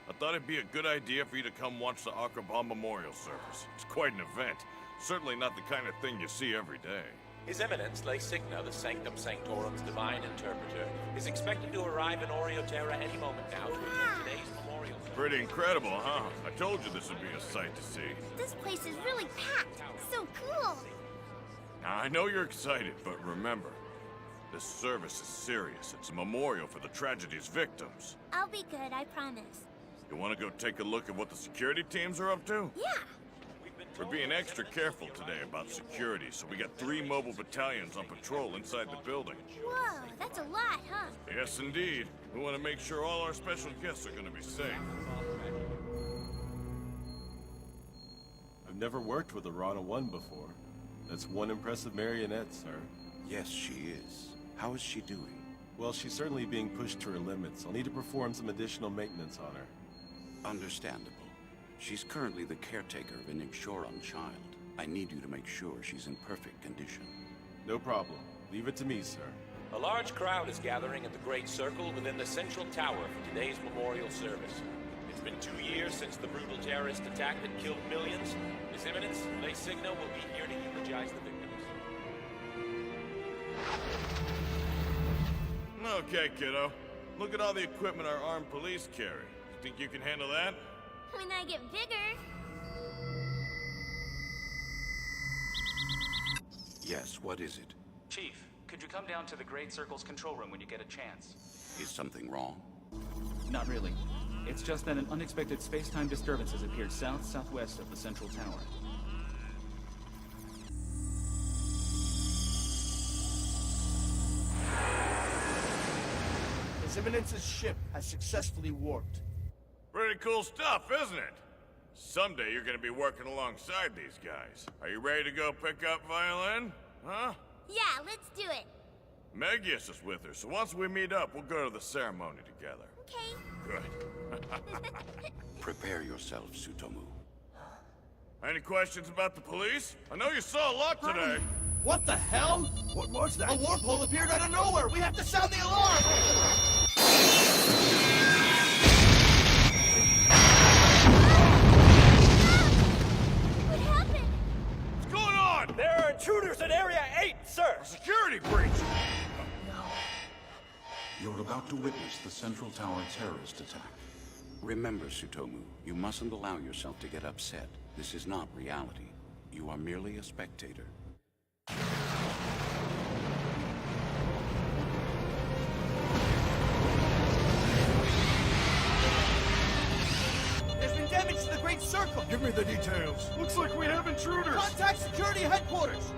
Speaker 20: I thought it'd be a good idea for you to come watch the Acrobal Memorial Service. It's quite an event. Certainly not the kind of thing you see every day.
Speaker 5: His Eminence, Lay Signa, the Sanctum Sanctorum's Divine Interpreter, is expected to arrive in Terra any moment now to attend today's memorial service.
Speaker 20: Pretty incredible, huh? I told you this would be a sight to see.
Speaker 17: This place is really packed. So cool.
Speaker 20: Now, I know you're excited, but remember, this service is serious. It's a memorial for the tragedy's victims.
Speaker 17: I'll be good, I promise.
Speaker 20: You want to go take a look at what the security teams are up to?
Speaker 17: Yeah.
Speaker 20: We're being extra careful today about security, so we got 3 mobile battalions on patrol inside the building.
Speaker 17: Whoa, that's a lot, huh?
Speaker 20: Yes, indeed. We want to make sure all our special guests are going to be safe.
Speaker 7: I've never worked with a Rana 1 before. That's one impressive marionette, sir.
Speaker 19: Yes, she is. How is she doing?
Speaker 7: Well, she's certainly being pushed to her limits. I'll need to perform some additional maintenance on her.
Speaker 19: Understandable. She's currently the caretaker of an Ingshoran child. I need you to make sure she's in perfect condition.
Speaker 7: No problem. Leave it to me, sir.
Speaker 5: A large crowd is gathering at the Great Circle within the Central Tower for today's memorial service. It's been 2 years since the brutal terrorist attack that killed millions. His Eminence, Lay Signa, will be here to eulogize the victims.
Speaker 20: Okay, kiddo. Look at all the equipment our armed police carry. Think you can handle that?
Speaker 17: When I get bigger.
Speaker 19: Yes, what is it?
Speaker 9: Chief, could you come down to the Great Circle's control room when you get a chance?
Speaker 19: Is something wrong?
Speaker 9: Not really. It's just that an unexpected space-time disturbance has appeared south-southwest of the Central Tower.
Speaker 15: His Eminence's ship has successfully warped.
Speaker 20: Pretty cool stuff, isn't it? Someday you're gonna be working alongside these guys. Are you ready to go pick up Violin? Huh?
Speaker 17: Yeah, let's do it.
Speaker 20: Megius is with her, so once we meet up, we'll go to the ceremony together.
Speaker 17: Okay.
Speaker 20: Good.
Speaker 19: Prepare yourself, Tsutomu.
Speaker 20: Any questions about the police? I know you saw a lot today.
Speaker 15: What the hell? What was that? A warp hole appeared out of nowhere! We have to sound the alarm!
Speaker 17: What happened?
Speaker 20: What's going on?
Speaker 5: There are intruders in Area 8, sir!
Speaker 20: A security breach!
Speaker 19: You're about to witness the Central Tower terrorist attack. Remember, Tsutomu, you mustn't allow yourself to get upset. This is not reality. You are merely a spectator.
Speaker 15: There's been damage to the Great Circle!
Speaker 1: Give me the details. Looks like we have intruders.
Speaker 15: Contact security headquarters!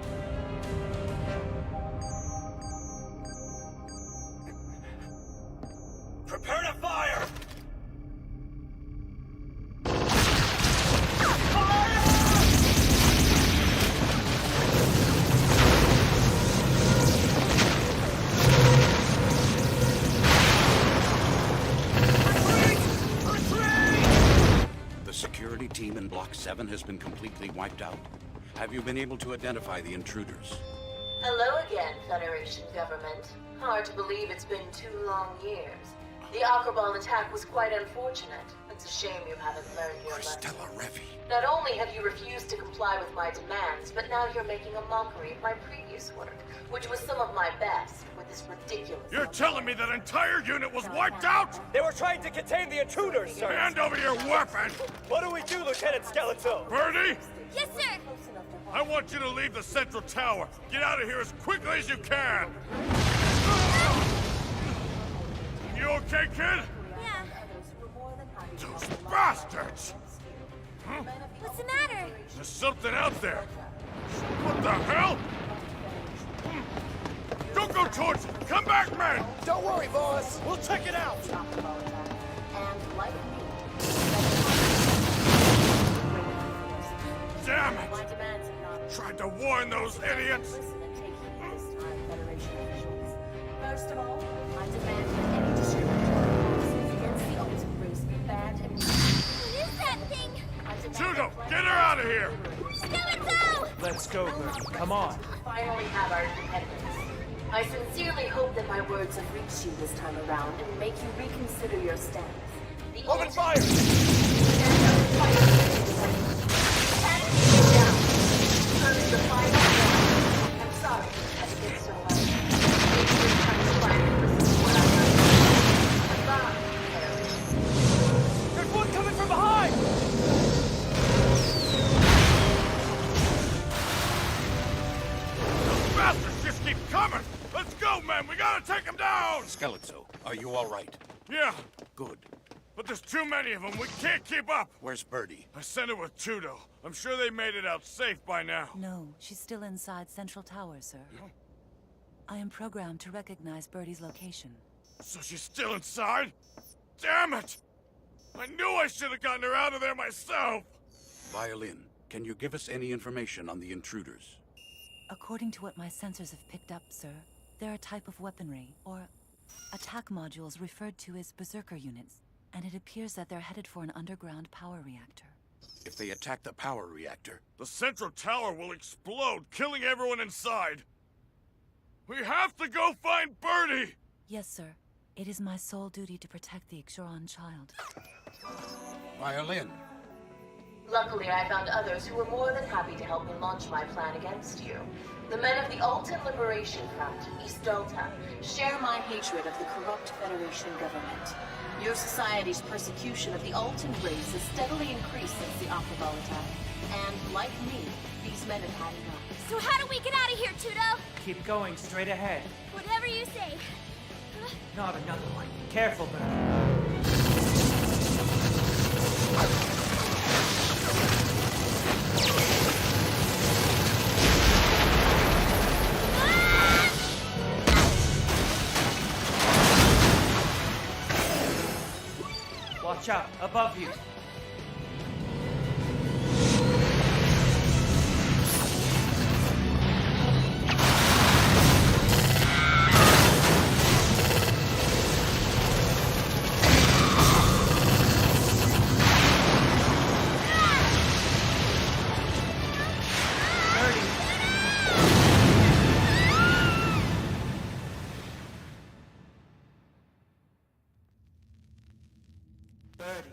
Speaker 5: Prepare to fire!
Speaker 19: The security team in Block 7 has been completely wiped out. Have you been able to identify the intruders?
Speaker 22: Hello again, Federation government. Hard to believe it's been 2 long years. The Acrobal attack was quite unfortunate. It's a shame you haven't learned your lesson. Not only have you refused to comply with my demands, but now you're making a mockery of my previous work, which was some of my best, with this ridiculous...
Speaker 20: You're telling me that entire unit was wiped out?
Speaker 5: They were trying to contain the intruders, sir!
Speaker 20: Hand over your weapon!
Speaker 5: What do we do, Lieutenant Skeletor?
Speaker 20: Birdy?
Speaker 17: Yes, sir!
Speaker 20: I want you to leave the Central Tower. Get out of here as quickly as you can! You okay, kid?
Speaker 17: Yeah.
Speaker 20: Those bastards! Huh?
Speaker 17: What's the matter?
Speaker 20: There's something out there! What the hell? Don't go towards it! Come back, men!
Speaker 15: Don't worry, boss! We'll check it out!
Speaker 20: Damn it! Tried to warn those idiots!
Speaker 22: First of all, I demand that any
Speaker 20: Tudo, get her out of here!
Speaker 15: Let's go, Birdy. Come on.
Speaker 22: Finally have our independence. I sincerely hope that my words have reached you this time around and make you reconsider your stance.
Speaker 15: Open fire!
Speaker 22: The final round. I'm sorry I had to get so loud. Maybe this time you'll finally listen to what I heard. Goodbye, Harry.
Speaker 15: There's one coming from behind!
Speaker 20: Those bastards just keep coming! Let's go, men! We gotta take them down!
Speaker 19: Skeleto, are you all right?
Speaker 20: Yeah,
Speaker 19: Good.
Speaker 20: but there's too many of them. We can't keep up!
Speaker 19: Where's Birdy?
Speaker 20: I sent her with Tudo. I'm sure they made it out safe by now.
Speaker 4: No, she's still inside Central Tower, sir. I am programmed to recognize Birdy's location.
Speaker 20: So she's still inside? Damn it! I knew I should have gotten her out of there myself!
Speaker 19: Violin, can you give us any information on the intruders?
Speaker 4: According to what my sensors have picked up, sir, they're a type of weaponry, or attack modules referred to as berserker units, and it appears that they're headed for an underground power reactor.
Speaker 19: If they attack the power reactor,
Speaker 20: The central tower will explode, killing everyone inside! We have to go find Birdy!
Speaker 4: Yes, sir. It is my sole duty to protect the Ixoran child.
Speaker 19: Violin.
Speaker 22: Luckily, I found others who were more than happy to help me launch my plan against you. The men of the Altan Liberation Front, East Delta, share my hatred of the corrupt Federation government. Your society's persecution of the Altan race has steadily increased since the Aquaball attack. And, like me, these men have had enough.
Speaker 2: So how do we get out of here, Tudo?
Speaker 15: Keep going straight ahead.
Speaker 2: Whatever you say.
Speaker 15: Not another one. Careful, Birdy. Watch out, above you. Birdy.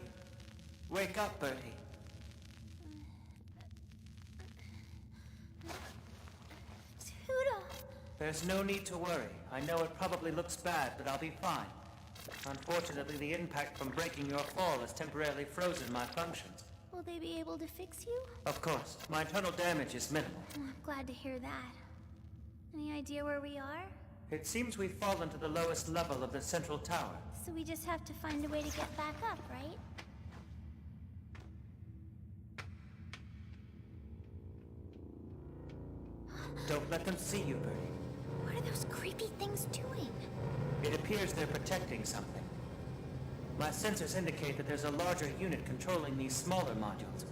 Speaker 15: Wake up, Birdy.
Speaker 2: Tudo.
Speaker 15: There's no need to worry. I know it probably looks bad, but I'll be fine. Unfortunately, the impact from breaking your fall has temporarily frozen my functions.
Speaker 2: Will they be able to fix you?
Speaker 15: Of course. My internal damage is minimal.
Speaker 2: Oh, I'm glad to hear that. Any idea where we are?
Speaker 15: It seems we've fallen to the lowest level of the central tower.
Speaker 2: So we just have to find a way to get back up, right?
Speaker 15: Don't let them see you, Birdy.
Speaker 2: What are those creepy things doing?
Speaker 15: It appears they're protecting something. My sensors indicate that there's a larger unit controlling these smaller modules.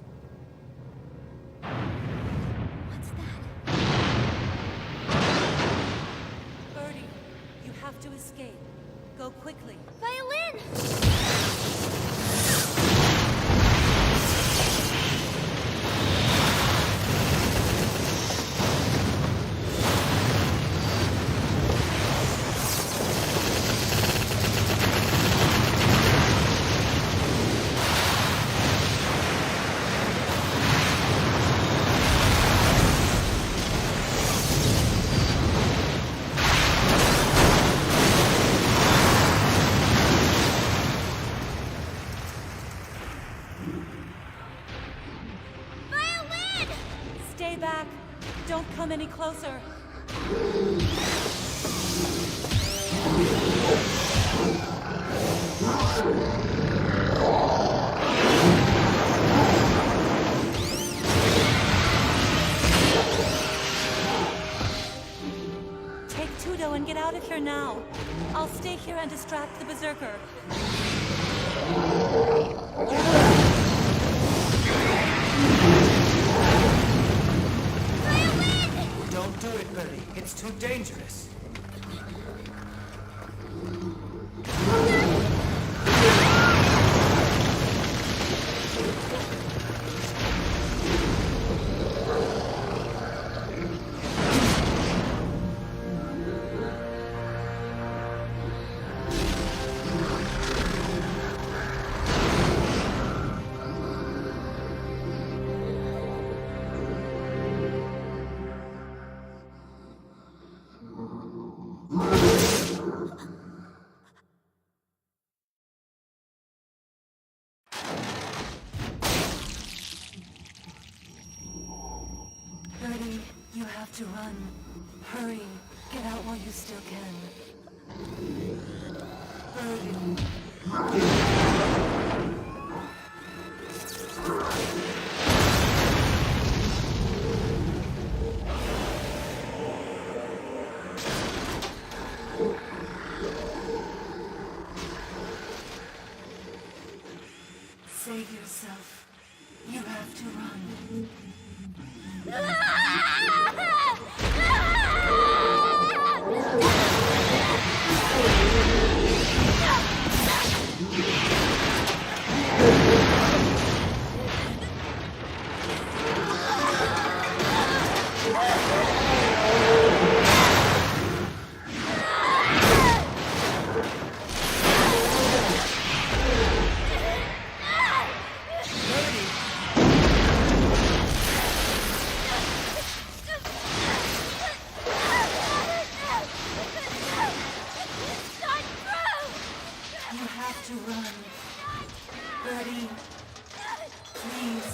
Speaker 2: What's that?
Speaker 4: Birdy, you have to escape. Go quickly.
Speaker 2: Violin!
Speaker 4: Stay back. Don't come any closer. Take Tudo and get out of here now. I'll stay here and distract the Berserker.
Speaker 15: Don't do it, Birdy. It's too dangerous.
Speaker 4: have to run. Hurry. Get out while you still can. Save yourself. You have to run. You have to run. Birdy, please.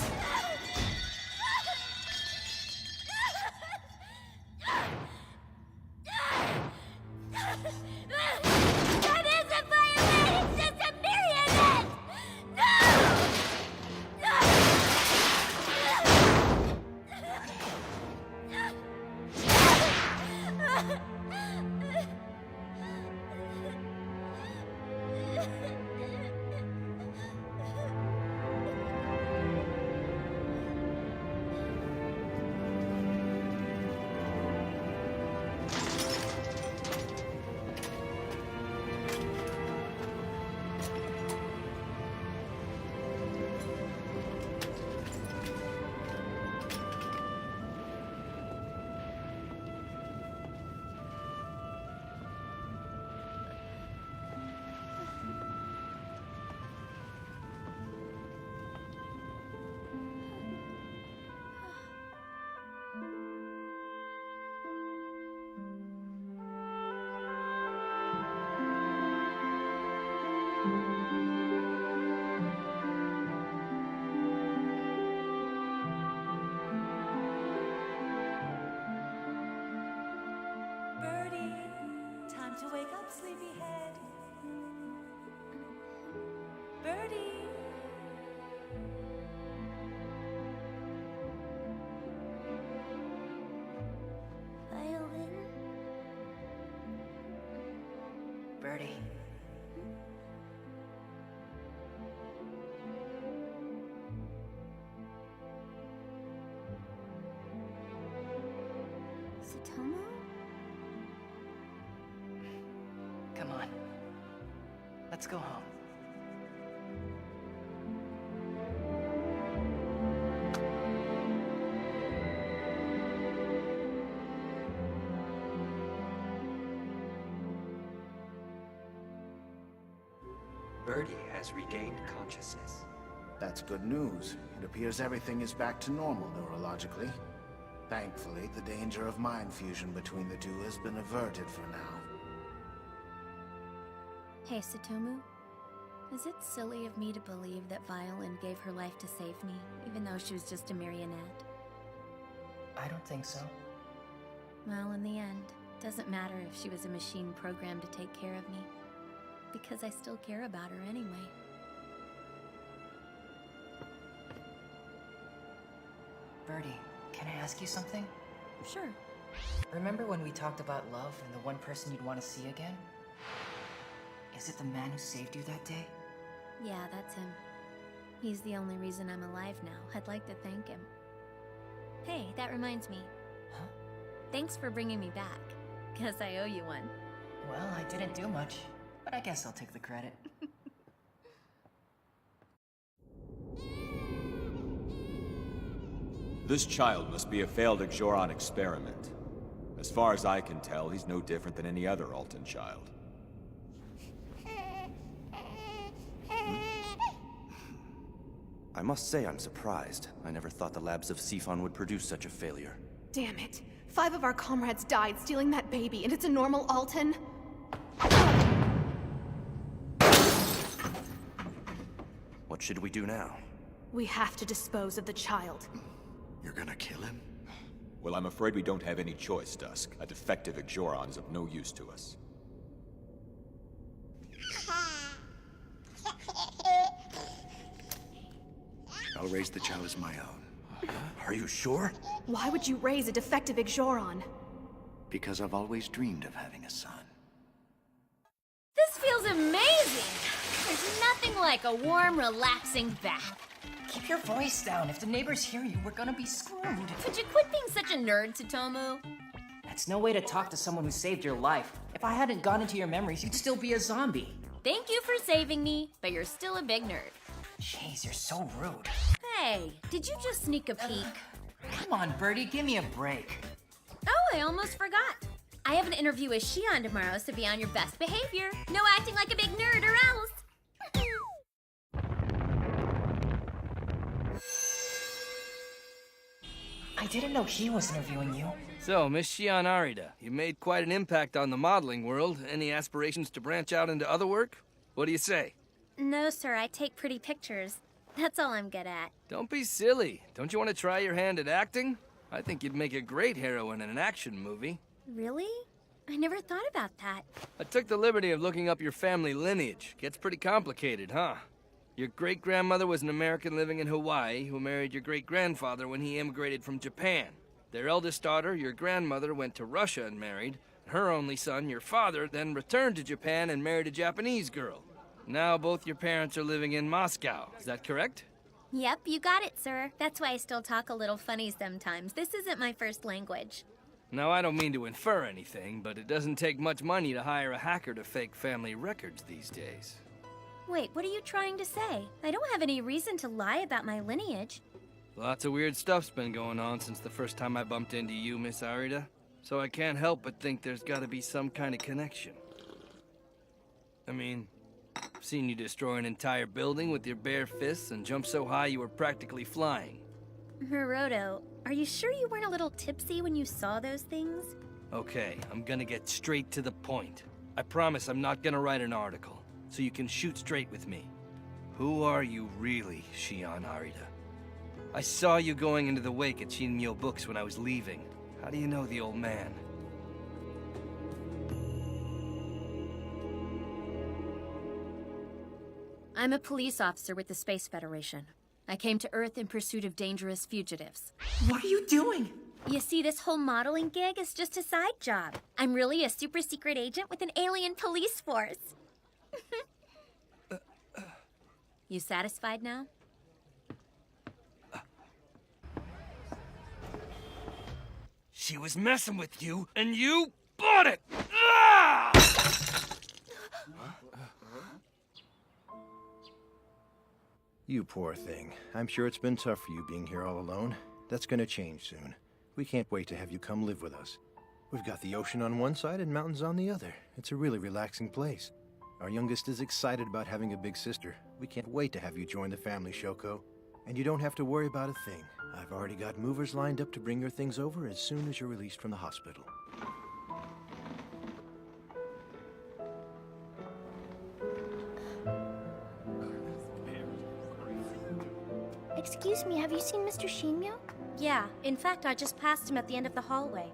Speaker 2: That isn't Violet! It's just a marionette!
Speaker 4: Birdy, time to wake up, sleepyhead. Birdy.
Speaker 17: Violin?
Speaker 12: Birdy.
Speaker 17: Tsutomu?
Speaker 12: Come on. Let's go home.
Speaker 8: Birdy has regained consciousness.
Speaker 21: That's good news. It appears everything is back to normal neurologically. Thankfully, the danger of mind fusion between the two has been averted for now.
Speaker 2: Hey, Tsutomu. Is it silly of me to believe that Violin gave her life to save me, even though she was just a marionette?
Speaker 12: I don't think so.
Speaker 2: Well, in the end, doesn't matter if she was a machine programmed to take care of me, because I still care about her anyway.
Speaker 12: Birdy, can I ask you something?
Speaker 2: Sure.
Speaker 12: Remember when we talked about love and the one person you'd want to see again? Is it the man who saved you that day?
Speaker 2: Yeah, that's him. He's the only reason I'm alive now. I'd like to thank him. Hey, that reminds me.
Speaker 12: Huh?
Speaker 2: Thanks for bringing me back. Guess I owe you one.
Speaker 12: Well, I didn't do much, but I guess I'll take the credit.
Speaker 18: This child must be a failed Exoron experiment. As far as I can tell, he's no different than any other Alton child.
Speaker 23: I must say I'm surprised. I never thought the labs of Cephon would produce such a failure.
Speaker 24: Damn it. 5 of our comrades died stealing that baby, and it's a normal Alton?
Speaker 23: What should we do now?
Speaker 24: We have to dispose of the child.
Speaker 11: You're gonna kill him?
Speaker 18: Well, I'm afraid we don't have any choice, Dusk. A defective Ixoron is of no use to us.
Speaker 11: I'll raise the child as my own. Are you sure?
Speaker 24: Why would you raise a defective Ixoron?
Speaker 11: Because I've always dreamed of having a son.
Speaker 2: This feels amazing! There's nothing like a warm, relaxing bath.
Speaker 12: Keep your voice down. If the neighbors hear you, we're gonna be screwed.
Speaker 2: Could you quit being such a nerd, Tsutomu?
Speaker 12: That's no way to talk to someone who saved your life. If I hadn't gone into your memories, you'd still be a zombie.
Speaker 2: Thank you for saving me, but you're still a big nerd.
Speaker 12: Jeez, you're so rude.
Speaker 2: Hey, did you just sneak a peek?
Speaker 12: Come on, Birdie, give me a break.
Speaker 2: Oh, I almost forgot. I have an interview with Shion tomorrow, so be on your best behavior. No acting like a big nerd or else.
Speaker 12: I didn't know he was interviewing you.
Speaker 3: So, Miss Shion Arida, you made quite an impact on the modeling world. Any aspirations to branch out into other work? What do you say?
Speaker 2: No, sir, I take pretty pictures. That's all I'm good at.
Speaker 3: Don't be silly. Don't you want to try your hand at acting? I think you'd make a great heroine in an action movie.
Speaker 2: Really? I never thought about that.
Speaker 3: I took the liberty of looking up your family lineage. Gets pretty complicated, huh? Your great-grandmother was an American living in Hawaii who married your great-grandfather when he immigrated from Japan. Their eldest daughter, your grandmother, went to Russia and married. Her only son, your father, then returned to Japan and married a Japanese girl. Now both your parents are living in Moscow. Is that correct?
Speaker 2: Yep, you got it, sir. That's why I still talk a little funny sometimes. This isn't my first language.
Speaker 3: Now, I don't mean to infer anything, but it doesn't take much money to hire a hacker to fake family records these days.
Speaker 2: Wait, what are you trying to say? I don't have any reason to lie about my lineage.
Speaker 3: Lots of weird stuff's been going on since the first time I bumped into you, Miss Arida. So I can't help but think there's gotta be some kind of connection. I mean, I've seen you destroy an entire building with your bare fists and jump so high you were practically flying.
Speaker 2: Hiroto, are you sure you weren't a little tipsy when you saw those things?
Speaker 3: Okay, I'm gonna get straight to the point. I promise I'm not gonna write an article, so you can shoot straight with me. Who are you really, Shion Arida? I saw you going into the wake at Shinmyo Books when I was leaving. How do you know the old man?
Speaker 2: I'm a police officer with the Space Federation. I came to Earth in pursuit of dangerous fugitives.
Speaker 12: What are you doing?
Speaker 2: You see, this whole modeling gig is just a side job. I'm really a super secret agent with an alien police force. You satisfied now?
Speaker 3: She was messing with you, and you bought it! Ah!
Speaker 10: You poor thing. I'm sure it's been tough for you being here all alone. That's gonna change soon. We can't wait to have you come live with us. We've got the ocean on one side and mountains on the other. It's a really relaxing place. Our youngest is excited about having a big sister. We can't wait to have you join the family, Shoko. And you don't have to worry about a thing. I've already got movers lined up to bring your things over as soon as you're released from the hospital.
Speaker 17: Excuse me, have you seen Mr. Shinmyo?
Speaker 2: Yeah, in fact, I just passed him at the end of the hallway.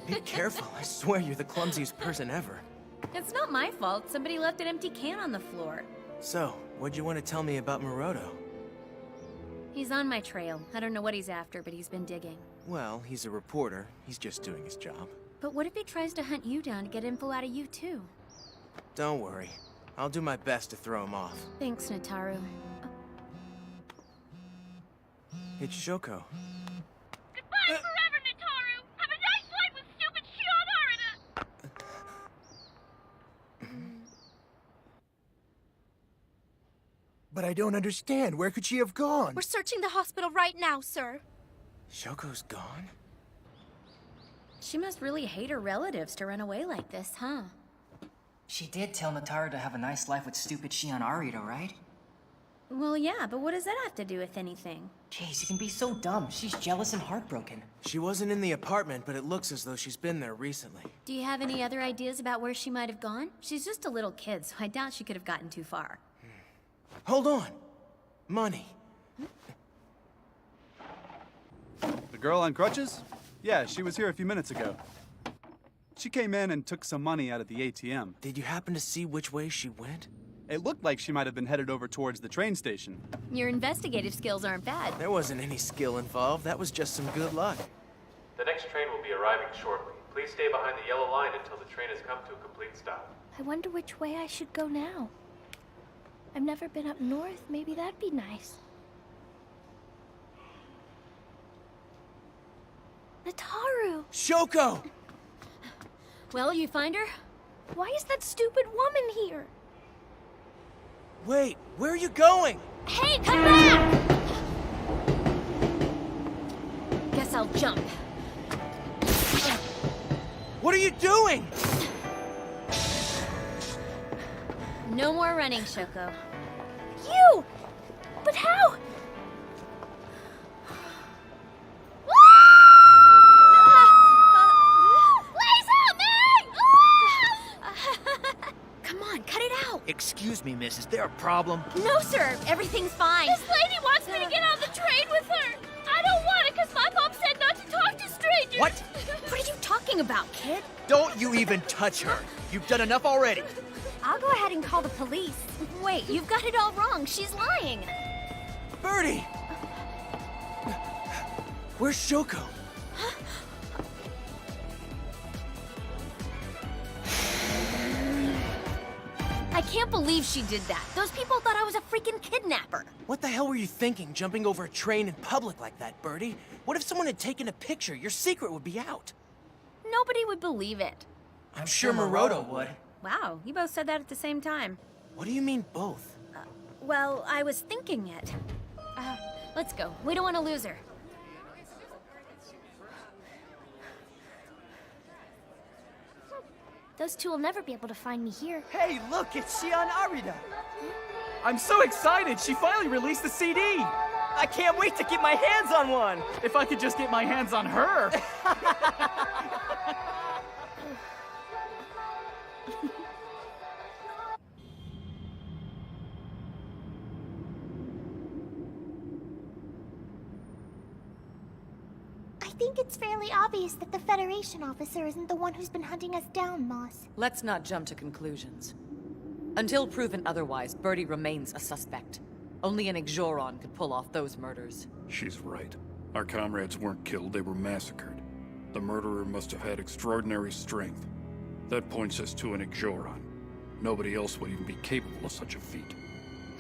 Speaker 6: Be careful. I swear you're the clumsiest person ever.
Speaker 2: It's not my fault. Somebody left an empty can on the floor.
Speaker 6: So, what'd you want to tell me about Muroto?
Speaker 2: He's on my trail. I don't know what he's after, but he's been digging.
Speaker 6: Well, he's a reporter. He's just doing his job.
Speaker 2: But what if he tries to hunt you down to get info out of you, too?
Speaker 6: Don't worry. I'll do my best to throw him off.
Speaker 2: Thanks, Nataru.
Speaker 6: It's Shoko.
Speaker 14: Goodbye forever, Nataru! Have a nice life with stupid Shion Arida!
Speaker 10: But I don't understand. Where could she have gone?
Speaker 14: We're searching the hospital right now, sir.
Speaker 6: Shoko's gone?
Speaker 2: She must really hate her relatives to run away like this, huh?
Speaker 12: She did tell Nataru to have a nice life with stupid Shion Arida, right?
Speaker 2: Well, yeah, but what does that have to do with anything?
Speaker 12: Jeez, you can be so dumb. She's jealous and heartbroken.
Speaker 7: She wasn't in the apartment, but it looks as though she's been there recently.
Speaker 2: Do you have any other ideas about where she might have gone? She's just a little kid, so I doubt she could have gotten too far.
Speaker 7: Hold on. Money.
Speaker 9: The girl on crutches? Yeah, she was here a few minutes ago. She came in and took some money out of the ATM.
Speaker 7: Did you happen to see which way she went?
Speaker 9: It looked like she might have been headed over towards the train station.
Speaker 2: Your investigative skills aren't bad.
Speaker 7: There wasn't any skill involved. That was just some good luck.
Speaker 13: The next train will be arriving shortly. Please stay behind the yellow line until the train has come to a complete stop.
Speaker 17: I wonder which way I should go now. I've never been up north. Maybe that'd be nice. Nataru!
Speaker 7: Shoko!
Speaker 2: Well, you find her?
Speaker 17: Why is that stupid woman here?
Speaker 7: Wait, where are you going?
Speaker 2: Hey, come back! Guess I'll jump.
Speaker 7: What are you doing?
Speaker 2: No more running, Shoko.
Speaker 17: You! But how?
Speaker 7: Excuse me, miss, is there a problem?
Speaker 2: No, sir. Everything's fine.
Speaker 14: This lady wants me to get on the train with her. I don't want it because my mom said not to talk to strangers.
Speaker 7: What?
Speaker 2: What are you talking about, kid?
Speaker 7: Don't you even touch her. You've done enough already.
Speaker 2: I'll go ahead and call the police. Wait, you've got it all wrong. She's lying.
Speaker 7: Birdy! Where's Shoko?
Speaker 2: I can't believe she did that. Those people thought I was a freaking kidnapper.
Speaker 7: What the hell were you thinking, jumping over a train in public like that, Birdy? What if someone had taken a picture? Your secret would be out.
Speaker 2: Nobody would believe it.
Speaker 7: I'm sure Maroto would.
Speaker 2: Wow, you both said that at the same time.
Speaker 7: What do you mean, both?
Speaker 2: Well, I was thinking it. Let's go. We don't want to lose her.
Speaker 17: Those two will never be able to find me here.
Speaker 6: Hey, look, it's Shion Arida.
Speaker 12: I'm so excited! She finally released the CD! I can't wait to get my hands on one!
Speaker 6: If I could just get my hands on her!
Speaker 17: I think it's fairly obvious that the Federation officer isn't the one who's been hunting us down, Moss.
Speaker 16: Let's not jump to conclusions. Until proven otherwise, Birdy remains a suspect. Only an Ixoran could pull off those murders.
Speaker 25: She's right. Our comrades weren't killed, they were massacred. The murderer must have had extraordinary strength. That points us to an Ixoran. Nobody else would even be capable of such a feat.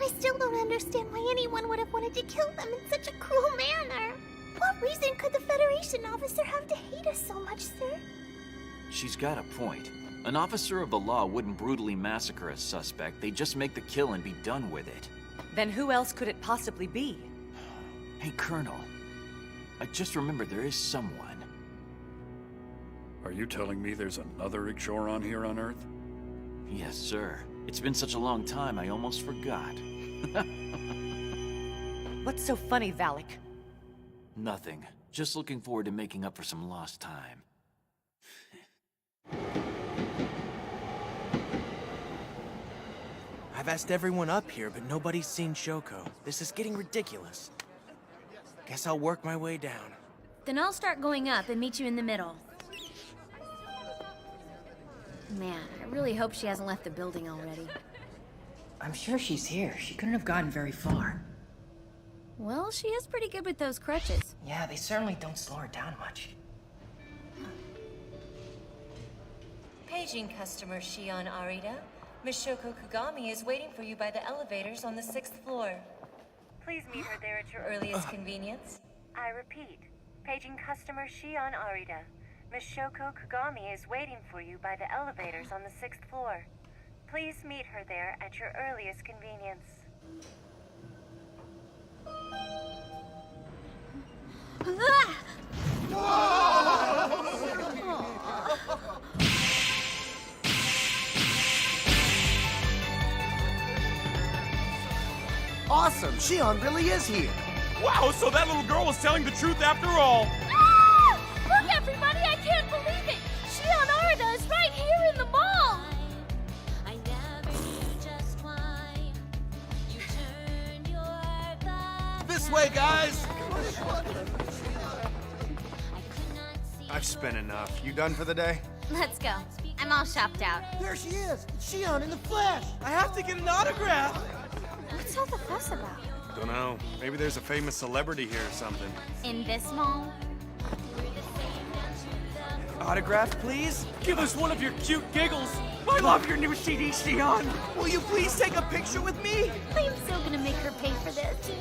Speaker 17: I still don't understand why anyone would have wanted to kill them in such a cruel manner. What reason could the Federation officer have to hate us so much, sir?
Speaker 6: She's got a point. An officer of the law wouldn't brutally massacre a suspect. They'd just make the kill and be done with it.
Speaker 16: Then who else could it possibly be?
Speaker 6: Hey, Colonel. I just remembered there is someone.
Speaker 25: Are you telling me there's another Ixoran here on Earth?
Speaker 6: Yes, sir. It's been such a long time, I almost forgot.
Speaker 16: What's so funny, Valak?
Speaker 6: Nothing. Just looking forward to making up for some lost time.
Speaker 7: I've asked everyone up here, but nobody's seen Shoko. This is getting ridiculous. Guess I'll work my way down.
Speaker 2: Then I'll start going up and meet you in the middle. Man, I really hope she hasn't left the building already.
Speaker 12: I'm sure she's here. She couldn't have gotten very far.
Speaker 2: Well, she is pretty good with those crutches.
Speaker 12: Yeah, they certainly don't slow her down much.
Speaker 26: Paging customer Shion Arida. Miss Shoko Kagami is waiting for you by the elevators on the 6th floor. Please meet her there at your earliest convenience.
Speaker 27: I repeat, paging customer Shion Arida. Miss Shoko Kagami is waiting for you by the elevators on the 6th floor. Please meet her there at your earliest convenience.
Speaker 7: Awesome! Shion really is here!
Speaker 18: Wow, so that little girl was telling the truth after all!
Speaker 14: Ah! Look, everybody, I can't believe it! Shion Arida is right here in the mall!
Speaker 7: This way, guys!
Speaker 11: I've spent enough. You done for the day?
Speaker 2: Let's go. I'm all shopped out.
Speaker 7: There she is! Shion in the flesh! I have to get an autograph!
Speaker 2: What's all the fuss about?
Speaker 11: Dunno. Maybe there's a famous celebrity here or something.
Speaker 2: In this mall?
Speaker 7: Autograph, please?
Speaker 18: Give us one of your cute giggles! I love your new CD, Shion!
Speaker 7: Will you please take a picture with me?
Speaker 2: I'm still gonna make her pay for this.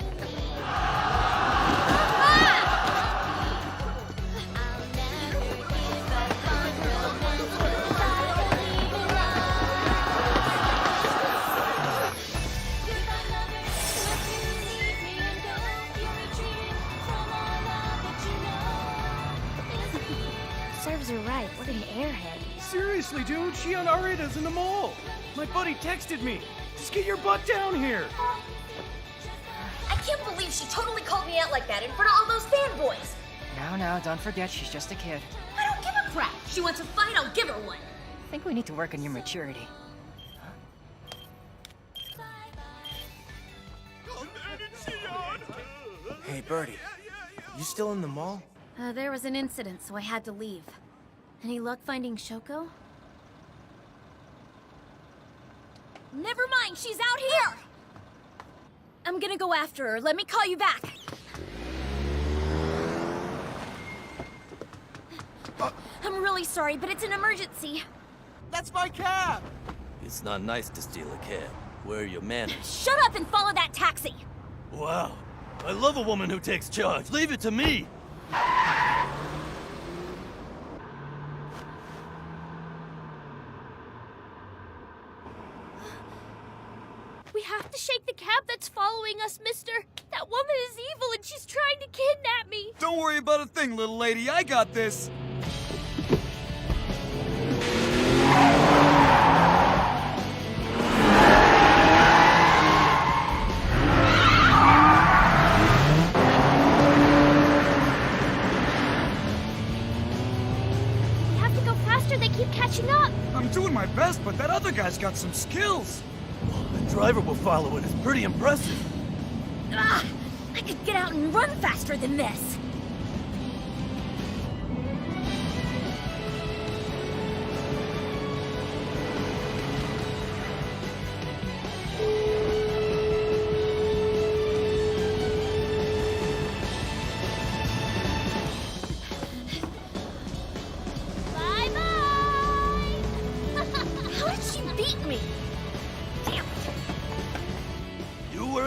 Speaker 2: Serves her right. What an airhead.
Speaker 3: Seriously, dude, Shion Arida's in the mall. My buddy texted me. Just get your butt down here.
Speaker 2: I can't believe she totally called me out like that in front of all those fanboys.
Speaker 12: No, don't forget, she's just a kid.
Speaker 2: I don't give a crap. She wants a fight, I'll give her one.
Speaker 12: I think we need to work on your maturity.
Speaker 7: Hey, Birdy. You still in the mall?
Speaker 2: There was an incident, so I had to leave. Any luck finding Shoko? Never mind, she's out here! I'm gonna go after her. Let me call you back. I'm really sorry, but it's an emergency.
Speaker 7: That's my cab!
Speaker 3: It's not nice to steal a cab. Where are your manners?
Speaker 2: Shut up and follow that taxi!
Speaker 3: Wow. I love a woman who takes charge. Leave it to me!
Speaker 14: We have to shake the cab that's following us, mister. That woman is evil and she's trying to kidnap me.
Speaker 18: Don't worry about a thing, little lady. I got this.
Speaker 14: We have to go faster. They keep catching up.
Speaker 18: I'm doing my best, but that other guy's got some skills.
Speaker 3: The driver we're following is pretty impressive.
Speaker 2: Ah, I could get out and run faster than this.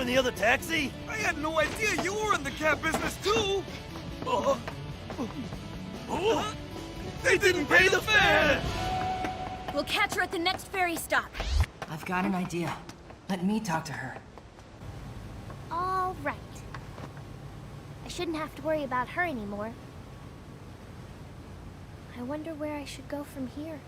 Speaker 3: In the other taxi?
Speaker 18: I had no idea you were in the cab business too! They didn't pay the fare!
Speaker 2: We'll catch her at the next ferry stop.
Speaker 12: I've got an idea. Let me talk to her.
Speaker 17: All right. I shouldn't have to worry about her anymore. I wonder where I should go from here.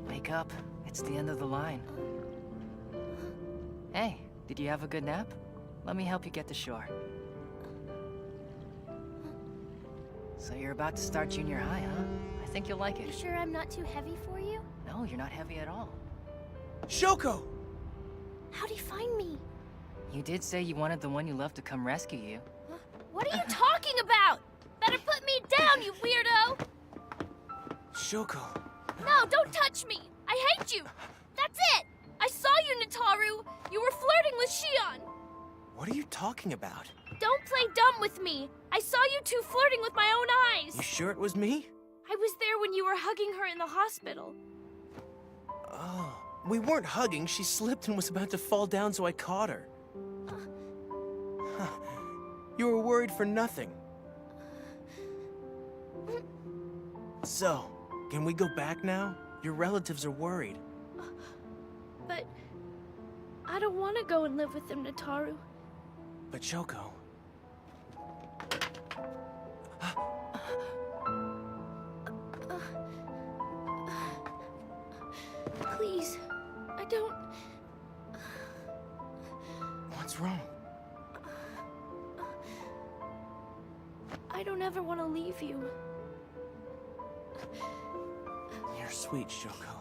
Speaker 12: Wake up. It's the end of the line. Hey, did you have a good nap? Let me help you get to shore. So you're about to start junior high, huh? I think you'll like it.
Speaker 17: You sure I'm not too heavy for you?
Speaker 12: No, you're not heavy at all.
Speaker 7: Shoko!
Speaker 17: How'd he find me?
Speaker 12: You did say you wanted the one you loved to come rescue you.
Speaker 14: What are you talking about? Better put me down, you weirdo!
Speaker 7: Shoko.
Speaker 14: No, don't touch me! I hate you! That's it! I saw you, Nataru! You were flirting with Shion!
Speaker 7: What are you talking about?
Speaker 14: Don't play dumb with me! I saw you two flirting with my own eyes!
Speaker 7: You sure it was me?
Speaker 14: I was there when you were hugging her in the hospital.
Speaker 7: Oh, we weren't hugging. She slipped and was about to fall down, so I caught her. You were worried for nothing. So, can we go back now? Your relatives are worried.
Speaker 14: But I don't want to go and live with them, Nataru.
Speaker 7: But Shoko...
Speaker 14: Please, I don't...
Speaker 7: What's wrong?
Speaker 14: I don't ever want to leave you.
Speaker 7: You're sweet, Shoko.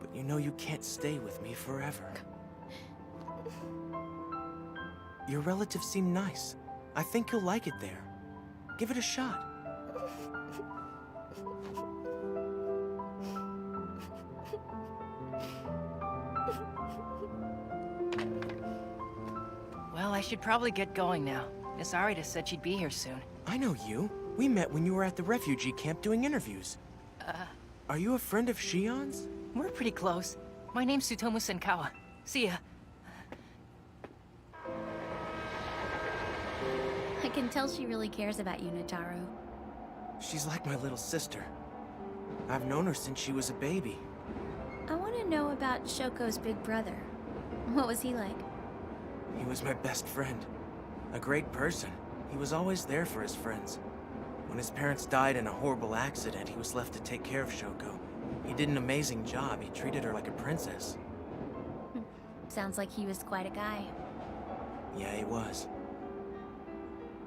Speaker 7: But you know you can't stay with me forever. Your relatives seem nice. I think you'll like it there. Give it a shot.
Speaker 12: Well, I should probably get going now. Miss Arita said she'd be here soon.
Speaker 7: I know you. We met when you were at the refugee camp doing interviews. Are you a friend of Shion's?
Speaker 12: We're pretty close. My name's Tsutomu Senkawa. See ya.
Speaker 2: I can tell she really cares about you, Nataru.
Speaker 7: She's like my little sister. I've known her since she was a baby.
Speaker 2: I want to know about Shoko's big brother. What was he like?
Speaker 7: He was my best friend. A great person. He was always there for his friends. When his parents died in a horrible accident, he was left to take care of Shoko. He did an amazing job. He treated her like a princess.
Speaker 2: Sounds like he was quite a guy.
Speaker 7: Yeah, he was.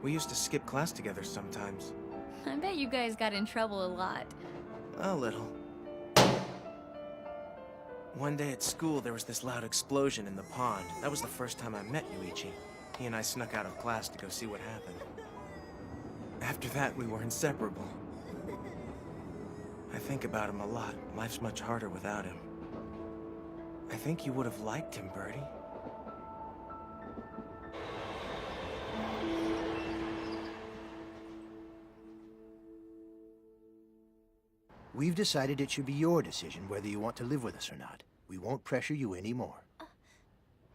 Speaker 7: We used to skip class together sometimes.
Speaker 2: I bet you guys got in trouble a lot.
Speaker 7: A little. One day at school, there was this loud explosion in the pond. That was the first time I met Yuichi. He and I snuck out of class to go see what happened. After that, we were inseparable. I think about him a lot. Life's much harder without him. I think you would have liked him, Birdy.
Speaker 10: We've decided it should be your decision whether you want to live with us or not. We won't pressure you anymore.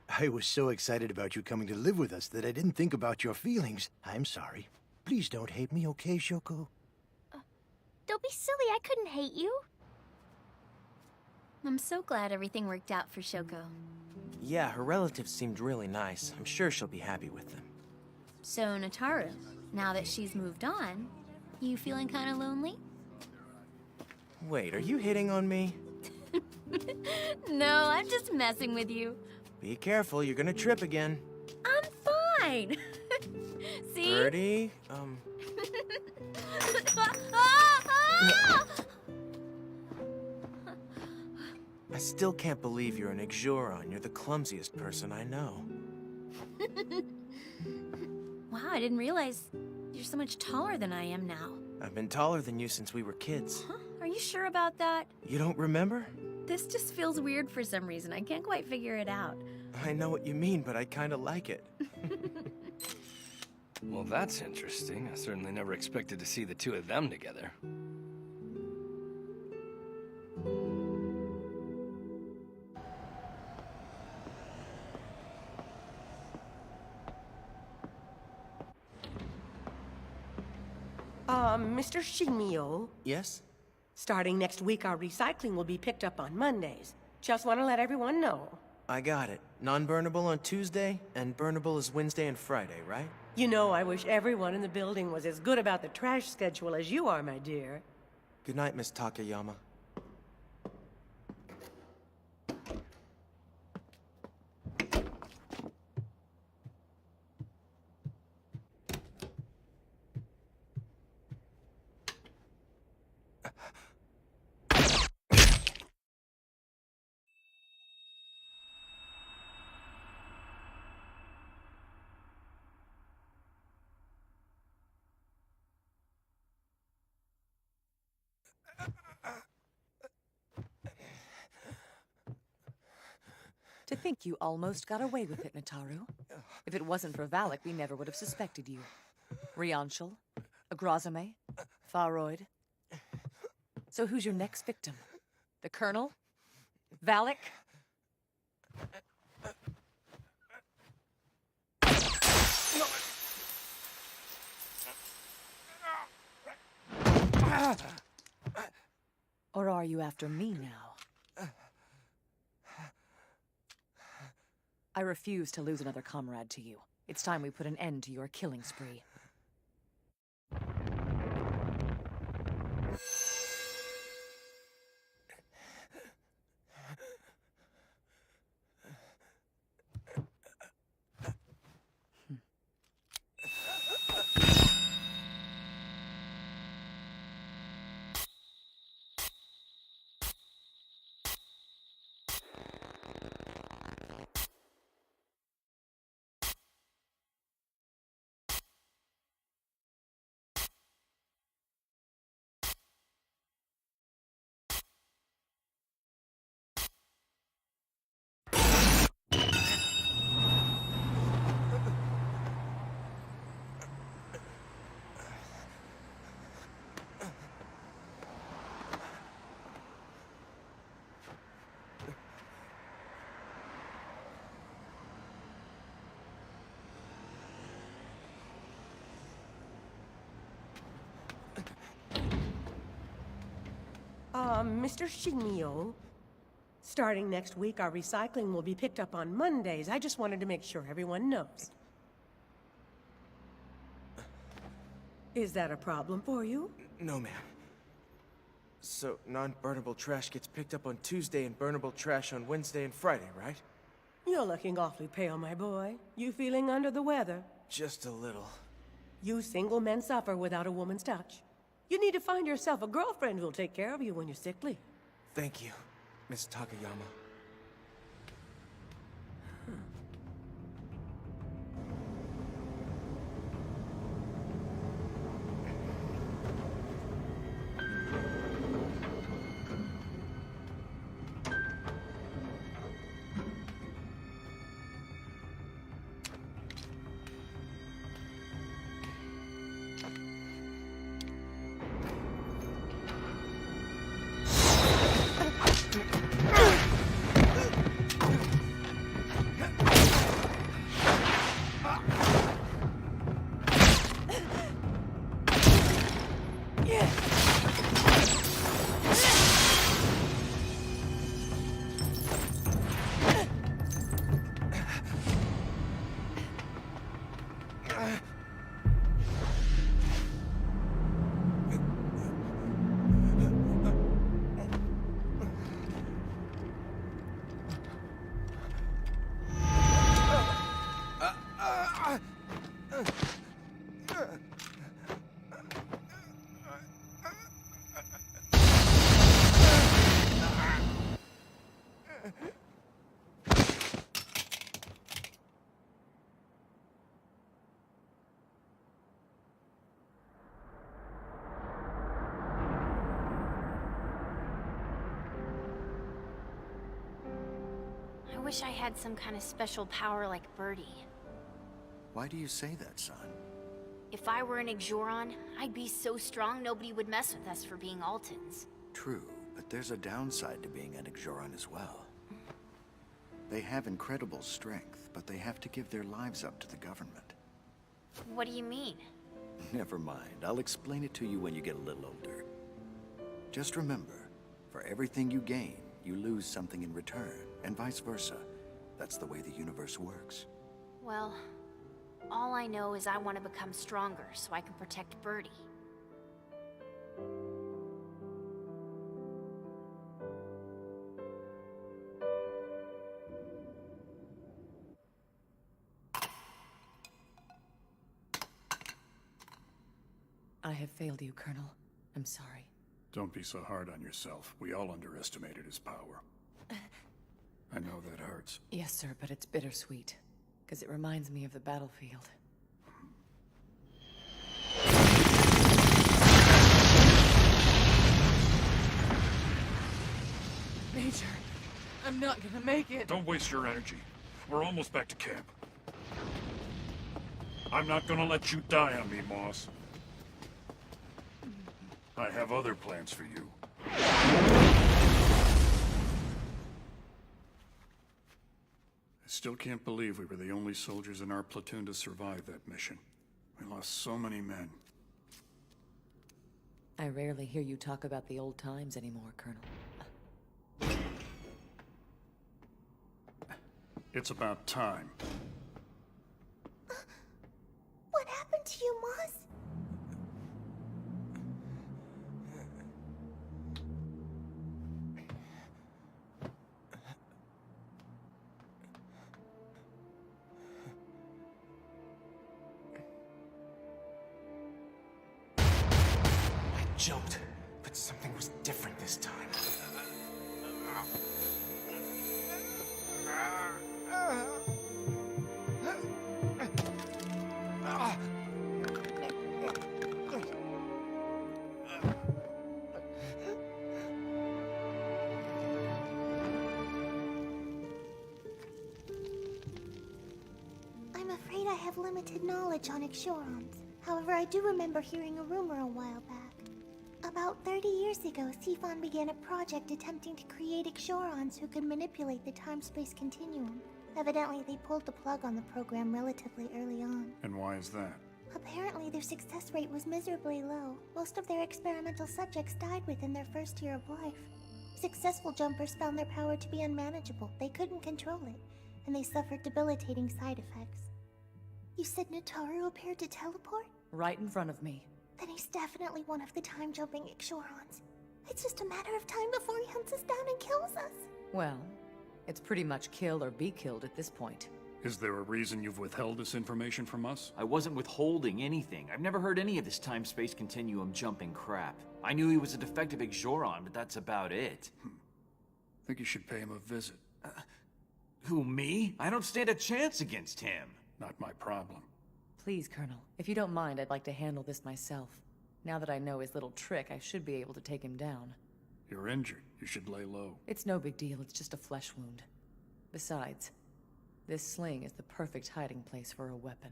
Speaker 10: I was so excited about you coming to live with us that I didn't think about your feelings. I'm sorry. Please don't hate me, okay, Shoko?
Speaker 14: Don't be silly, I couldn't hate you.
Speaker 2: I'm so glad everything worked out for Shoko.
Speaker 7: Yeah, her relatives seemed really nice. I'm sure she'll be happy with them.
Speaker 2: So, Nataru, now that she's moved on, you feeling kind of lonely?
Speaker 7: Wait, are you hitting on me?
Speaker 2: No, I'm just messing with you.
Speaker 7: Be careful, you're gonna trip again.
Speaker 2: I'm fine. See?
Speaker 7: Birdy, I still can't believe you're an Exuron. You're the clumsiest person I know.
Speaker 2: Wow, I didn't realize you're so much taller than I am now.
Speaker 7: I've been taller than you since we were kids.
Speaker 2: Huh? Are you sure about that?
Speaker 7: You don't remember?
Speaker 2: This just feels weird for some reason. I can't quite figure it out.
Speaker 7: I know what you mean, but I kinda like it.
Speaker 3: Well, that's interesting. I certainly never expected to see the two of them together.
Speaker 1: Mr. Shimio?
Speaker 7: Yes?
Speaker 1: Starting next week, our recycling will be picked up on Mondays. Just want to let everyone know.
Speaker 7: I got it. Non-burnable on Tuesday, and burnable is Wednesday and Friday, right?
Speaker 1: You know, I wish everyone in the building was as good about the trash schedule as you are, my dear.
Speaker 7: Good night, Miss Takayama.
Speaker 16: To think you almost got away with it, Nataru. If it wasn't for Valak, we never would have suspected you. Ryunka, Agrazame, Faroid. So who's your next victim? The Colonel? Valak? are you after me now? I refuse to lose another comrade to you. It's time we put an end to your killing spree.
Speaker 1: Mr. Shinmyo, starting next week, our recycling will be picked up on Mondays. I just wanted to make sure everyone knows. Is that a problem for you?
Speaker 7: No, ma'am. So, non-burnable trash gets picked up on Tuesday and burnable trash on Wednesday and Friday, right?
Speaker 1: You're looking awfully pale, my boy. You feeling under the weather?
Speaker 7: Just a little.
Speaker 1: You single men suffer without a woman's touch. You need to find yourself a girlfriend who'll take care of you when you're sickly.
Speaker 7: Thank you, Miss Takayama.
Speaker 2: I wish I had some kind of special power like Birdy.
Speaker 11: Why do you say that, son?
Speaker 2: If I were an Ixoran, I'd be so strong nobody would mess with us for being Altans.
Speaker 11: True, but there's a downside to being an Ixoran as well. They have incredible strength, but they have to give their lives up to the government.
Speaker 2: What do you mean?
Speaker 11: Never mind, I'll explain it to you when you get a little older. Just remember, for everything you gain, you lose something in return, and vice versa. That's the way the universe works.
Speaker 2: Well, all I know is I want to become stronger so I can protect Birdy.
Speaker 16: I have failed you, Colonel. I'm sorry.
Speaker 25: Don't be so hard on yourself. We all underestimated his power. I know that hurts.
Speaker 16: Yes, sir, but it's bittersweet. Because it reminds me of the battlefield. Major, I'm not gonna make it.
Speaker 25: Don't waste your energy. We're almost back to camp. I'm not gonna let you die on me, Moss. I have other plans for you. I still can't believe we were the only soldiers in our platoon to survive that mission. We lost so many men.
Speaker 16: I rarely hear you talk about the old times anymore, Colonel.
Speaker 25: It's about time.
Speaker 17: What happened to you, Moss?
Speaker 7: I jumped, but something was different this time.
Speaker 17: I'm afraid I have limited knowledge on Ixorons. However, I do remember hearing a rumor a while back. About 30 years ago, Cephon began a project attempting to create Ixorons who could manipulate the time-space continuum. Evidently, they pulled the plug on the program relatively early on.
Speaker 25: And why is that?
Speaker 17: Apparently, their success rate was miserably low. Most of their experimental subjects died within their first year of life. Successful jumpers found their power to be unmanageable. They couldn't control it, and they suffered debilitating side effects. You said Nataru appeared to teleport?
Speaker 16: Right in front of me.
Speaker 17: Then he's definitely one of the time-jumping Ixorons. It's just a matter of time before he hunts us down and kills us.
Speaker 16: Well, it's pretty much kill or be killed at this point.
Speaker 25: Is there a reason you've withheld this information from us?
Speaker 6: I wasn't withholding anything. I've never heard any of this time-space continuum jumping crap. I knew he was a defective Ixoran, but that's about it.
Speaker 25: Think you should pay him a visit.
Speaker 6: Who, me? I don't stand a chance against him.
Speaker 25: Not my problem.
Speaker 16: Please, Colonel, if you don't mind, I'd like to handle this myself. Now that I know his little trick, I should be able to take him down.
Speaker 25: You're injured. You should lay low.
Speaker 16: It's no big deal, it's just a flesh wound. Besides, this sling is the perfect hiding place for a weapon.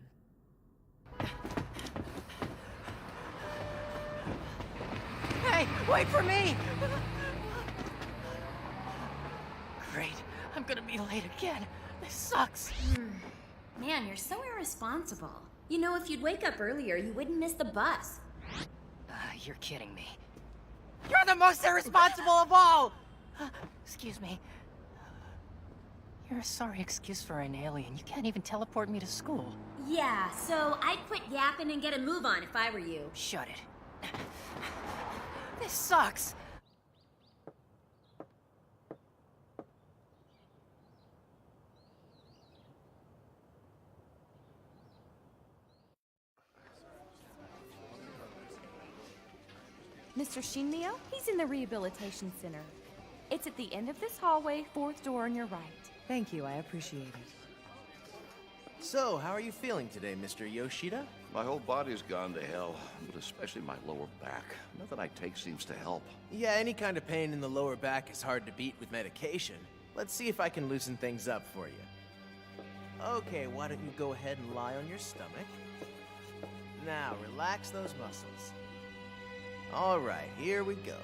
Speaker 12: Hey, wait for me! Great, I'm gonna be late again. This sucks.
Speaker 2: Man, you're so irresponsible. You know, if you'd wake up earlier, you wouldn't miss the bus.
Speaker 12: You're kidding me. You're the most irresponsible of all! Excuse me. You're a sorry excuse for an alien. You can't even teleport me to school.
Speaker 2: Yeah, so I'd quit yapping and get a move on if I were you.
Speaker 12: Shut it. This sucks.
Speaker 4: Mr. Shinmyo, he's in the rehabilitation center. It's at the end of this hallway, 4th door on your right.
Speaker 16: Thank you, I appreciate it.
Speaker 7: So, how are you feeling today, Mr. Yoshida?
Speaker 5: My whole body's gone to hell, but especially my lower back. Nothing I take seems to help.
Speaker 7: Yeah, any kind of pain in the lower back is hard to beat with medication. Let's see if I can loosen things up for you. Okay, why don't you go ahead and lie on your stomach? Now, relax those muscles. All right, here we go.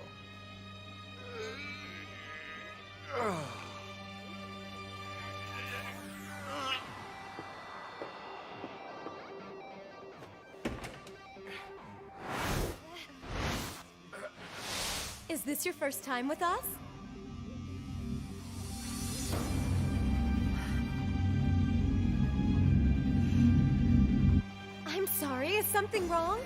Speaker 4: Is this your first time with us? I'm sorry, is something wrong?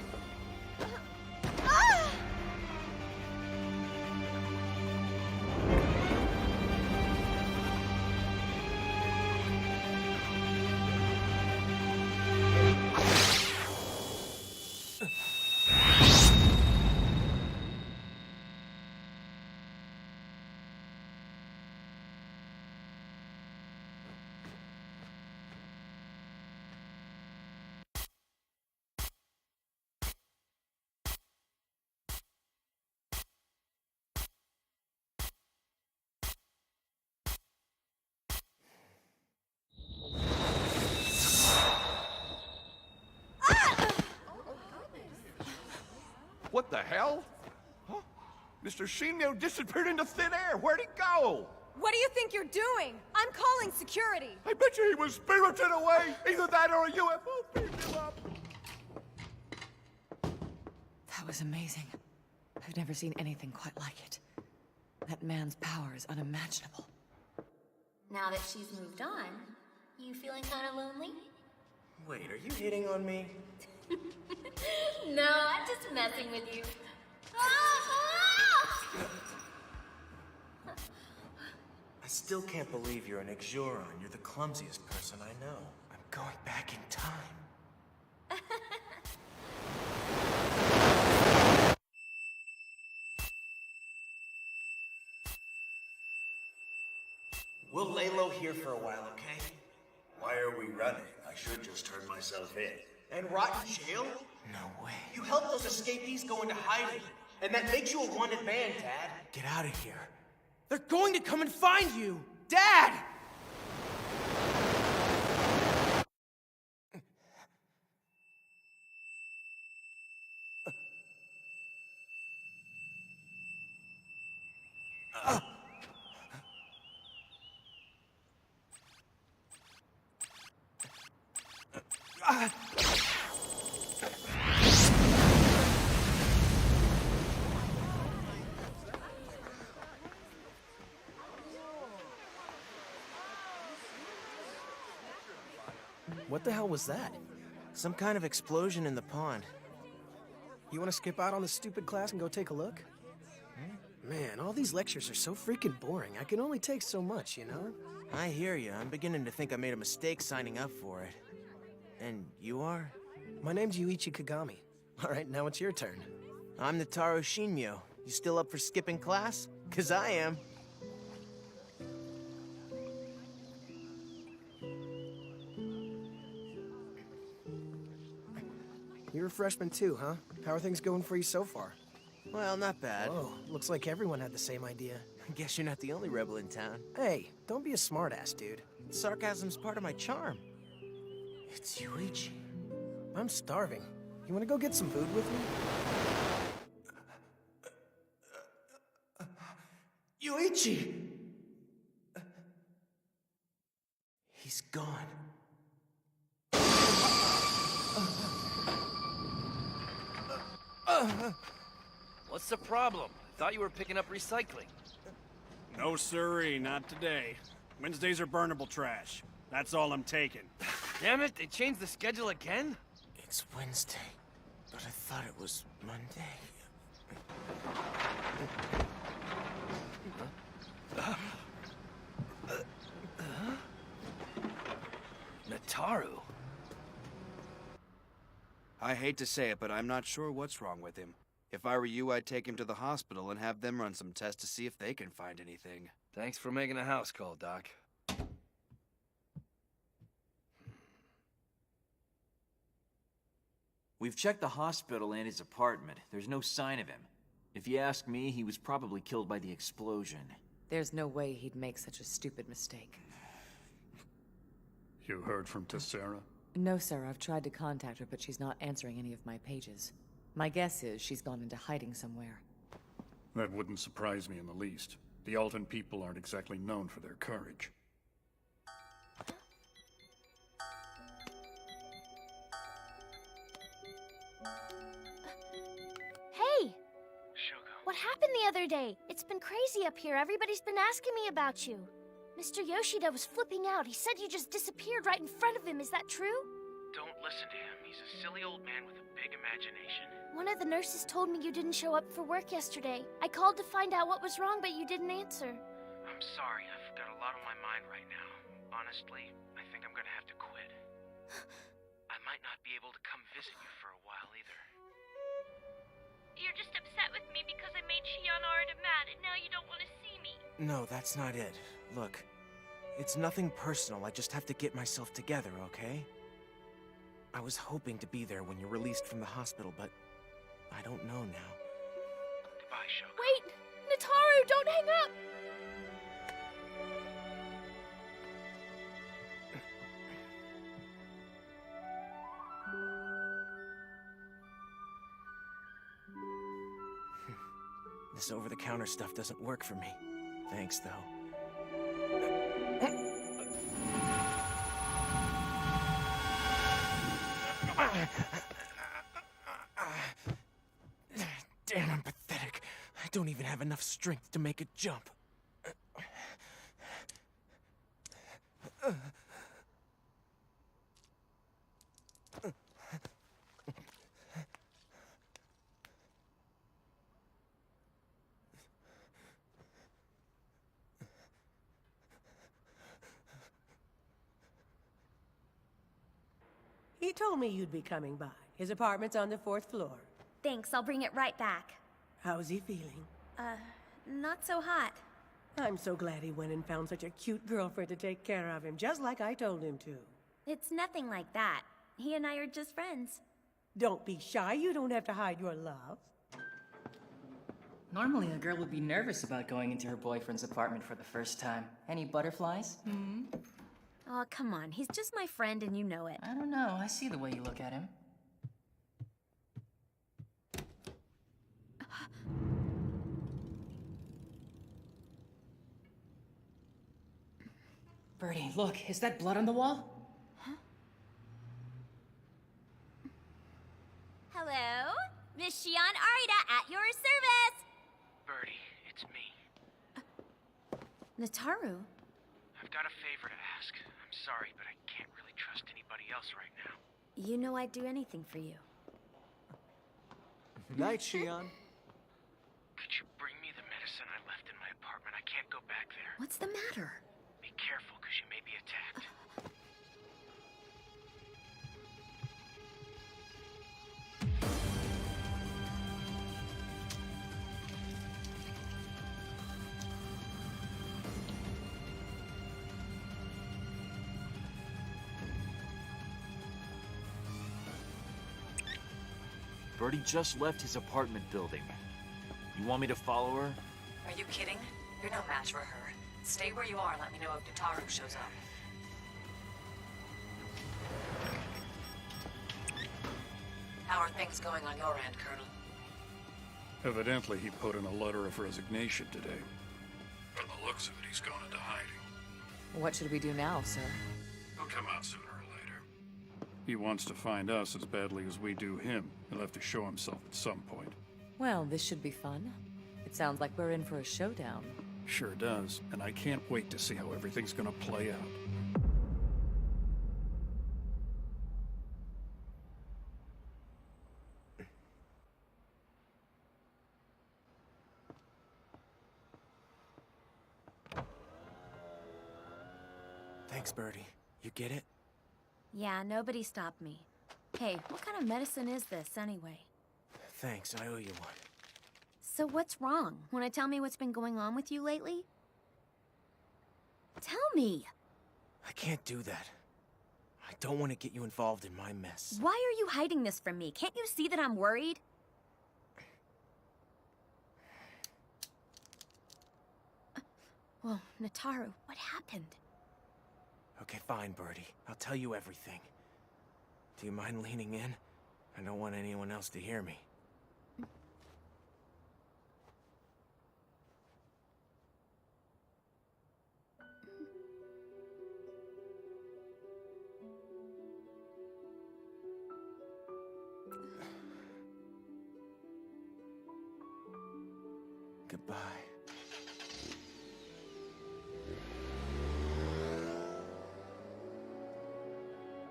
Speaker 5: What the hell? Huh? Mr. Shinmyo disappeared into thin air. Where'd he go?
Speaker 4: What do you think you're doing? I'm calling security.
Speaker 5: I bet you he was spirited away. Either that or a UFO picked him up.
Speaker 16: That was amazing. I've never seen anything quite like it. That man's power is unimaginable.
Speaker 2: Now that she's moved on, you feeling kind of lonely?
Speaker 7: Wait, are you hitting on me?
Speaker 2: No, I'm just messing with you.
Speaker 7: I still can't believe you're an Exoron. You're the clumsiest person I know. I'm going back in time. We'll lay low here for a while, okay?
Speaker 11: Why are we running? I should just turn myself in.
Speaker 7: And rot in jail? No way. You helped those escapees go into hiding. And that makes you a wanted man, Dad. Get out of here. They're going to come and find you! Dad!
Speaker 8: What the hell was that?
Speaker 7: Some kind of explosion in the pond.
Speaker 8: You want to skip out on the stupid class and go take a look? Man, all these lectures are so freaking boring. I can only take so much, you know?
Speaker 7: I hear you. I'm beginning to think I made a mistake signing up for it. And you are?
Speaker 8: My name's Yuichi Kagami. All right, now it's your turn.
Speaker 7: I'm Notaro Shinmyo. You still up for skipping class? 'Cause I am.
Speaker 8: You're a freshman too, huh? How are things going for you so far?
Speaker 7: Well, not bad.
Speaker 8: Whoa, looks like everyone had the same idea.
Speaker 7: I guess you're not the only rebel in town.
Speaker 8: Hey, don't be a smartass, dude.
Speaker 7: Sarcasm's part of my charm. It's Yuichi.
Speaker 8: I'm starving. You want to go get some food with me?
Speaker 7: Yuichi! He's gone.
Speaker 3: What's the problem? I thought you were picking up recycling.
Speaker 15: No siree, not today. Wednesdays are burnable trash. That's all I'm taking.
Speaker 3: Damn it, they changed the schedule again?
Speaker 7: It's Wednesday, but I thought it was Monday.
Speaker 3: Notaro?
Speaker 19: I hate to say it, but I'm not sure what's wrong with him. If I were you, I'd take him to the hospital and have them run some tests to see if they can find anything.
Speaker 3: Thanks for making a house call, Doc.
Speaker 6: We've checked the hospital and his apartment. There's no sign of him. If you ask me, he was probably killed by the explosion.
Speaker 16: There's no way he'd make such a stupid mistake.
Speaker 25: You heard from Tessera?
Speaker 16: No, sir. I've tried to contact her, but she's not answering any of my pages. My guess is she's gone into hiding somewhere.
Speaker 25: That wouldn't surprise me in the least. The Alton people aren't exactly known for their courage.
Speaker 14: Hey! What happened the other day? It's been crazy up here. Everybody's been asking me about you. Mr. Yoshida was flipping out. He said you just disappeared right in front of him. Is that true?
Speaker 7: Don't listen to him. He's a silly old man with a big imagination.
Speaker 14: One of the nurses told me you didn't show up for work yesterday. I called to find out what was wrong, but you didn't answer.
Speaker 7: I'm sorry. I've got a lot on my mind right now. Honestly, I think I'm gonna have to quit. I might not be able to come visit you for a while either.
Speaker 14: You're just upset with me because I made Shion Arita mad, and now you don't want to see me.
Speaker 7: No, that's not it. Look, it's nothing personal. I just have to get myself together, okay? I was hoping to be there when you're released from the hospital, but I don't know now. Goodbye, Shoko.
Speaker 14: Wait! Notaro, don't hang up!
Speaker 7: This over-the-counter stuff doesn't work for me. Thanks, though. Damn, I'm pathetic. don't even have enough strength to make a jump.
Speaker 1: He told me you'd be coming by. His apartment's on the 4th floor.
Speaker 2: Thanks, I'll bring it right back.
Speaker 1: How's he feeling?
Speaker 2: Not so hot.
Speaker 1: I'm so glad he went and found such a cute girlfriend to take care of him, just like I told him to.
Speaker 2: It's nothing like that. He and I are just friends.
Speaker 1: Don't be shy, you don't have to hide your love.
Speaker 12: Normally, a girl would be nervous about going into her boyfriend's apartment for the first time. Any butterflies? Hmm?
Speaker 2: Oh, come on. He's just my friend and you know it.
Speaker 12: I don't know. I see the way you look at him. Birdy, look. Is that blood on the wall?
Speaker 2: Hello? Miss Shion Arita at your service!
Speaker 9: Birdy, it's me.
Speaker 2: Nataru?
Speaker 9: I've got a favor to ask. I'm sorry, but I can't really trust anybody else right now.
Speaker 2: You know I'd do anything for you.
Speaker 7: Night, Shion.
Speaker 9: Could you bring me the medicine I left in my apartment? I can't go back there.
Speaker 2: What's the matter?
Speaker 9: Be careful, because you may be attacked.
Speaker 6: Birdy just left his apartment building. You want me to follow her?
Speaker 16: Are you kidding? You're no match for her. Stay where you are and let me know if Nataru shows up. How are things going on your end, Colonel?
Speaker 25: Evidently, he put in a letter of resignation today. From the looks of it, he's gone into hiding.
Speaker 16: What should we do now, sir?
Speaker 25: He'll come out sooner or later. He wants to find us as badly as we do him. He'll have to show himself at some point.
Speaker 16: Well, this should be fun. It sounds like we're in for a showdown.
Speaker 25: Sure does, and I can't wait to see how everything's gonna play out.
Speaker 7: Thanks, Birdy. You get it?
Speaker 2: Yeah, nobody stopped me. Hey, what kind of medicine is this, anyway?
Speaker 7: Thanks, I owe you one.
Speaker 2: So what's wrong? Wanna tell me what's been going on with you lately? Tell me!
Speaker 7: I can't do that. I don't want to get you involved in my mess.
Speaker 2: Why are you hiding this from me? Can't you see that I'm worried? Well, Nataru, what happened?
Speaker 7: Okay, fine, Birdy. I'll tell you everything. Do you mind leaning in? I don't want anyone else to hear me. Goodbye.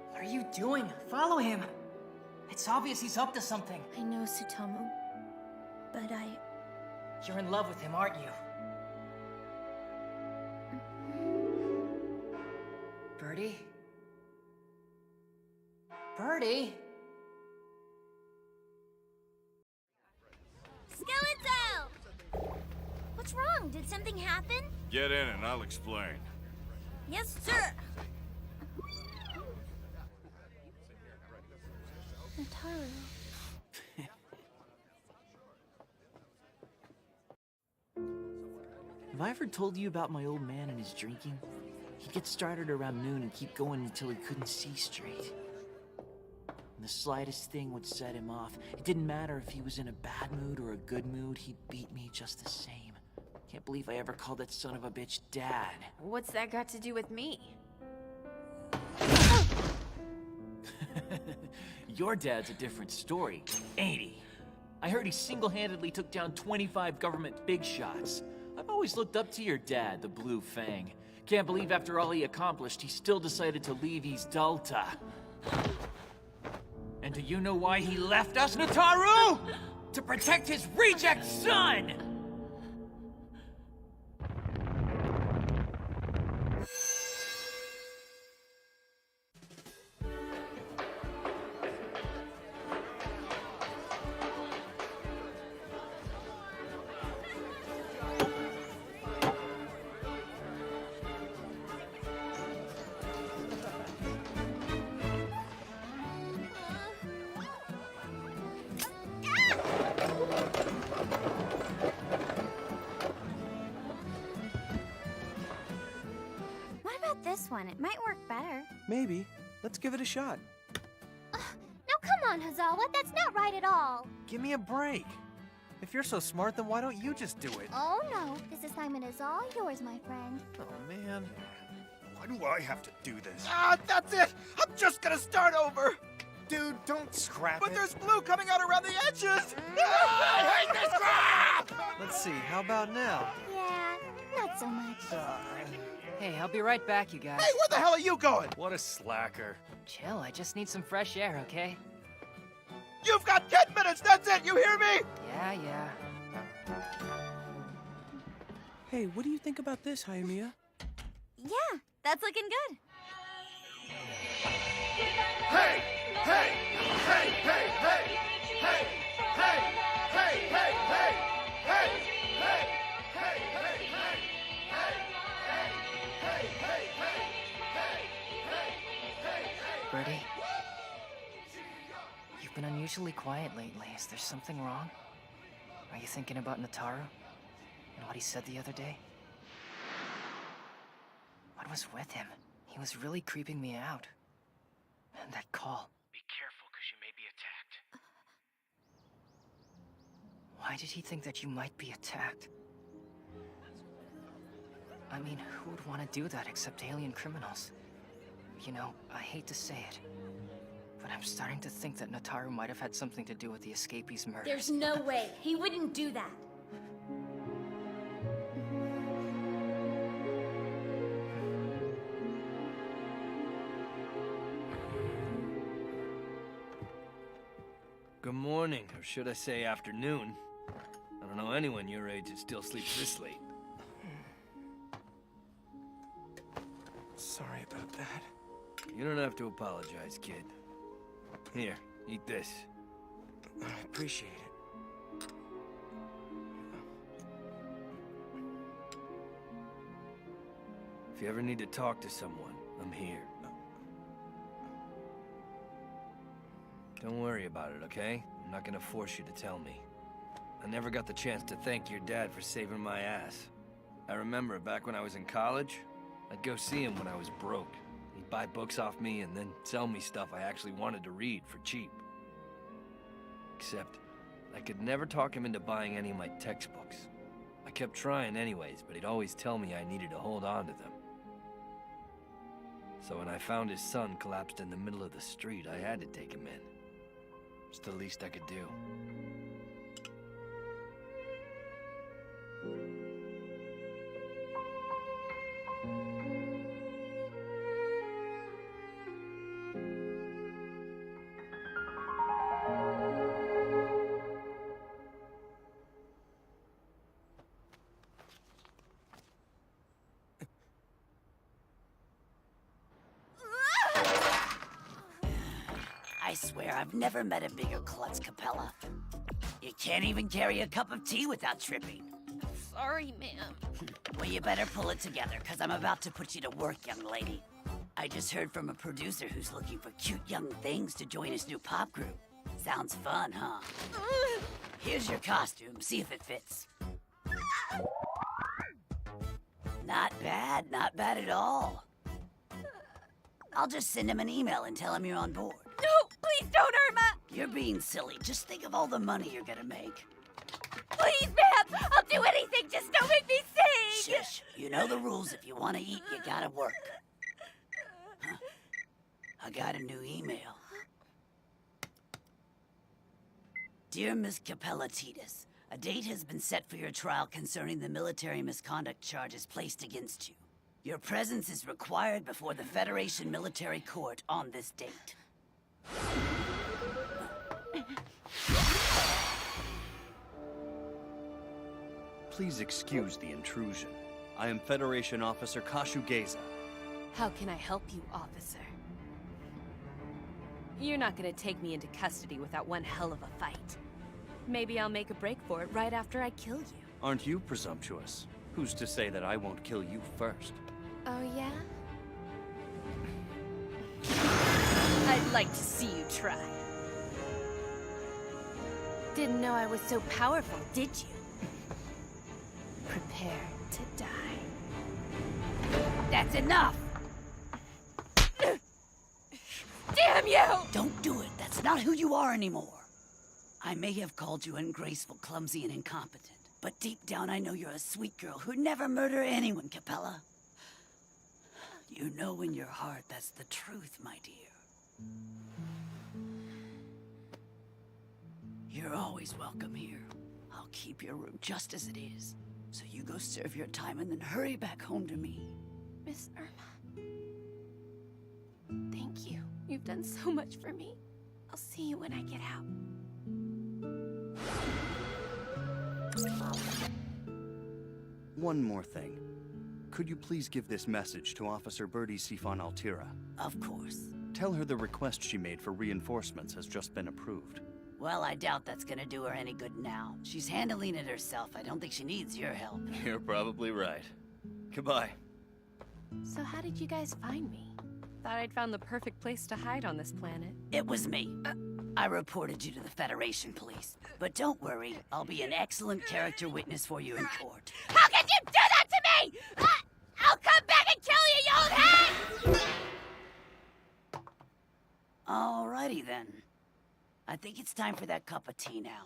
Speaker 12: What are you doing? Follow him! It's obvious he's up to something.
Speaker 2: I know, Tsutomu. But
Speaker 12: You're in love with him, aren't you? Birdy? Birdy?
Speaker 2: Skeleto! What's wrong? Did something happen?
Speaker 5: Get in and I'll explain.
Speaker 2: Yes, sir! Nataru.
Speaker 6: Have I ever told you about my old man and his drinking? He'd get started around noon and keep going until he couldn't see straight. And the slightest thing would set him off. It didn't matter if he was in a bad mood or a good mood, he'd beat me just the same. Can't believe I ever called that son of a bitch Dad.
Speaker 4: What's that got to do with me?
Speaker 6: Your dad's a different story, ain't he? I heard he single-handedly took down 25 government big shots. I've always looked up to your dad, the Blue Fang. Can't believe after all he accomplished, he still decided to leave East Delta. And do you know why he left us, Nataru? To protect his reject son!
Speaker 17: What about this one? It might work better.
Speaker 7: Maybe. Let's give it a shot.
Speaker 17: Now come on, Hazawa, that's not right at all.
Speaker 19: Give me a break. If you're so smart, then why don't you just do it?
Speaker 17: Oh no, this assignment is all yours, my friend.
Speaker 19: Oh, man.
Speaker 5: Why do I have to do this?
Speaker 19: Ah, that's it! I'm just gonna start over!
Speaker 5: Dude, don't scrap
Speaker 19: But
Speaker 5: it.
Speaker 19: there's blue coming out around the edges! I hate this crap!
Speaker 12: Let's see, how about now?
Speaker 17: Yeah, not so much.
Speaker 12: Hey, I'll be right back, you guys.
Speaker 19: Hey, where the hell are you going?
Speaker 15: What a slacker.
Speaker 12: Chill, I just need some fresh air, okay?
Speaker 19: You've got 10 minutes, that's it, you hear me?
Speaker 12: Yeah.
Speaker 7: Hey, what do you think about this, Hayamiya?
Speaker 2: Yeah, that's looking good.
Speaker 5: Hey! Hey! Hey! Hey! Hey! Hey! Hey! Hey! Hey! Hey! Hey! Hey! Hey!
Speaker 12: Birdy? You've been unusually quiet lately. Is there something wrong? Are you thinking about Nataru? And what he said the other day? What was with him? He was really creeping me out. And that call.
Speaker 9: Be careful, because you may be attacked.
Speaker 12: Why did he think that you might be attacked? I mean, who would want to do that except alien criminals? You know, I hate to say it, but I'm starting to think that Nataru might have had something to do with the escapees' murder.
Speaker 14: There's no way. He wouldn't do that.
Speaker 3: Good morning, or should I say afternoon. I don't know anyone your age that still sleeps this late.
Speaker 7: Sorry about that.
Speaker 3: You don't have to apologize, kid. Here, eat this.
Speaker 7: I appreciate it.
Speaker 3: If you ever need to talk to someone, I'm here. Don't worry about it, okay? I'm not gonna force you to tell me. I never got the chance to thank your dad for saving my ass. I remember back when I was in college, I'd go see him when I was broke. He'd buy books off me and then sell me stuff I actually wanted to read for cheap. Except, I could never talk him into buying any of my textbooks. I kept trying anyways, but he'd always tell me I needed to hold on to them. So when I found his son collapsed in the middle of the street, I had to take him in. It's the least I could do.
Speaker 13: I swear, I've never met a bigger klutz, Capella. You can't even carry a cup of tea without tripping.
Speaker 2: Sorry, ma'am.
Speaker 13: Well, you better pull it together, because I'm about to put you to work, young lady. I just heard from a producer who's looking for cute young things to join his new pop group. Sounds fun, huh? Here's your costume. See if it fits. Not bad at all. I'll just send him an email and tell him you're on board.
Speaker 2: No, please don't, Irma!
Speaker 13: You're being silly. Just think of all the money you're gonna make.
Speaker 2: Please, ma'am! I'll do anything, just don't make me sing!
Speaker 13: Shush. You know the rules. If you want to eat, you gotta work. Huh? I got a new email. Dear Miss Capella Titus, a date has been set for your trial concerning the military misconduct charges placed against you. Your presence is required before the Federation Military Court on this date.
Speaker 19: Please excuse the intrusion. I am Federation Officer Kashugeza.
Speaker 4: How can I help you, officer? You're not gonna take me into custody without one hell of a fight. Maybe I'll make a break for it right after I kill you.
Speaker 19: Aren't you presumptuous? Who's to say that I won't kill you first?
Speaker 4: Oh, yeah? I'd like to see you try. Didn't know I was so powerful, did you? Prepare to die.
Speaker 13: That's enough!
Speaker 4: Damn you!
Speaker 13: Don't do it. That's not who you are anymore. I may have called you ungraceful, clumsy, and incompetent, but deep down I know you're a sweet girl who'd never murder anyone, Capella. You know in your heart that's the truth, my dear. You're always welcome here. I'll keep your room just as it is. So you go serve your time and then hurry back home to me.
Speaker 4: Miss Irma. Thank you. You've done so much for me. I'll see you when I get out.
Speaker 19: One more thing. Could you please give this message to Officer Birdy Cephon Altera?
Speaker 13: Of course.
Speaker 19: Tell her the request she made for reinforcements has just been approved.
Speaker 13: Well, I doubt that's gonna do her any good now. She's handling it herself. I don't think she needs your help.
Speaker 19: You're probably right. Goodbye.
Speaker 4: So how did you guys find me? Thought I'd found the perfect place to hide on this planet.
Speaker 13: It was me. I reported you to the Federation police. But don't worry, I'll be an excellent character witness for you in court.
Speaker 2: How could you do that to me? I'll come back and kill you, you old hag!
Speaker 13: Alrighty then. I think it's time for that cup of tea now.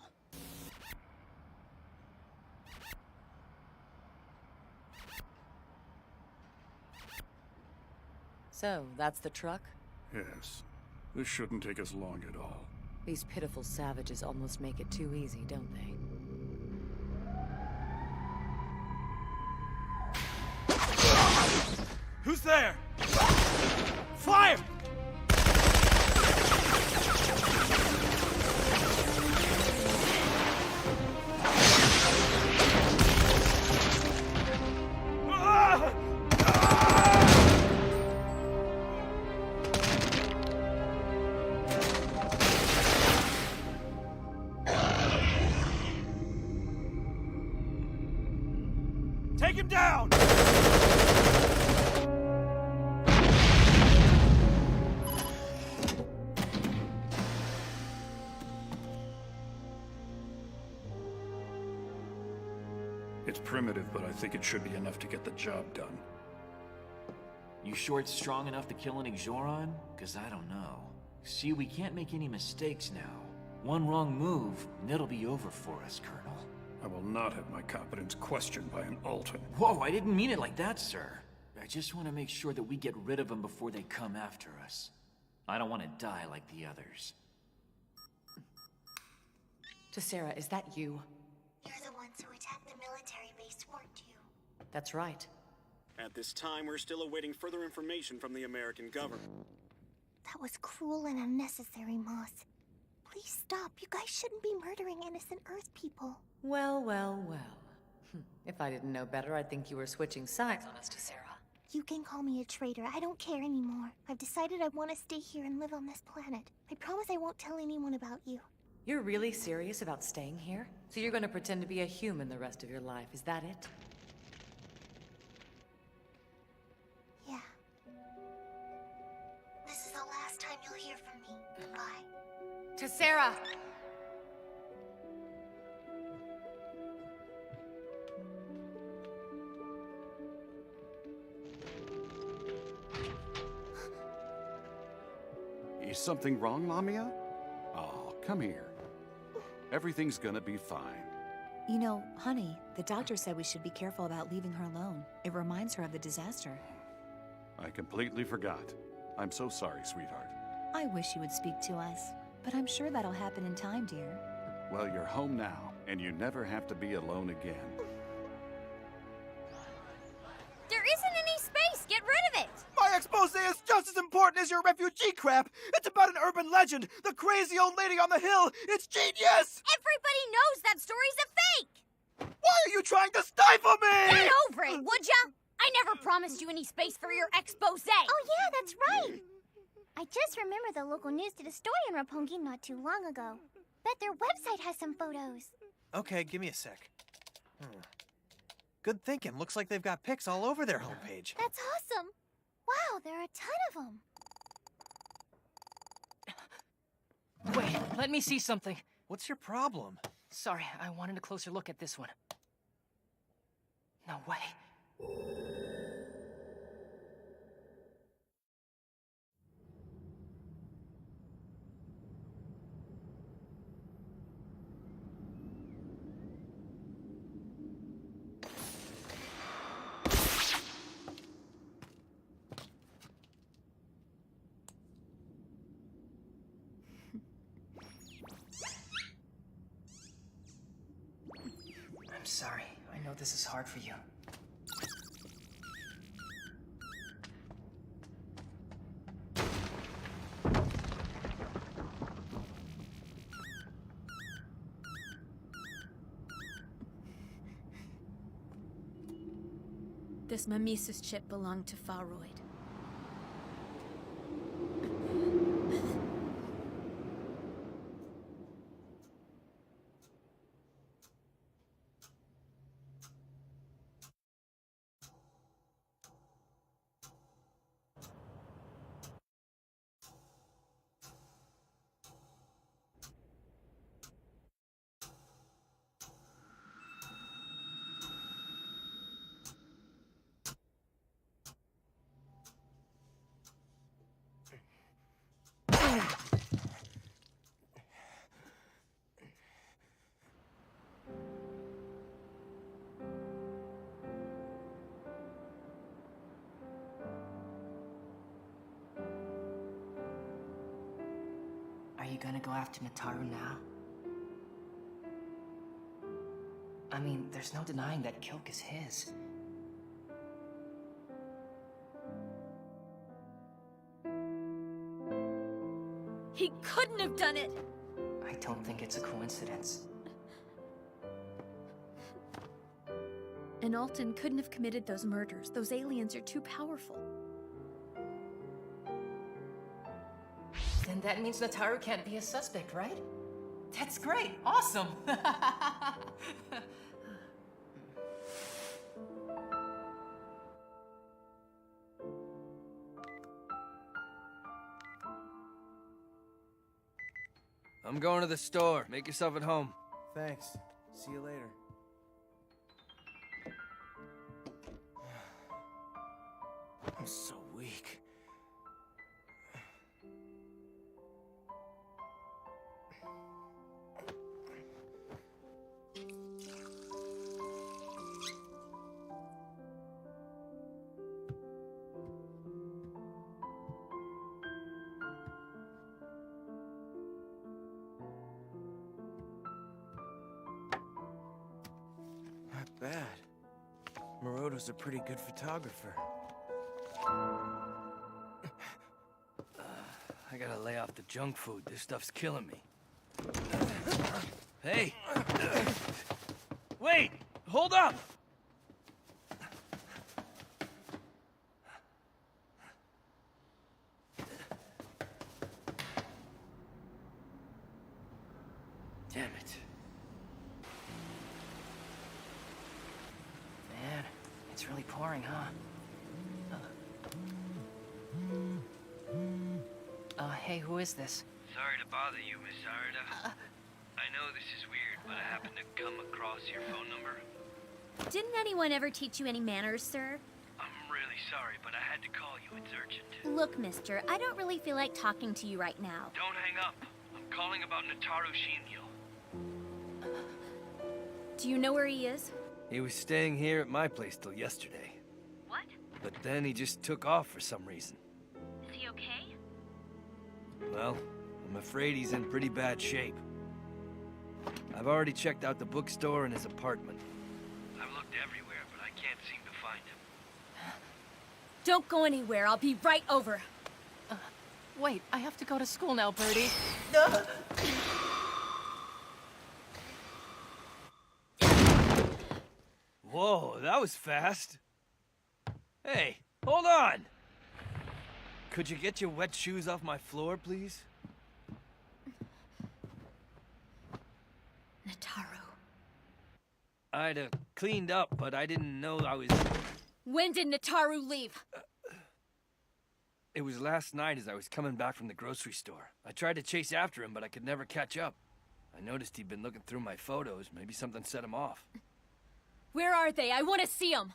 Speaker 16: So, that's the truck?
Speaker 25: Yes. This shouldn't take us long at all.
Speaker 16: These pitiful savages almost make it too easy, don't they?
Speaker 15: Who's there? Fire! Take him down!
Speaker 25: It's primitive, but I think it should be enough to get the job done.
Speaker 6: You sure it's strong enough to kill an Ixoran? Because I don't know. See, we can't make any mistakes now. One wrong move, and it'll be over for us, Colonel.
Speaker 25: I will not have my competence questioned by an Alton.
Speaker 6: Whoa, I didn't mean it like that, sir. I just want to make sure that we get rid of them before they come after us. I don't want to die like the others.
Speaker 16: Tessera, is that you?
Speaker 17: You're the ones who attacked the military base, weren't you?
Speaker 16: That's right.
Speaker 15: At this time, we're still awaiting further information from the American government.
Speaker 17: That was cruel and unnecessary, Moss. Please stop. You guys shouldn't be murdering innocent Earth people.
Speaker 16: Well, well, well. If I didn't know better, I'd think you were switching sides on us, Tessera.
Speaker 17: You can call me a traitor. I don't care anymore. I've decided I want to stay here and live on this planet. I promise I won't tell anyone about you.
Speaker 16: You're really serious about staying here? So you're going to pretend to be a human the rest of your life, is that it?
Speaker 17: Yeah. This is the last time you'll hear from me. Goodbye.
Speaker 16: Tessera!
Speaker 5: Is something wrong, Lamia? Oh, come here. Everything's gonna be fine.
Speaker 20: You know, honey, the doctor said we should be careful about leaving her alone. It reminds her of the disaster.
Speaker 5: I completely forgot. I'm so sorry, sweetheart.
Speaker 20: I wish you would speak to us, but I'm sure that'll happen in time, dear.
Speaker 18: Well, you're home now, and you never have to be alone again.
Speaker 2: There isn't any space! Get rid of it!
Speaker 7: My expose is just as important as your refugee crap! It's about an urban legend! The crazy old lady on the hill! It's genius!
Speaker 2: Everybody knows that story's a fake!
Speaker 7: Why are you trying to stifle me?
Speaker 2: Get over it, would ya? I never promised you any space for your expose!
Speaker 17: Oh yeah, that's right! I just remember the local news did a story on Roppongi not too long ago. Bet their website has some photos.
Speaker 8: Okay, give me a sec. Good thinking. Looks like they've got pics all over their homepage.
Speaker 17: That's awesome! Wow, there are a ton of them.
Speaker 12: Wait, let me see something.
Speaker 8: What's your problem?
Speaker 12: Sorry, I wanted a closer look at this one. No way. I'm sorry. I know this is hard for you.
Speaker 2: This Mimesis chip belonged to Faroid.
Speaker 12: Are you gonna go after Nataru now? I mean, there's no denying that Kilk is his.
Speaker 2: He couldn't have done it!
Speaker 12: I don't think it's a coincidence.
Speaker 2: And Alton couldn't have committed those murders. Those aliens are too powerful.
Speaker 12: Then that means Nataru can't be a suspect, right? That's great! Awesome!
Speaker 3: I'm going to the store. Make yourself at home.
Speaker 7: Thanks. See you later. I'm so weak. Not bad. Moroto's a pretty good photographer.
Speaker 3: I gotta lay off the junk food. This stuff's killing me. Hey! Wait! Hold up! Damn it.
Speaker 12: Man, it's really pouring, huh? Hey, who is this?
Speaker 9: Sorry to bother you, Miss Arida. I know this is weird, but I happened to come across your phone number.
Speaker 2: Didn't anyone ever teach you any manners, sir?
Speaker 9: I'm really sorry, but I had to call you. It's urgent.
Speaker 2: Look, mister, I don't really feel like talking to you right now.
Speaker 9: Don't hang up. I'm calling about Nataru Shinmyo.
Speaker 2: Do you know where he is?
Speaker 3: He was staying here at my place till yesterday.
Speaker 2: What?
Speaker 3: But then he just took off for some reason.
Speaker 2: Is he okay?
Speaker 3: Well, I'm afraid he's in pretty bad shape. I've already checked out the bookstore and his apartment.
Speaker 9: I've looked everywhere, but I can't seem to find him.
Speaker 4: Don't go anywhere. I'll be right over.
Speaker 12: Wait, I have to go to school now, Birdy.
Speaker 3: Whoa, that was fast. Hey, hold on! Could you get your wet shoes off my floor, please?
Speaker 4: Nataru.
Speaker 3: I'd cleaned up, but I didn't know I was...
Speaker 4: When did Nataru leave?
Speaker 3: It was last night as I was coming back from the grocery store. I tried to chase after him, but I could never catch up. I noticed he'd been looking through my photos. Maybe something set him off.
Speaker 4: Where are they? I want to see them.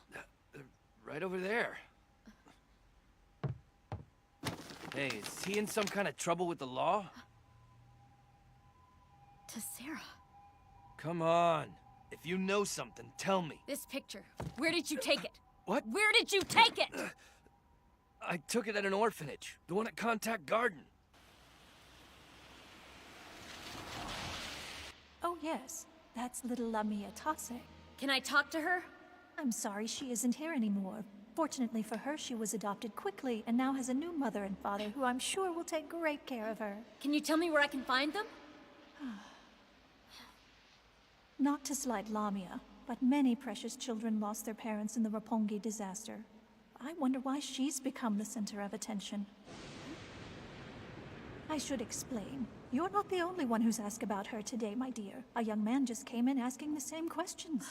Speaker 3: Right over there. Hey, is he in some kind of trouble with the law?
Speaker 4: To Sarah.
Speaker 3: Come on. If you know something, tell me.
Speaker 4: This picture. Where did you take it?
Speaker 3: What?
Speaker 4: Where did you take it?
Speaker 3: I took it at an orphanage. The one at Contact Garden.
Speaker 10: Oh yes, that's little Lamia Tase.
Speaker 4: Can I talk to her?
Speaker 10: I'm sorry she isn't here anymore. Fortunately for her, she was adopted quickly and now has a new mother and father who I'm sure will take great care of her.
Speaker 4: Can you tell me where I can find them?
Speaker 10: Not to slight Lamia, but many precious children lost their parents in the Roppongi disaster. I wonder why she's become the center of attention. I should explain. You're not the only one who's asked about her today, my dear. A young man just came in asking the same questions.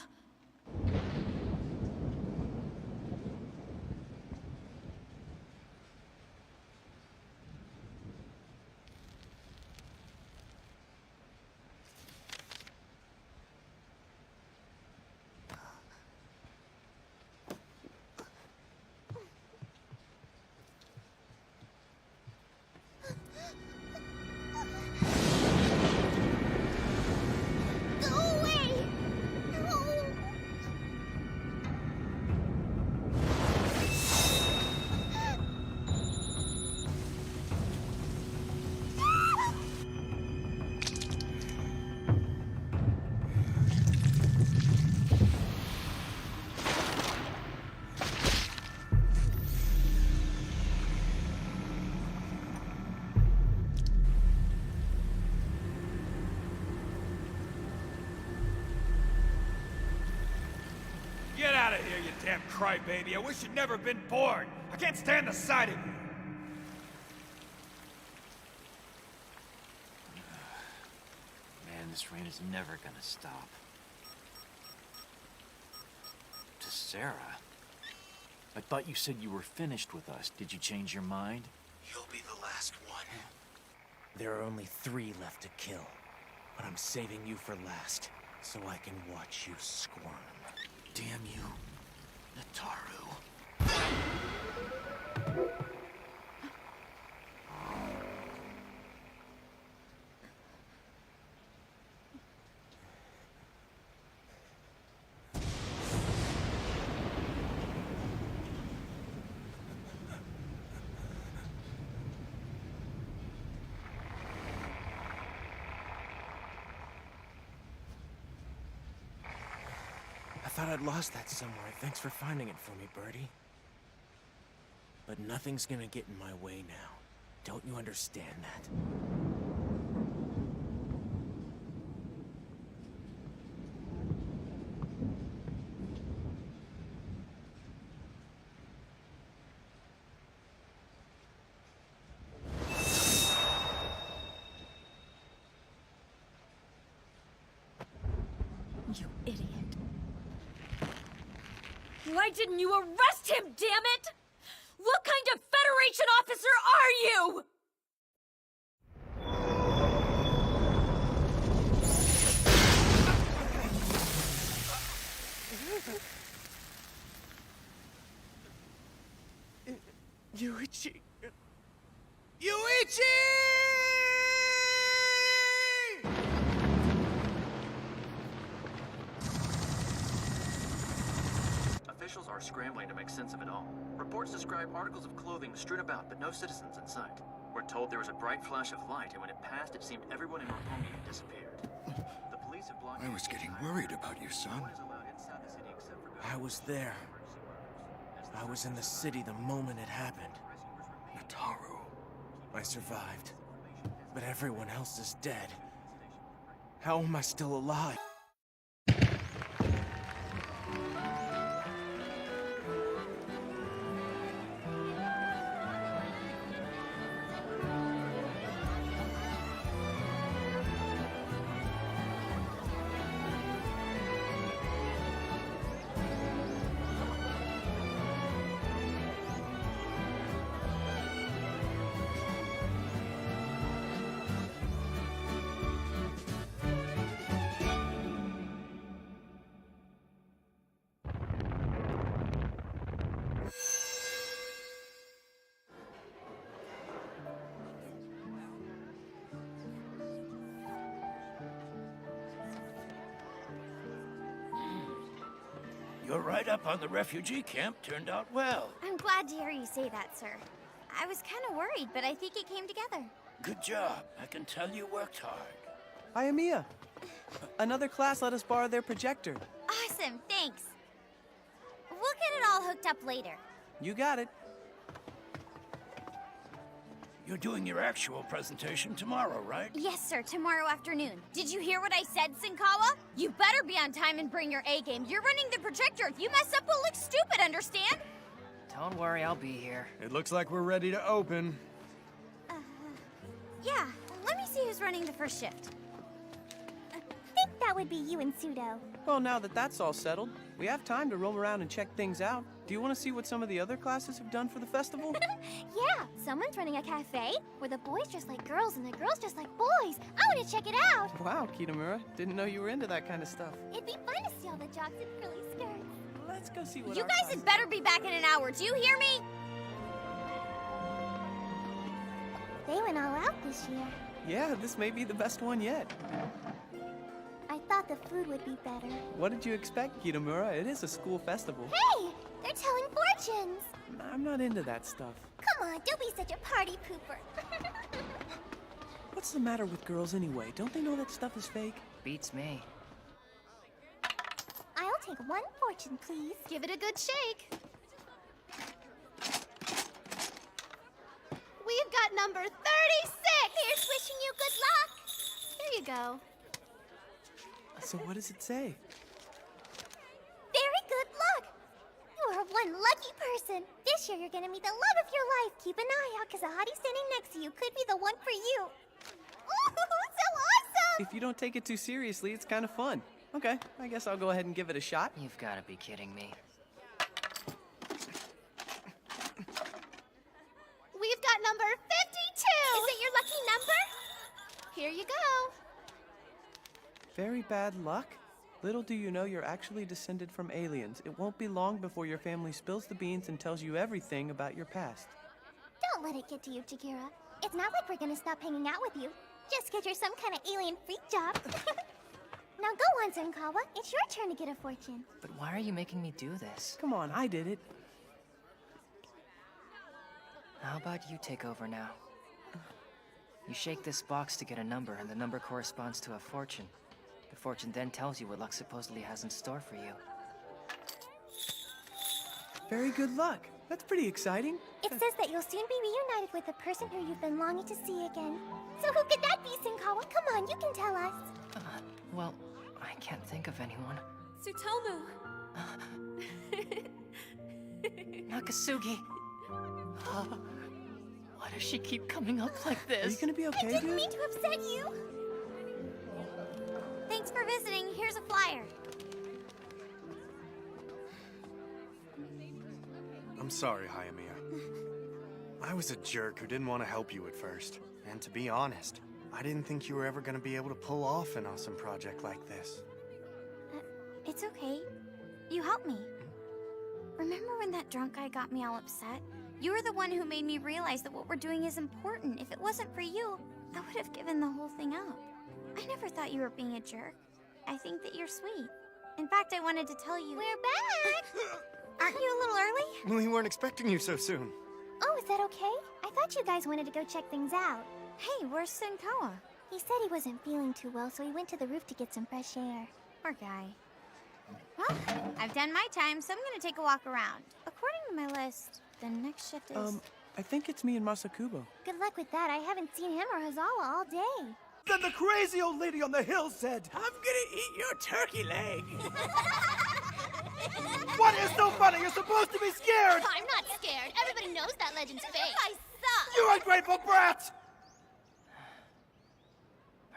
Speaker 5: Get out of here, you damn crybaby. I wish you'd never been born. I can't stand the sight of you.
Speaker 6: Man, this rain is never gonna stop. To Sarah? I thought you said you were finished with us. Did you change your mind?
Speaker 7: You'll be the last one. There are only 3 left to kill. But I'm saving you for last, so I can watch you squirm. Damn you, Nataru. I thought I'd lost that somewhere. Thanks for finding it for me, Birdy. But nothing's gonna get in my way now. Don't you understand that?
Speaker 4: You idiot. Why didn't you arrest him, damn it? What kind of Federation officer are you?
Speaker 7: Yuichi! Yuichi!
Speaker 21: Officials are scrambling to make sense of it all. Reports describe articles of clothing strewn about, but no citizens in sight. We're told there was a bright flash of light, and when it passed, it seemed everyone in Roppongi had disappeared. The police
Speaker 18: I was getting worried about you, son.
Speaker 7: I was there. I was in the city the moment it happened.
Speaker 18: Nataru.
Speaker 7: I survived. But everyone else is dead. How am I still alive?
Speaker 1: Your write-up on the refugee camp turned out well.
Speaker 14: I'm glad to hear you say that, sir. I was kind of worried, but I think it came together.
Speaker 1: Good job. I can tell you worked hard.
Speaker 11: Hi, Mia. Another class let us borrow their projector.
Speaker 14: Awesome, thanks. We'll get it all hooked up later.
Speaker 11: You got it.
Speaker 1: You're doing your actual presentation tomorrow, right?
Speaker 14: Yes, sir, tomorrow afternoon. Did you hear what I said, Senkawa? You better be on time and bring your A game. You're running the projector. If you mess up, we'll look stupid, understand?
Speaker 12: Don't worry, I'll be here.
Speaker 5: It looks like we're ready to open.
Speaker 14: Yeah, let me see who's running the first shift.
Speaker 17: I think that would be you and Pseudo.
Speaker 11: Well, now that that's all settled, we have time to roam around and check things out. Do you want to see what some of the other classes have done for the festival?
Speaker 14: Yeah, someone's running a cafe where the boys dress like girls and the girls dress like boys. I want to check it out.
Speaker 11: Wow, Kitamura. Didn't know you were into that kind of stuff.
Speaker 14: It'd be fun to see all the jocks in curly skirts.
Speaker 11: Let's go see what
Speaker 14: You
Speaker 11: our
Speaker 14: guys had better be back in an hour. Do you hear me?
Speaker 17: They went all out this year.
Speaker 11: Yeah, this may be the best one yet.
Speaker 17: I thought the food would be better.
Speaker 11: What did you expect, Kitamura? It is a school festival.
Speaker 17: Hey! They're telling fortunes!
Speaker 11: I'm not into that stuff.
Speaker 17: Come on, don't be such a party pooper.
Speaker 11: What's the matter with girls anyway? Don't they know that stuff is fake?
Speaker 12: Beats me.
Speaker 17: I'll take one fortune, please.
Speaker 14: Give it a good shake. We've got number 36!
Speaker 17: Here's wishing you good luck!
Speaker 14: Here you go.
Speaker 11: So what does it say?
Speaker 17: Very good luck! You are one lucky person. This year you're gonna meet the love of your life. Keep an eye out, because a hottie standing next to you could be the one for you. Ooh, so awesome!
Speaker 11: If you don't take it too seriously, it's kind of fun. Okay, I guess I'll go ahead and give it a shot.
Speaker 12: You've got to be kidding me.
Speaker 14: We've got number 52!
Speaker 17: Is it your lucky number?
Speaker 14: Here you go.
Speaker 11: Very bad luck. Little do you know you're actually descended from aliens. It won't be long before your family spills the beans and tells you everything about your past.
Speaker 17: Don't let it get to you, Chikira. It's not like we're gonna stop hanging out with you. Just because you're some kind of alien freak job. Now go on, Senkawa. It's your turn to get a fortune.
Speaker 12: But why are you making me do this?
Speaker 11: Come on, I did it.
Speaker 12: How about you take over now? You shake this box to get a number, and the number corresponds to a fortune. The fortune then tells you what luck supposedly has in store for you.
Speaker 11: Very good luck. That's pretty exciting.
Speaker 17: It says that you'll soon be reunited with the person who you've been longing to see again. So who could that be, Senkawa? Come on, you can tell us.
Speaker 12: Well, I can't think of anyone.
Speaker 4: Tsutomu!
Speaker 12: Nakasugi! Why does she keep coming up like this?
Speaker 11: Are you gonna be okay,
Speaker 17: I didn't
Speaker 11: dude?
Speaker 17: mean to upset you.
Speaker 14: Thanks for visiting. Here's a flyer.
Speaker 19: I'm sorry, Hayamiya. I was a jerk who didn't want to help you at first. And to be honest, I didn't think you were ever going to be able to pull off an awesome project like this.
Speaker 14: It's okay. You helped me. Remember when that drunk guy got me all upset? You were the one who made me realize that what we're doing is important. If it wasn't for you, I would have given the whole thing up. I never thought you were being a jerk. I think that you're sweet. In fact, I wanted to tell you...
Speaker 17: We're back!
Speaker 14: Aren't you a little early?
Speaker 19: We weren't expecting you so soon.
Speaker 17: Oh, is that okay? I thought you guys wanted to go check things out.
Speaker 14: Hey, where's Senkawa?
Speaker 17: He said he wasn't feeling too well, so he went to the roof to get some fresh air.
Speaker 14: Poor guy. Well, I've done my time, so I'm gonna take a walk around. According to my list, the next shift is...
Speaker 11: I think it's me and Masakubo.
Speaker 17: Good luck with that. I haven't seen him or Hazawa all day.
Speaker 5: Then the crazy old lady on the hill said, "I'm gonna eat your turkey leg." What is so funny? You're supposed to be scared!
Speaker 17: I'm not scared. Everybody knows that legend's fake. I suck!
Speaker 5: You ungrateful brat!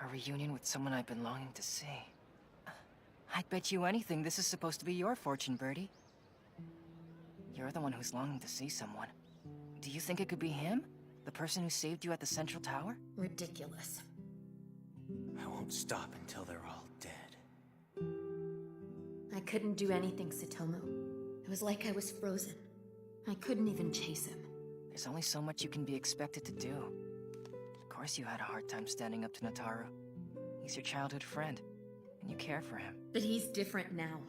Speaker 12: A reunion with someone I've been longing to see. I'd bet you anything this is supposed to be your fortune, Birdy. You're the one who's longing to see someone. Do you think it could be him? The person who saved you at the Central Tower?
Speaker 13: Ridiculous.
Speaker 7: I won't stop until they're all dead.
Speaker 13: I couldn't do anything, Tsutomu. It was like I was frozen. I couldn't even chase him.
Speaker 12: There's only so much you can be expected to do. Of course you had a hard time standing up to Nataru. He's your childhood friend, and you care for him.
Speaker 13: But he's different now.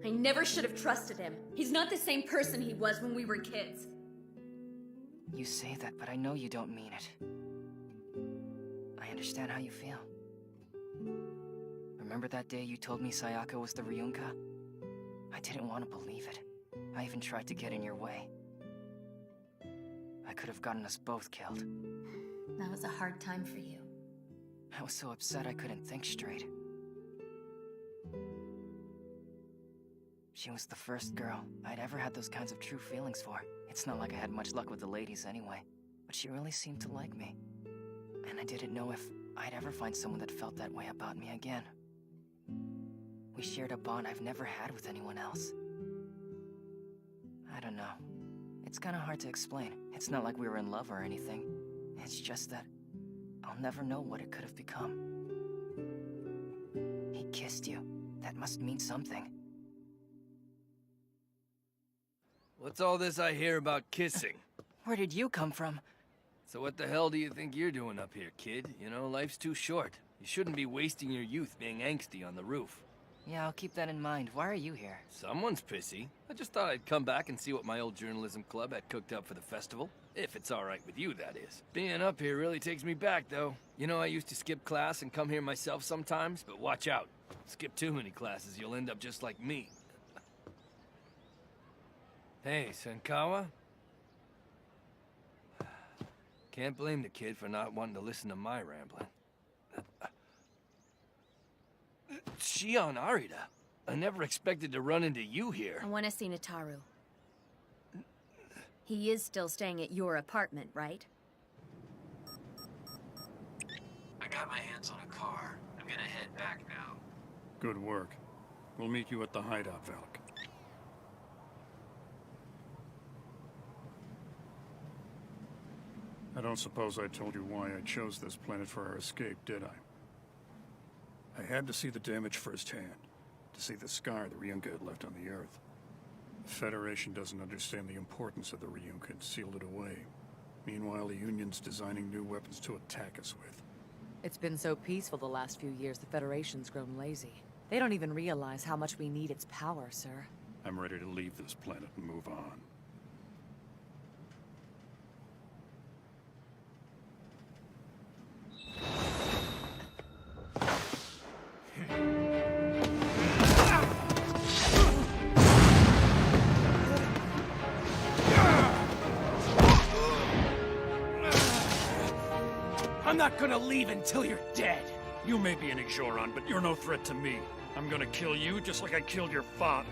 Speaker 13: I never should have trusted him. He's not the same person he was when we were kids.
Speaker 12: You say that, but I know you don't mean it. I understand how you feel. Remember that day you told me Sayaka was the Ryunka? I didn't want to believe it. I even tried to get in your way. I could have gotten us both killed.
Speaker 13: That was a hard time for you.
Speaker 12: I was so upset I couldn't think straight. She was the first girl I'd ever had those kinds of true feelings for. It's not like I had much luck with the ladies anyway, but she really seemed to like me. And I didn't know if I'd ever find someone that felt that way about me again. We shared a bond I've never had with anyone else. I don't know. It's kind of hard to explain. It's not like we were in love or anything. It's just that I'll never know what it could have become. He kissed you. That must mean something.
Speaker 3: What's all this I hear about kissing?
Speaker 12: Where did you come from?
Speaker 3: So what the hell do you think you're doing up here, kid? You know, life's too short. You shouldn't be wasting your youth being angsty on the roof.
Speaker 12: Yeah, I'll keep that in mind. Why are you here?
Speaker 3: Someone's pissy. I just thought I'd come back and see what my old journalism club had cooked up for the festival. If it's all right with you, that is. Being up here really takes me back, though. You know, I used to skip class and come here myself sometimes, but watch out. Skip too many classes, you'll end up just like me. Hey, Senkawa? Can't blame the kid for not wanting to listen to my rambling. Shion Arita, I never expected to run into you here.
Speaker 4: I want to see Nataru. He is still staying at your apartment, right?
Speaker 21: I got my hands on a car. I'm gonna head back now.
Speaker 15: Good work. We'll meet you at the hideout, Valk. I don't suppose I told you why I chose this planet for our escape, did I? I had to see the damage firsthand, to see the scar the Ryunka had left on the Earth. The Federation doesn't understand the importance of the Ryunka and sealed it away. Meanwhile, the Union's designing new weapons to attack us with.
Speaker 16: It's been so peaceful the last few years, the Federation's grown lazy. They don't even realize how much we need its power, sir.
Speaker 15: I'm ready to leave this planet and move on.
Speaker 5: I'm not gonna leave until you're dead.
Speaker 15: You may be an Ixoran, but you're no threat to me. I'm gonna kill you just like I killed your father.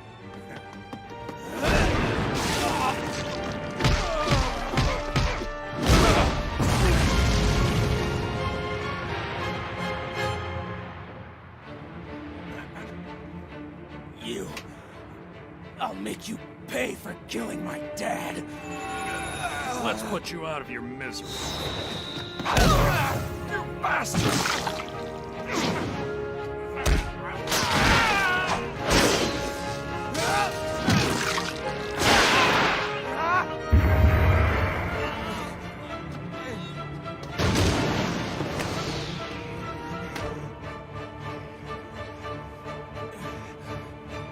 Speaker 5: I'll make you pay for killing my dad.
Speaker 15: Let's put you out of your misery.
Speaker 5: You bastard!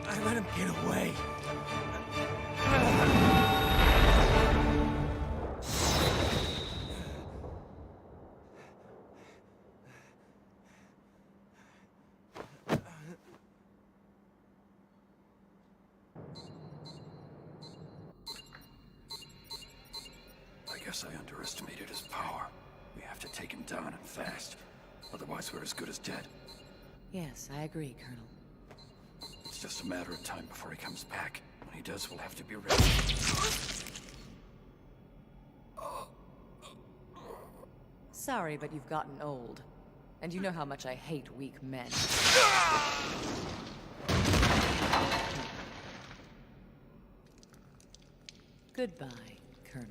Speaker 5: I let him get away.
Speaker 18: guess I underestimated his power. We have to take him down and fast. Otherwise, we're as good as dead.
Speaker 16: Yes, I agree, Colonel.
Speaker 18: It's just a matter of time before he comes back. When he does, we'll have to be ready.
Speaker 16: Sorry, but you've gotten old. And you know how much I hate weak men. Goodbye, Colonel.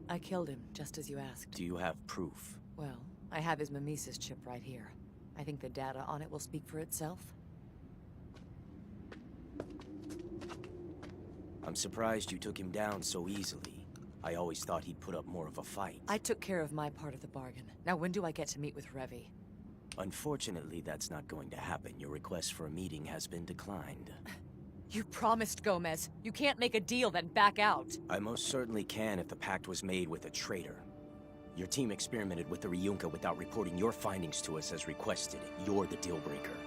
Speaker 16: I killed him, just as you asked.
Speaker 20: Do you have proof?
Speaker 16: Well, I have his mimesis chip right here. I think the data on it will speak for itself.
Speaker 20: I'm surprised you took him down so easily. I always thought he'd put up more of a fight.
Speaker 16: I took care of my part of the bargain. Now when do I get to meet with Revy?
Speaker 20: Unfortunately, that's not going to happen. Your request for a meeting has been declined.
Speaker 16: You promised, Gomez. You can't make a deal, then back out.
Speaker 20: I most certainly can if the pact was made with a traitor. Your team experimented with the Ryunka without reporting your findings to us as requested. You're the deal breaker.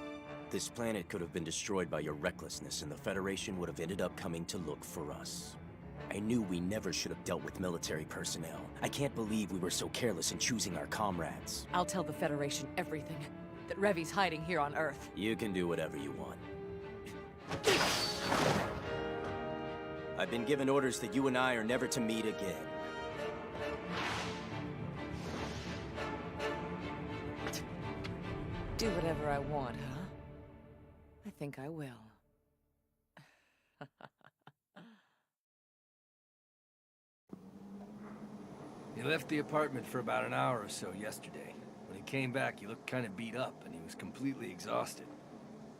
Speaker 20: This planet could have been destroyed by your recklessness, and the Federation would have ended up coming to look for us. I knew we never should have dealt with military personnel. I can't believe we were so careless in choosing our comrades.
Speaker 16: I'll tell the Federation everything. That Revy's hiding here on Earth.
Speaker 20: You can do whatever you want. I've been given orders that you and I are never to meet again.
Speaker 16: Do whatever I want, huh? I think I will.
Speaker 3: He left the apartment for about an hour or so yesterday. When he came back, he looked kind of beat up, and he was completely exhausted.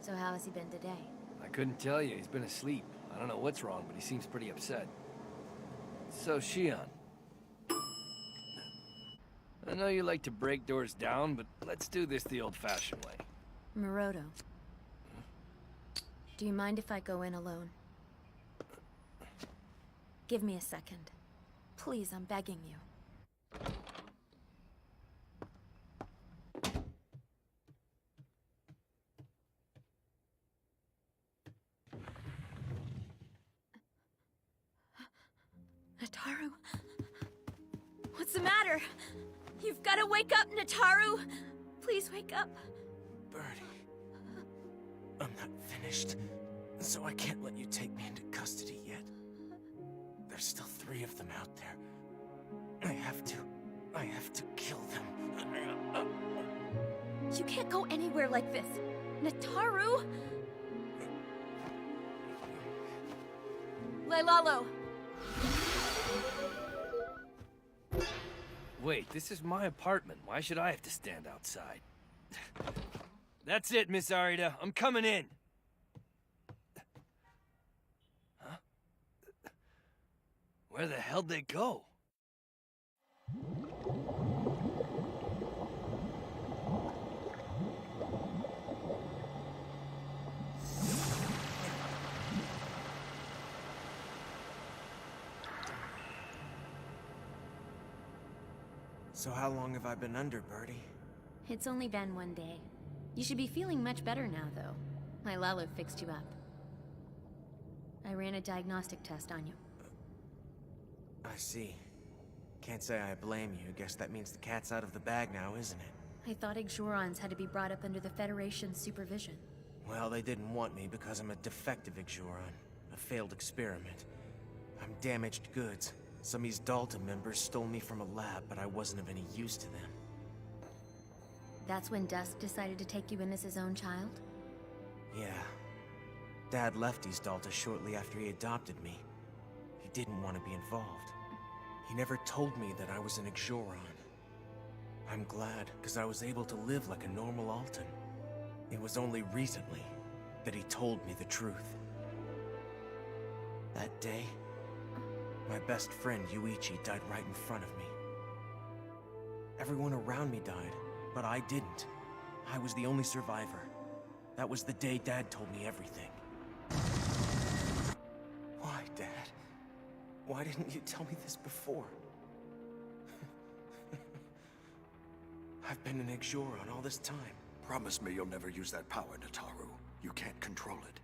Speaker 2: So how has he been today?
Speaker 3: I couldn't tell you. He's been asleep. I don't know what's wrong, but he seems pretty upset. So, Shion. I know you like to break doors down, but let's do this the old-fashioned way.
Speaker 2: Maroto. Do you mind if I go in alone? Give me a second. Please, I'm begging you. Nataru? What's the matter? You've got to wake up, Nataru! Please wake up.
Speaker 7: Birdy. I'm not finished, so I can't let you take me into custody yet. There's still 3 of them out there. I have to kill them.
Speaker 2: You can't go anywhere like this. Nataru! Lailalo!
Speaker 3: Wait, this is my apartment. Why should I have to stand outside? That's it, Miss Arida. I'm coming in. Huh? Where the hell'd they go?
Speaker 7: So how long have I been under, Birdy?
Speaker 2: It's only been 1 day. You should be feeling much better now, though. My Lalo fixed you up. I ran a diagnostic test on you.
Speaker 7: I see. Can't say I blame you. Guess that means the cat's out of the bag now, isn't it?
Speaker 2: I thought Ixorons had to be brought up under the Federation's supervision.
Speaker 7: Well, they didn't want me because I'm a defective Ixoron. A failed experiment. I'm damaged goods. Some East Delta members stole me from a lab, but I wasn't of any use to them.
Speaker 2: That's when Dusk decided to take you in as his own child?
Speaker 7: Yeah. Dad left East Delta shortly after he adopted me. He didn't want to be involved. He never told me that I was an Ixoron. I'm glad, because I was able to live like a normal Altan. It was only recently that he told me the truth. That day, my best friend Yuichi died right in front of me. Everyone around me died, but I didn't. I was the only survivor. That was the day Dad told me everything. Why, Dad? Why didn't you tell me this before? I've been an Exoron all this time.
Speaker 18: Promise me you'll never use that power, Nataru. You can't control it.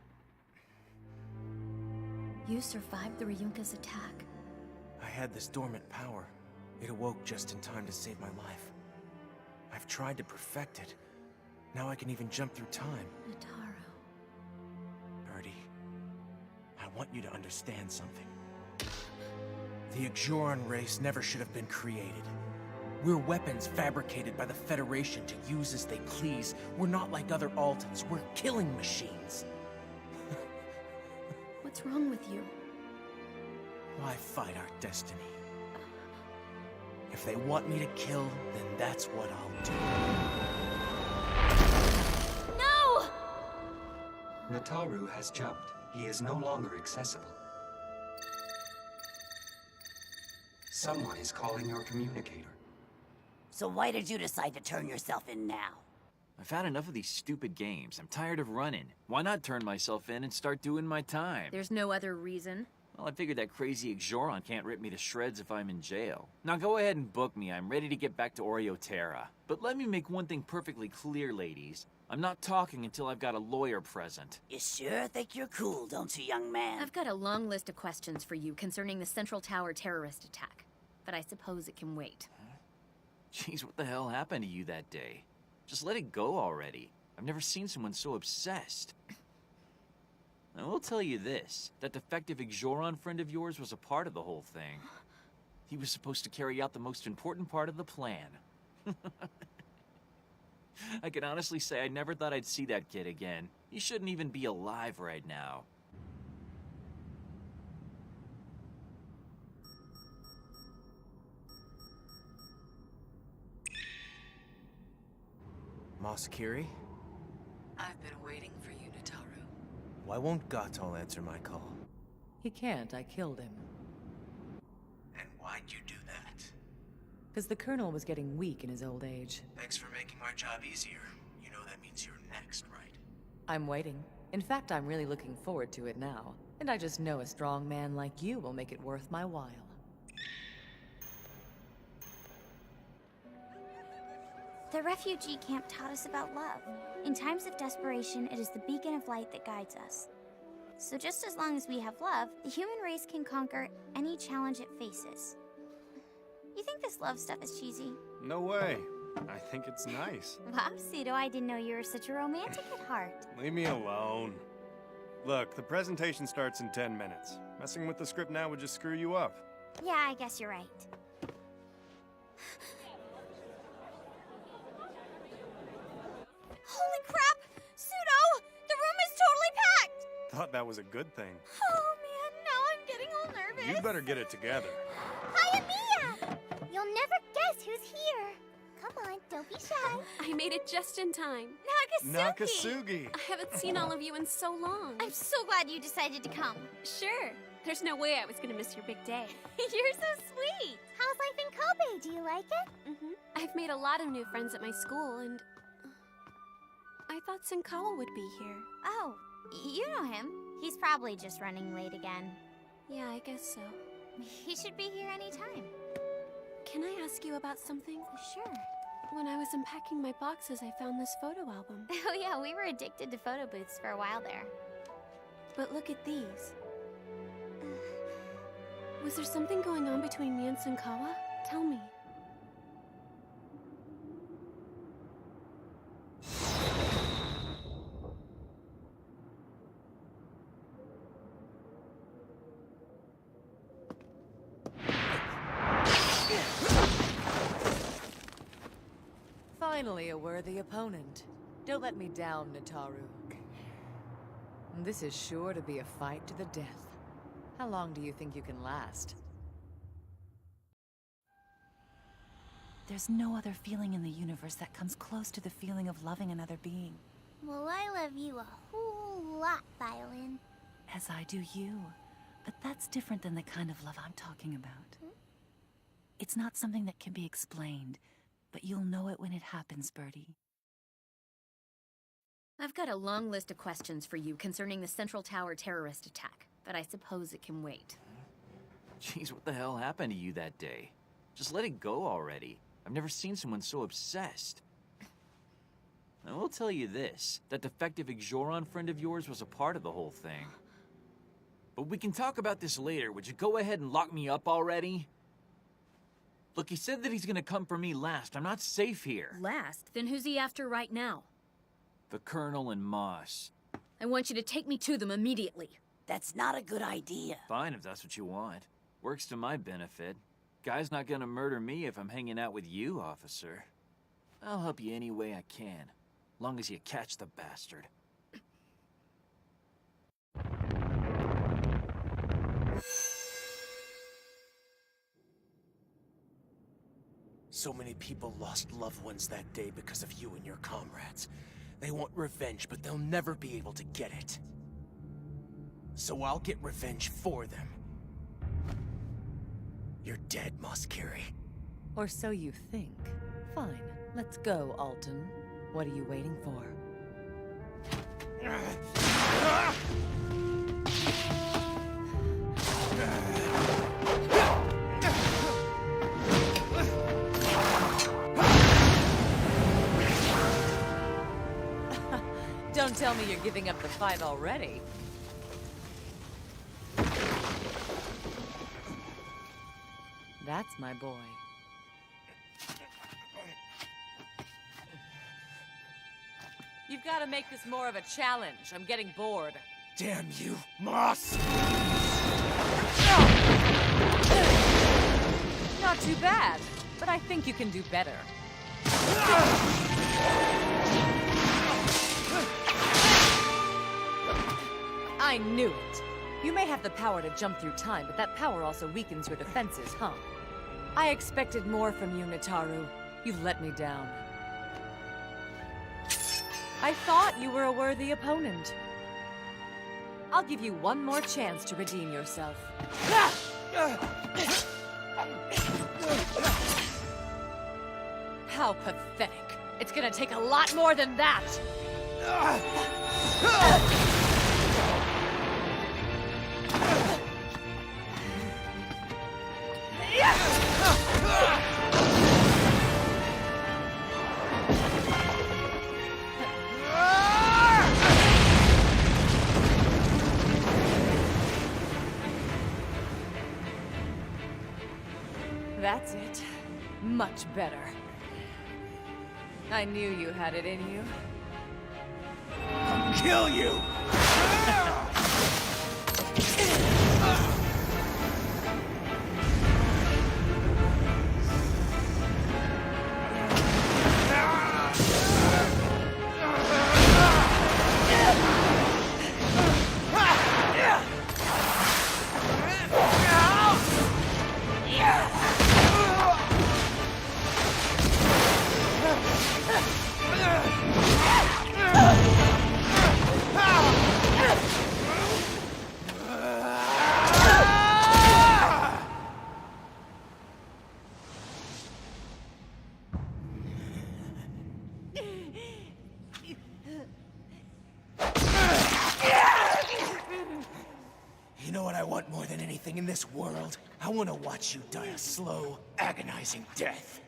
Speaker 13: You survived the Ryunka's attack.
Speaker 7: I had this dormant power. It awoke just in time to save my life. I've tried to perfect it. Now I can even jump through time.
Speaker 13: Nataru.
Speaker 7: Birdy, I want you to understand something. The Exoron race never should have been created. We're weapons fabricated by the Federation to use as they please. We're not like other Altans. We're killing machines.
Speaker 13: What's wrong with you?
Speaker 7: Why fight our destiny? If they want me to kill, then that's what I'll do.
Speaker 13: No!
Speaker 8: Nataru has jumped. He is no longer accessible. Someone is calling your communicator.
Speaker 22: So why did you decide to turn yourself in now?
Speaker 23: I've had enough of these stupid games. I'm tired of running. Why not turn myself in and start doing my time?
Speaker 13: There's no other reason.
Speaker 23: Well, I figured that crazy Exoron can't rip me to shreds if I'm in jail. Now go ahead and book me. I'm ready to get back to Terra. But let me make one thing perfectly clear, ladies. I'm not talking until I've got a lawyer present.
Speaker 22: You sure think you're cool, don't you, young man?
Speaker 13: I've got a long list of questions for you concerning the Central Tower terrorist attack. But I suppose it can wait.
Speaker 23: Jeez, what the hell happened to you that day? Just let it go already. I've never seen someone so obsessed. I will tell you this, that defective Exoron friend of yours was a part of the whole thing. He was supposed to carry out the most important part of the plan. I can honestly say I never thought I'd see that kid again. He shouldn't even be alive right now.
Speaker 7: Moskiri?
Speaker 16: I've been waiting for you, Nataru.
Speaker 7: Why won't Gatal answer my call?
Speaker 16: He can't. I killed him.
Speaker 7: And why'd you do that?
Speaker 16: Because the Colonel was getting weak in his old age.
Speaker 7: Thanks for making my job easier. You know that means you're next, right?
Speaker 16: I'm waiting. In fact, I'm really looking forward to it now. And I just know a strong man like you will make it worth my while.
Speaker 14: The refugee camp taught us about love. In times of desperation, it is the beacon of light that guides us. So just as long as we have love, the human race can conquer any challenge it faces. You think this love stuff is cheesy?
Speaker 19: No way. I think it's nice.
Speaker 14: Wow, Pseudo, I didn't know you were such a romantic at heart.
Speaker 19: Leave me alone. Look, the presentation starts in 10 minutes. Messing with the script now would just screw you up.
Speaker 14: Yeah, I guess you're right. Holy crap! Pseudo! The room is totally packed!
Speaker 19: Thought that was a good thing.
Speaker 14: Oh man, now I'm getting all nervous.
Speaker 19: You'd better get it together.
Speaker 17: Hiya, Mia! You'll never guess who's here. Come on, don't be shy.
Speaker 2: I made it just in time.
Speaker 19: Nakasugi!
Speaker 2: I haven't seen all of you in so long.
Speaker 14: I'm so glad you decided to come.
Speaker 2: Sure. There's no way I was gonna miss your big day.
Speaker 14: You're so sweet.
Speaker 17: How's life in Kobe? Do you like it?
Speaker 2: I've made a lot of new friends at my school, and I thought Senkawa would be here.
Speaker 14: Oh, you know him. He's probably just running late again.
Speaker 2: Yeah, I guess so.
Speaker 14: He should be here anytime.
Speaker 2: Can I ask you about something?
Speaker 14: Sure.
Speaker 2: When I was unpacking my boxes, I found this photo album.
Speaker 14: Oh yeah, we were addicted to photo booths for a while there.
Speaker 2: But look at these. Was there something going on between me and Senkawa? Tell me.
Speaker 16: Finally, a worthy opponent. Don't let me down, Nataru. This is sure to be a fight to the death. How long do you think you can last?
Speaker 24: There's no other feeling in the universe that comes close to the feeling of loving another being.
Speaker 17: Well, I love you a whole lot, Violin.
Speaker 24: As I do you. But that's different than the kind of love I'm talking about. It's not something that can be explained, but you'll know it when it happens, Birdy.
Speaker 13: I've got a long list of questions for you concerning the Central Tower terrorist attack, but I suppose it can wait.
Speaker 23: Jeez, what the hell happened to you that day? Just let it go already. I've never seen someone so obsessed. I will tell you this, that defective Ixoron friend of yours was a part of the whole thing. But we can talk about this later. Would you go ahead and lock me up already? Look, he said that he's gonna come for me last. I'm not safe here.
Speaker 13: Last? Then who's he after right now?
Speaker 23: The Colonel and Moss.
Speaker 13: I want you to take me to them immediately.
Speaker 22: That's not a good idea.
Speaker 23: Fine, if that's what you want. Works to my benefit. Guy's not gonna murder me if I'm hanging out with you, officer. I'll help you any way I can. Long as you catch the bastard.
Speaker 7: So many people lost loved ones that day because of you and your comrades. They want revenge, but they'll never be able to get it. So I'll get revenge for them. You're dead, Moskiri.
Speaker 16: Or so you think. Fine, let's go, Alton. What are you waiting for? Don't tell me you're giving up the fight already. That's my boy. You've got to make this more of a challenge. I'm getting bored.
Speaker 7: Damn you, Moss!
Speaker 16: Not too bad, but I think you can do better. I knew it. You may have the power to jump through time, but that power also weakens your defenses, huh? I expected more from you, Nataru. You've let me down. I thought you were a worthy opponent. I'll give you one more chance to redeem yourself. How pathetic. It's gonna take a lot more than that. That's it. Much better. I knew you had it in you.
Speaker 7: I'll kill you! You know what I want more than anything in this world? I want to watch you die a slow, agonizing death.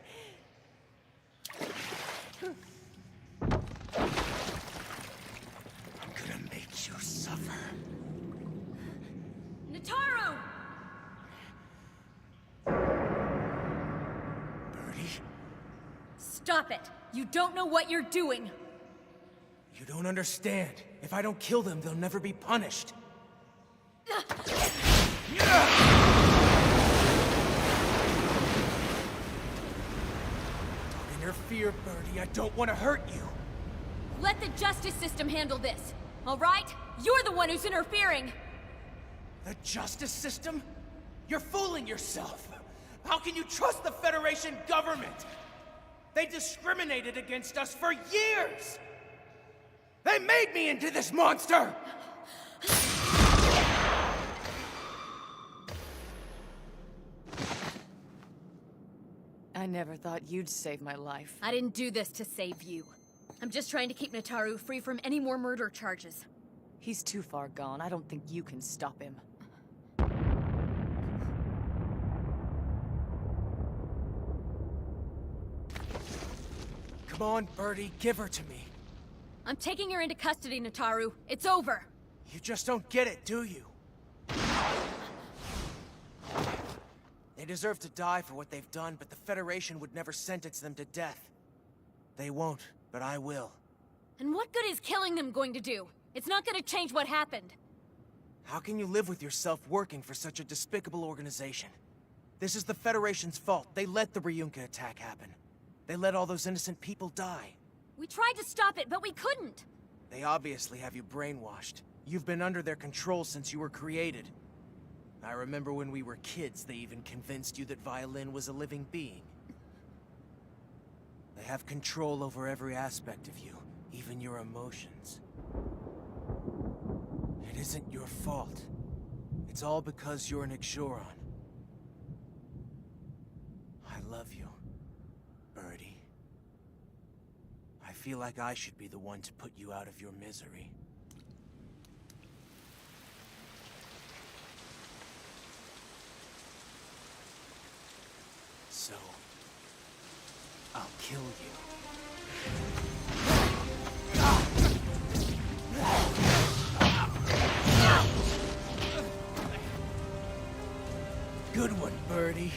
Speaker 7: I'm gonna make you suffer.
Speaker 13: Nataru!
Speaker 7: Birdy?
Speaker 13: Stop it! You don't know what you're doing!
Speaker 7: You don't understand. If I don't kill them, they'll never be punished. Don't interfere, Birdy. I don't want to hurt you.
Speaker 13: Let the justice system handle this, all right? You're the one who's interfering!
Speaker 7: The justice system? You're fooling yourself. How can you trust the Federation government? They discriminated against us for years! They made me into this monster!
Speaker 16: I never thought you'd save my life.
Speaker 13: I didn't do this to save you. I'm just trying to keep Nataru free from any more murder charges.
Speaker 16: He's too far gone. I don't think you can stop him.
Speaker 7: Come on, Birdy, give her to me.
Speaker 13: I'm taking her into custody, Nataru. It's over.
Speaker 7: You just don't get it, do you? They deserve to die for what they've done, but the Federation would never sentence them to death. They won't, but I will.
Speaker 13: And what good is killing them going to do? It's not going to change what happened.
Speaker 7: How can you live with yourself working for such a despicable organization? This is the Federation's fault. They let the Ryunka attack happen. They let all those innocent people die.
Speaker 13: We tried to stop it, but we couldn't.
Speaker 7: They obviously have you brainwashed. You've been under their control since you were created. I remember when we were kids, they even convinced you that Violin was a living being. They have control over every aspect of you, even your emotions. It isn't your fault. It's all because you're an Ixoran. I love you, Birdy. I feel like I should be the one to put you out of your misery. So, I'll kill you. Good one, Birdy.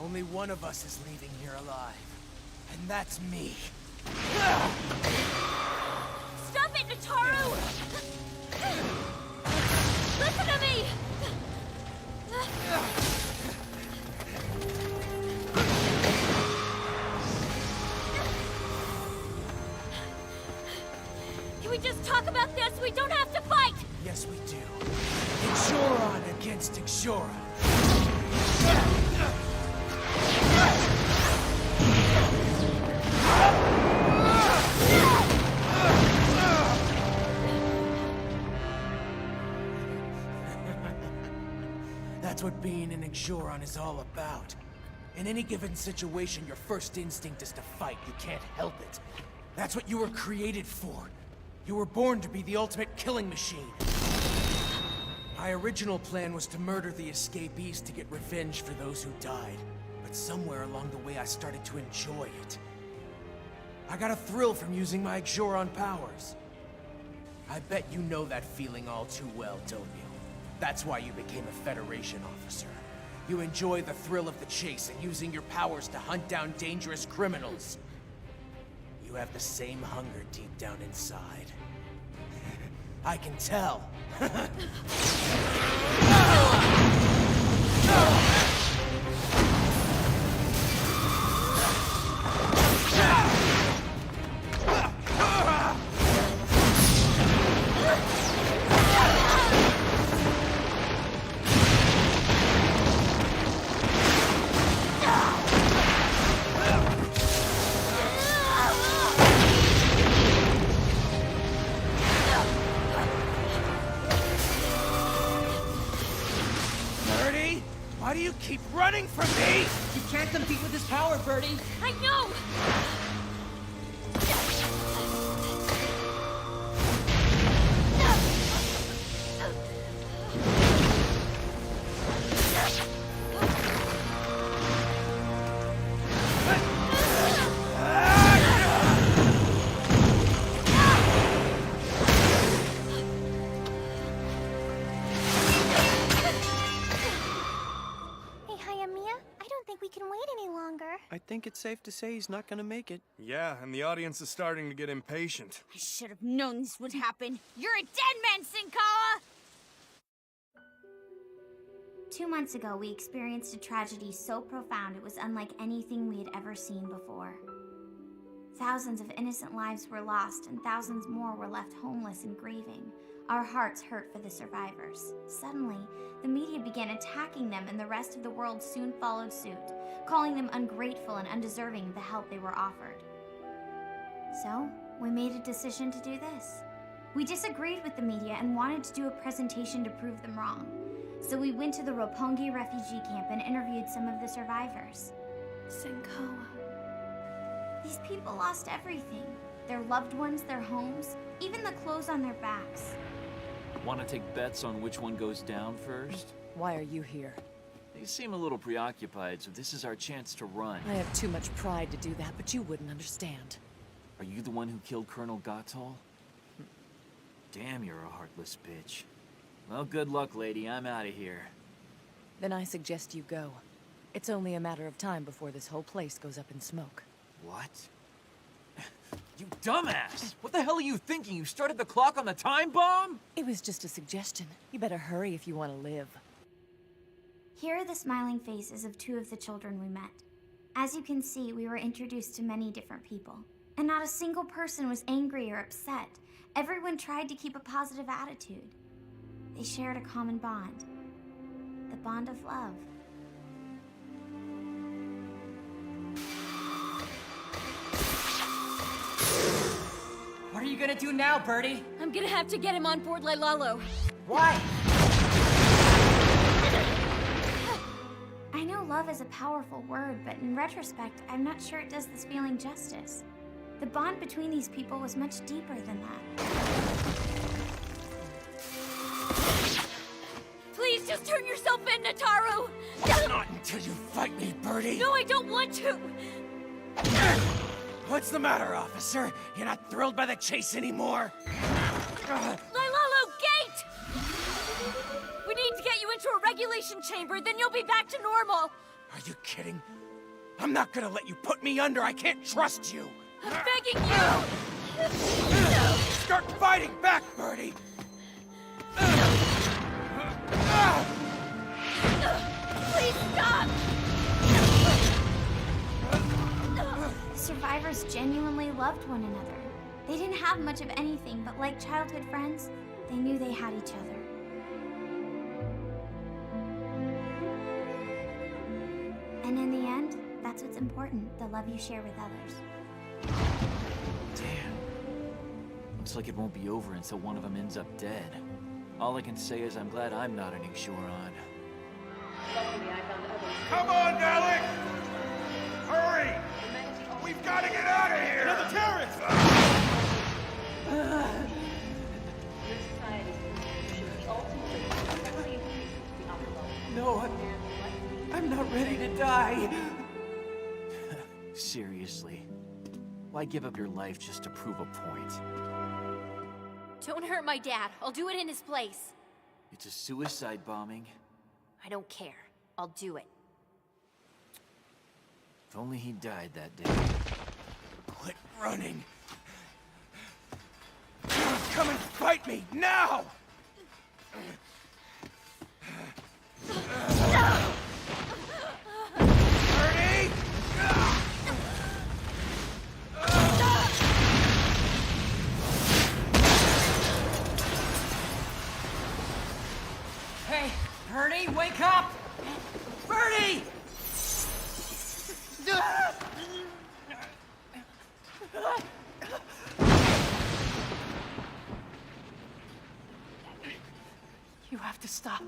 Speaker 7: Only one of us is leaving here alive, and that's me.
Speaker 13: Stop it, Nataru! Listen to me! Can we just talk about this? We don't have to fight!
Speaker 7: Yes, we do. Ixoran against Ixoran. That's what being an Ixoran is all about. In any given situation, your first instinct is to fight. You can't help it. That's what you were created for. You were born to be the ultimate killing machine. My original plan was to murder the escapees to get revenge for those who died. But somewhere along the way, I started to enjoy it. I got a thrill from using my Ixoran powers. I bet you know that feeling all too well, don't you? That's why you became a Federation officer. You enjoy the thrill of the chase and using your powers to hunt down dangerous criminals. You have the same hunger deep down inside. I can tell. Why do you keep running from me?
Speaker 12: You can't compete with his power, Birdy.
Speaker 13: I know!
Speaker 11: I think it's safe to say he's not gonna make it.
Speaker 19: Yeah, and the audience is starting to get impatient.
Speaker 17: I should have known this would happen. You're a dead man, Senkawa!
Speaker 14: 2 months ago, we experienced a tragedy so profound it was unlike anything we had ever seen before. Thousands of innocent lives were lost, and thousands more were left homeless and grieving. Our hearts hurt for the survivors. Suddenly, the media began attacking them, and the rest of the world soon followed suit, calling them ungrateful and undeserving of the help they were offered. So, we made a decision to do this. We disagreed with the media and wanted to do a presentation to prove them wrong. So we went to the Roppongi refugee camp and interviewed some of the survivors.
Speaker 2: Senkawa.
Speaker 14: These people lost everything. Their loved ones, their homes, even the clothes on their backs.
Speaker 23: Want to take bets on which one goes down first?
Speaker 16: Why are you here?
Speaker 23: They seem a little preoccupied, so this is our chance to run.
Speaker 16: I have too much pride to do that, but you wouldn't understand.
Speaker 23: Are you the one who killed Colonel Gottol? Damn, you're a heartless bitch. Well, good luck, lady. I'm out of here.
Speaker 16: Then I suggest you go. It's only a matter of time before this whole place goes up in smoke.
Speaker 23: What? You dumbass! What the hell are you thinking? You started the clock on the time bomb?
Speaker 16: It was just a suggestion. You better hurry if you want to live.
Speaker 14: Here are the smiling faces of 2 of the children we met. As you can see, we were introduced to many different people. And not a single person was angry or upset. Everyone tried to keep a positive attitude. They shared a common bond. The bond of love.
Speaker 12: What are you gonna do now, Birdy?
Speaker 13: I'm gonna have to get him on board Lailalo.
Speaker 12: Why?
Speaker 14: I know love is a powerful word, but in retrospect, I'm not sure it does this feeling justice. The bond between these people was much deeper than that.
Speaker 13: Please just turn yourself in, Nataru!
Speaker 7: Not until you fight me, Birdy!
Speaker 13: No, I don't want to!
Speaker 7: What's the matter, officer? You're not thrilled by the chase anymore?
Speaker 13: Lailalo, gate! We need to get you into a regulation chamber, then you'll be back to normal!
Speaker 7: Are you kidding? I'm not gonna let you put me under. I can't trust you!
Speaker 13: I'm begging you!
Speaker 7: Start fighting back, Birdy!
Speaker 13: Please stop!
Speaker 14: The survivors genuinely loved one another. They didn't have much of anything, but like childhood friends, they knew they had each other. And in the end, that's what's important, the love you share with others.
Speaker 23: Damn. Looks like it won't be over until one of them ends up dead. All I can say is I'm glad I'm not an Exoron.
Speaker 5: Come on, Alec! Hurry! We've got to get out of here! Another terrorist!
Speaker 23: No, I'm not ready to die. Seriously. Why give up your life just to prove a point?
Speaker 2: Don't hurt my dad. I'll do it in his place.
Speaker 23: It's a suicide bombing.
Speaker 2: I don't care. I'll do it.
Speaker 23: If only he died that day.
Speaker 7: Quit running! Come and fight me, now! Birdy!
Speaker 12: Hey, Birdy, wake up! Birdy! You have to stop.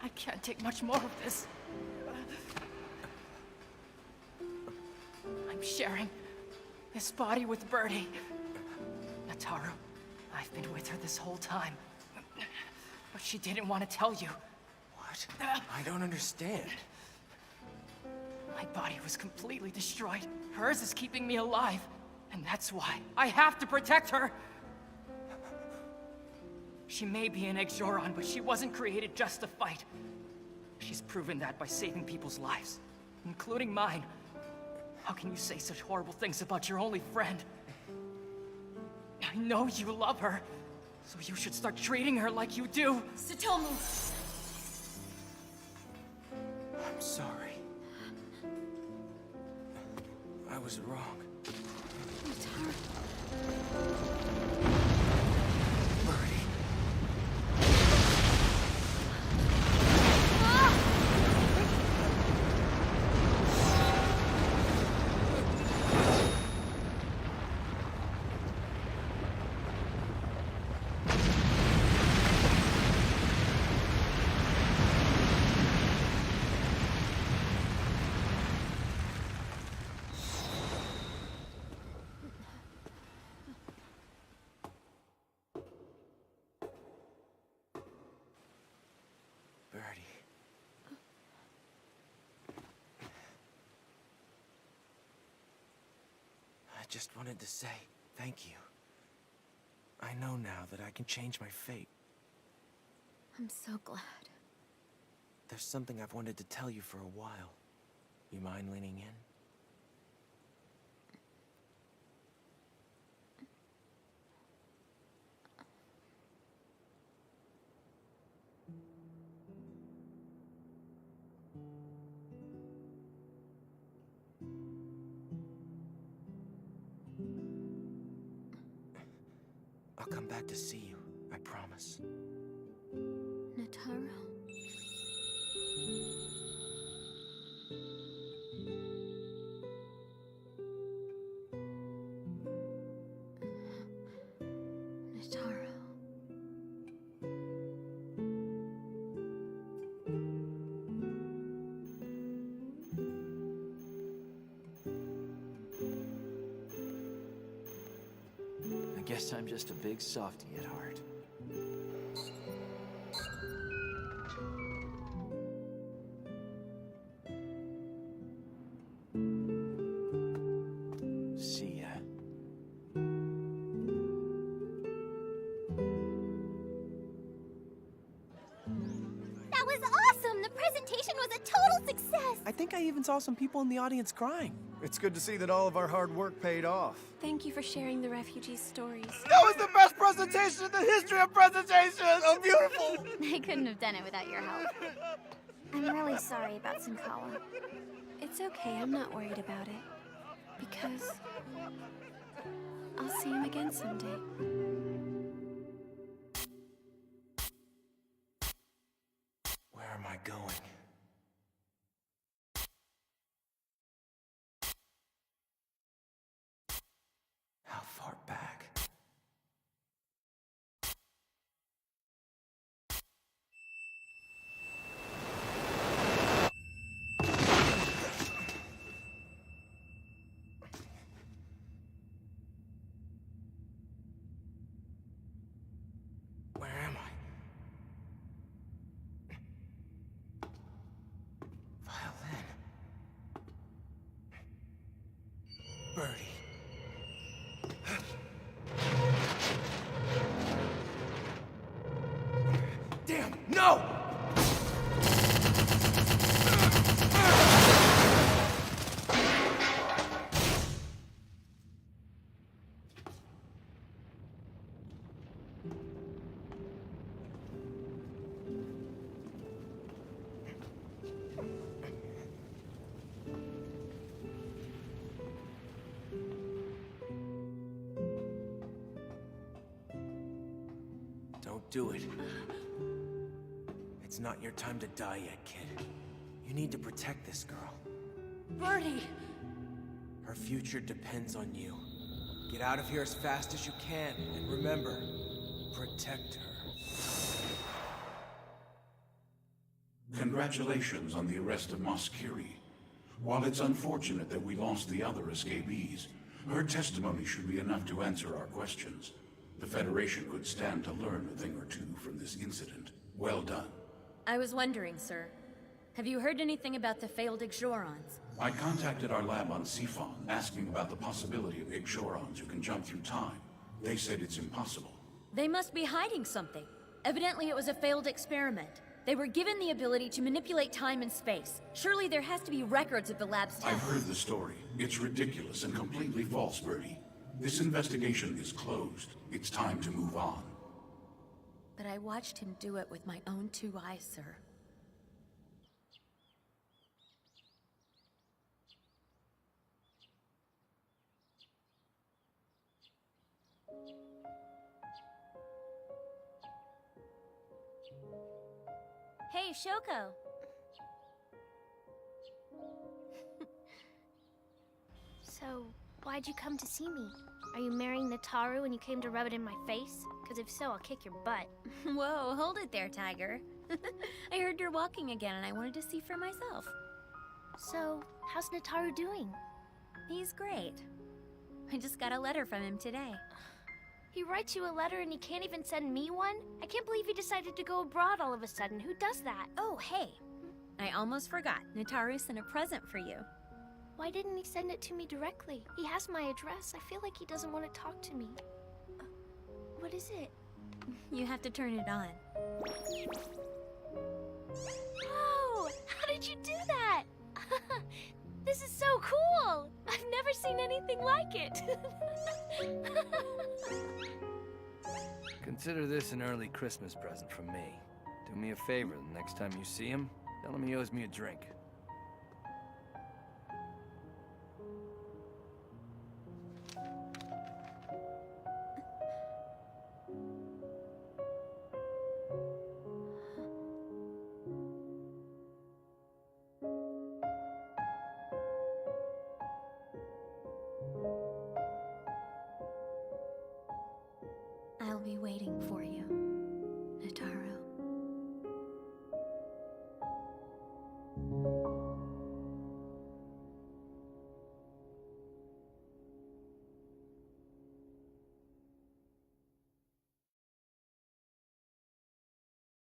Speaker 12: I can't take much more of this. I'm sharing this body with Birdy. Nataru, I've been with her this whole time. But she didn't want to tell you.
Speaker 7: What? I don't understand.
Speaker 12: My body was completely destroyed. Hers is keeping me alive. And that's why I have to protect her. She may be an Exoron, but she wasn't created just to fight. She's proven that by saving people's lives, including mine. How can you say such horrible things about your only friend? I know you love her, so you should start treating her like you do.
Speaker 13: Tsutomu!
Speaker 7: I'm sorry. I was wrong. just wanted to say thank you. I know now that I can change my fate.
Speaker 2: I'm so glad.
Speaker 7: There's something I've wanted to tell you for a while. You mind leaning in? I'll come back to see you, I promise.
Speaker 2: Notaro? Notaro.
Speaker 23: I guess I'm just a big softie at heart. See ya.
Speaker 17: That was awesome! The presentation was a total success!
Speaker 11: I think I even saw some people in the audience crying.
Speaker 19: It's good to see that all of our hard work paid off.
Speaker 2: Thank you for sharing the refugees' stories.
Speaker 5: That was the best presentation in the history of presentations! Oh, beautiful!
Speaker 14: I couldn't have done it without your help. I'm really sorry about Senkawa.
Speaker 2: It's okay, I'm not worried about it. Because I'll see him again someday.
Speaker 7: Where am I going? How far back? Where am I? Violin. Birdy. Damn, no! Don't do it. It's not your time to die yet, kid. You need to protect this girl.
Speaker 13: Birdy!
Speaker 7: Her future depends on you. Get out of here as fast as you can, and remember, protect her.
Speaker 18: Congratulations on the arrest of Moskiri. While it's unfortunate that we lost the other escapees, her testimony should be enough to answer our questions. The Federation could stand to learn a thing or two from this incident. Well done.
Speaker 13: I was wondering, sir. Have you heard anything about the failed Ixorons?
Speaker 18: I contacted our lab on Cephon, asking about the possibility of Ixorons who can jump through time. They said it's impossible.
Speaker 13: They must be hiding something. Evidently it was a failed experiment. They were given the ability to manipulate time and space. Surely there has to be records of the lab's tests.
Speaker 18: I've heard the story. It's ridiculous and completely false, Birdy. This investigation is closed. It's time to move on.
Speaker 13: But I watched him do it with my own 2 eyes, sir.
Speaker 2: Hey, Shoko.
Speaker 17: So, why'd you come to see me? Are you marrying Notaro and you came to rub it in my face? Because if so, I'll kick your butt.
Speaker 2: Whoa, hold it there, Tiger. I heard you're walking again and I wanted to see for myself.
Speaker 17: So, how's Notaro doing?
Speaker 2: He's great. I just got a letter from him today.
Speaker 17: He writes you a letter and he can't even send me one? I can't believe he decided to go abroad all of a sudden. Who does that?
Speaker 2: Oh, hey. I almost forgot. Notaro sent a present for you.
Speaker 17: Why didn't he send it to me directly? He has my address. I feel like he doesn't want to talk to me. What is it?
Speaker 2: You have to turn it on.
Speaker 17: Whoa! How did you do that? This is so cool! I've never seen anything like it.
Speaker 3: Consider this an early Christmas present from me. Do me a favor, the next time you see him, tell him he owes me a drink.
Speaker 2: I'll be waiting for you, Notaro.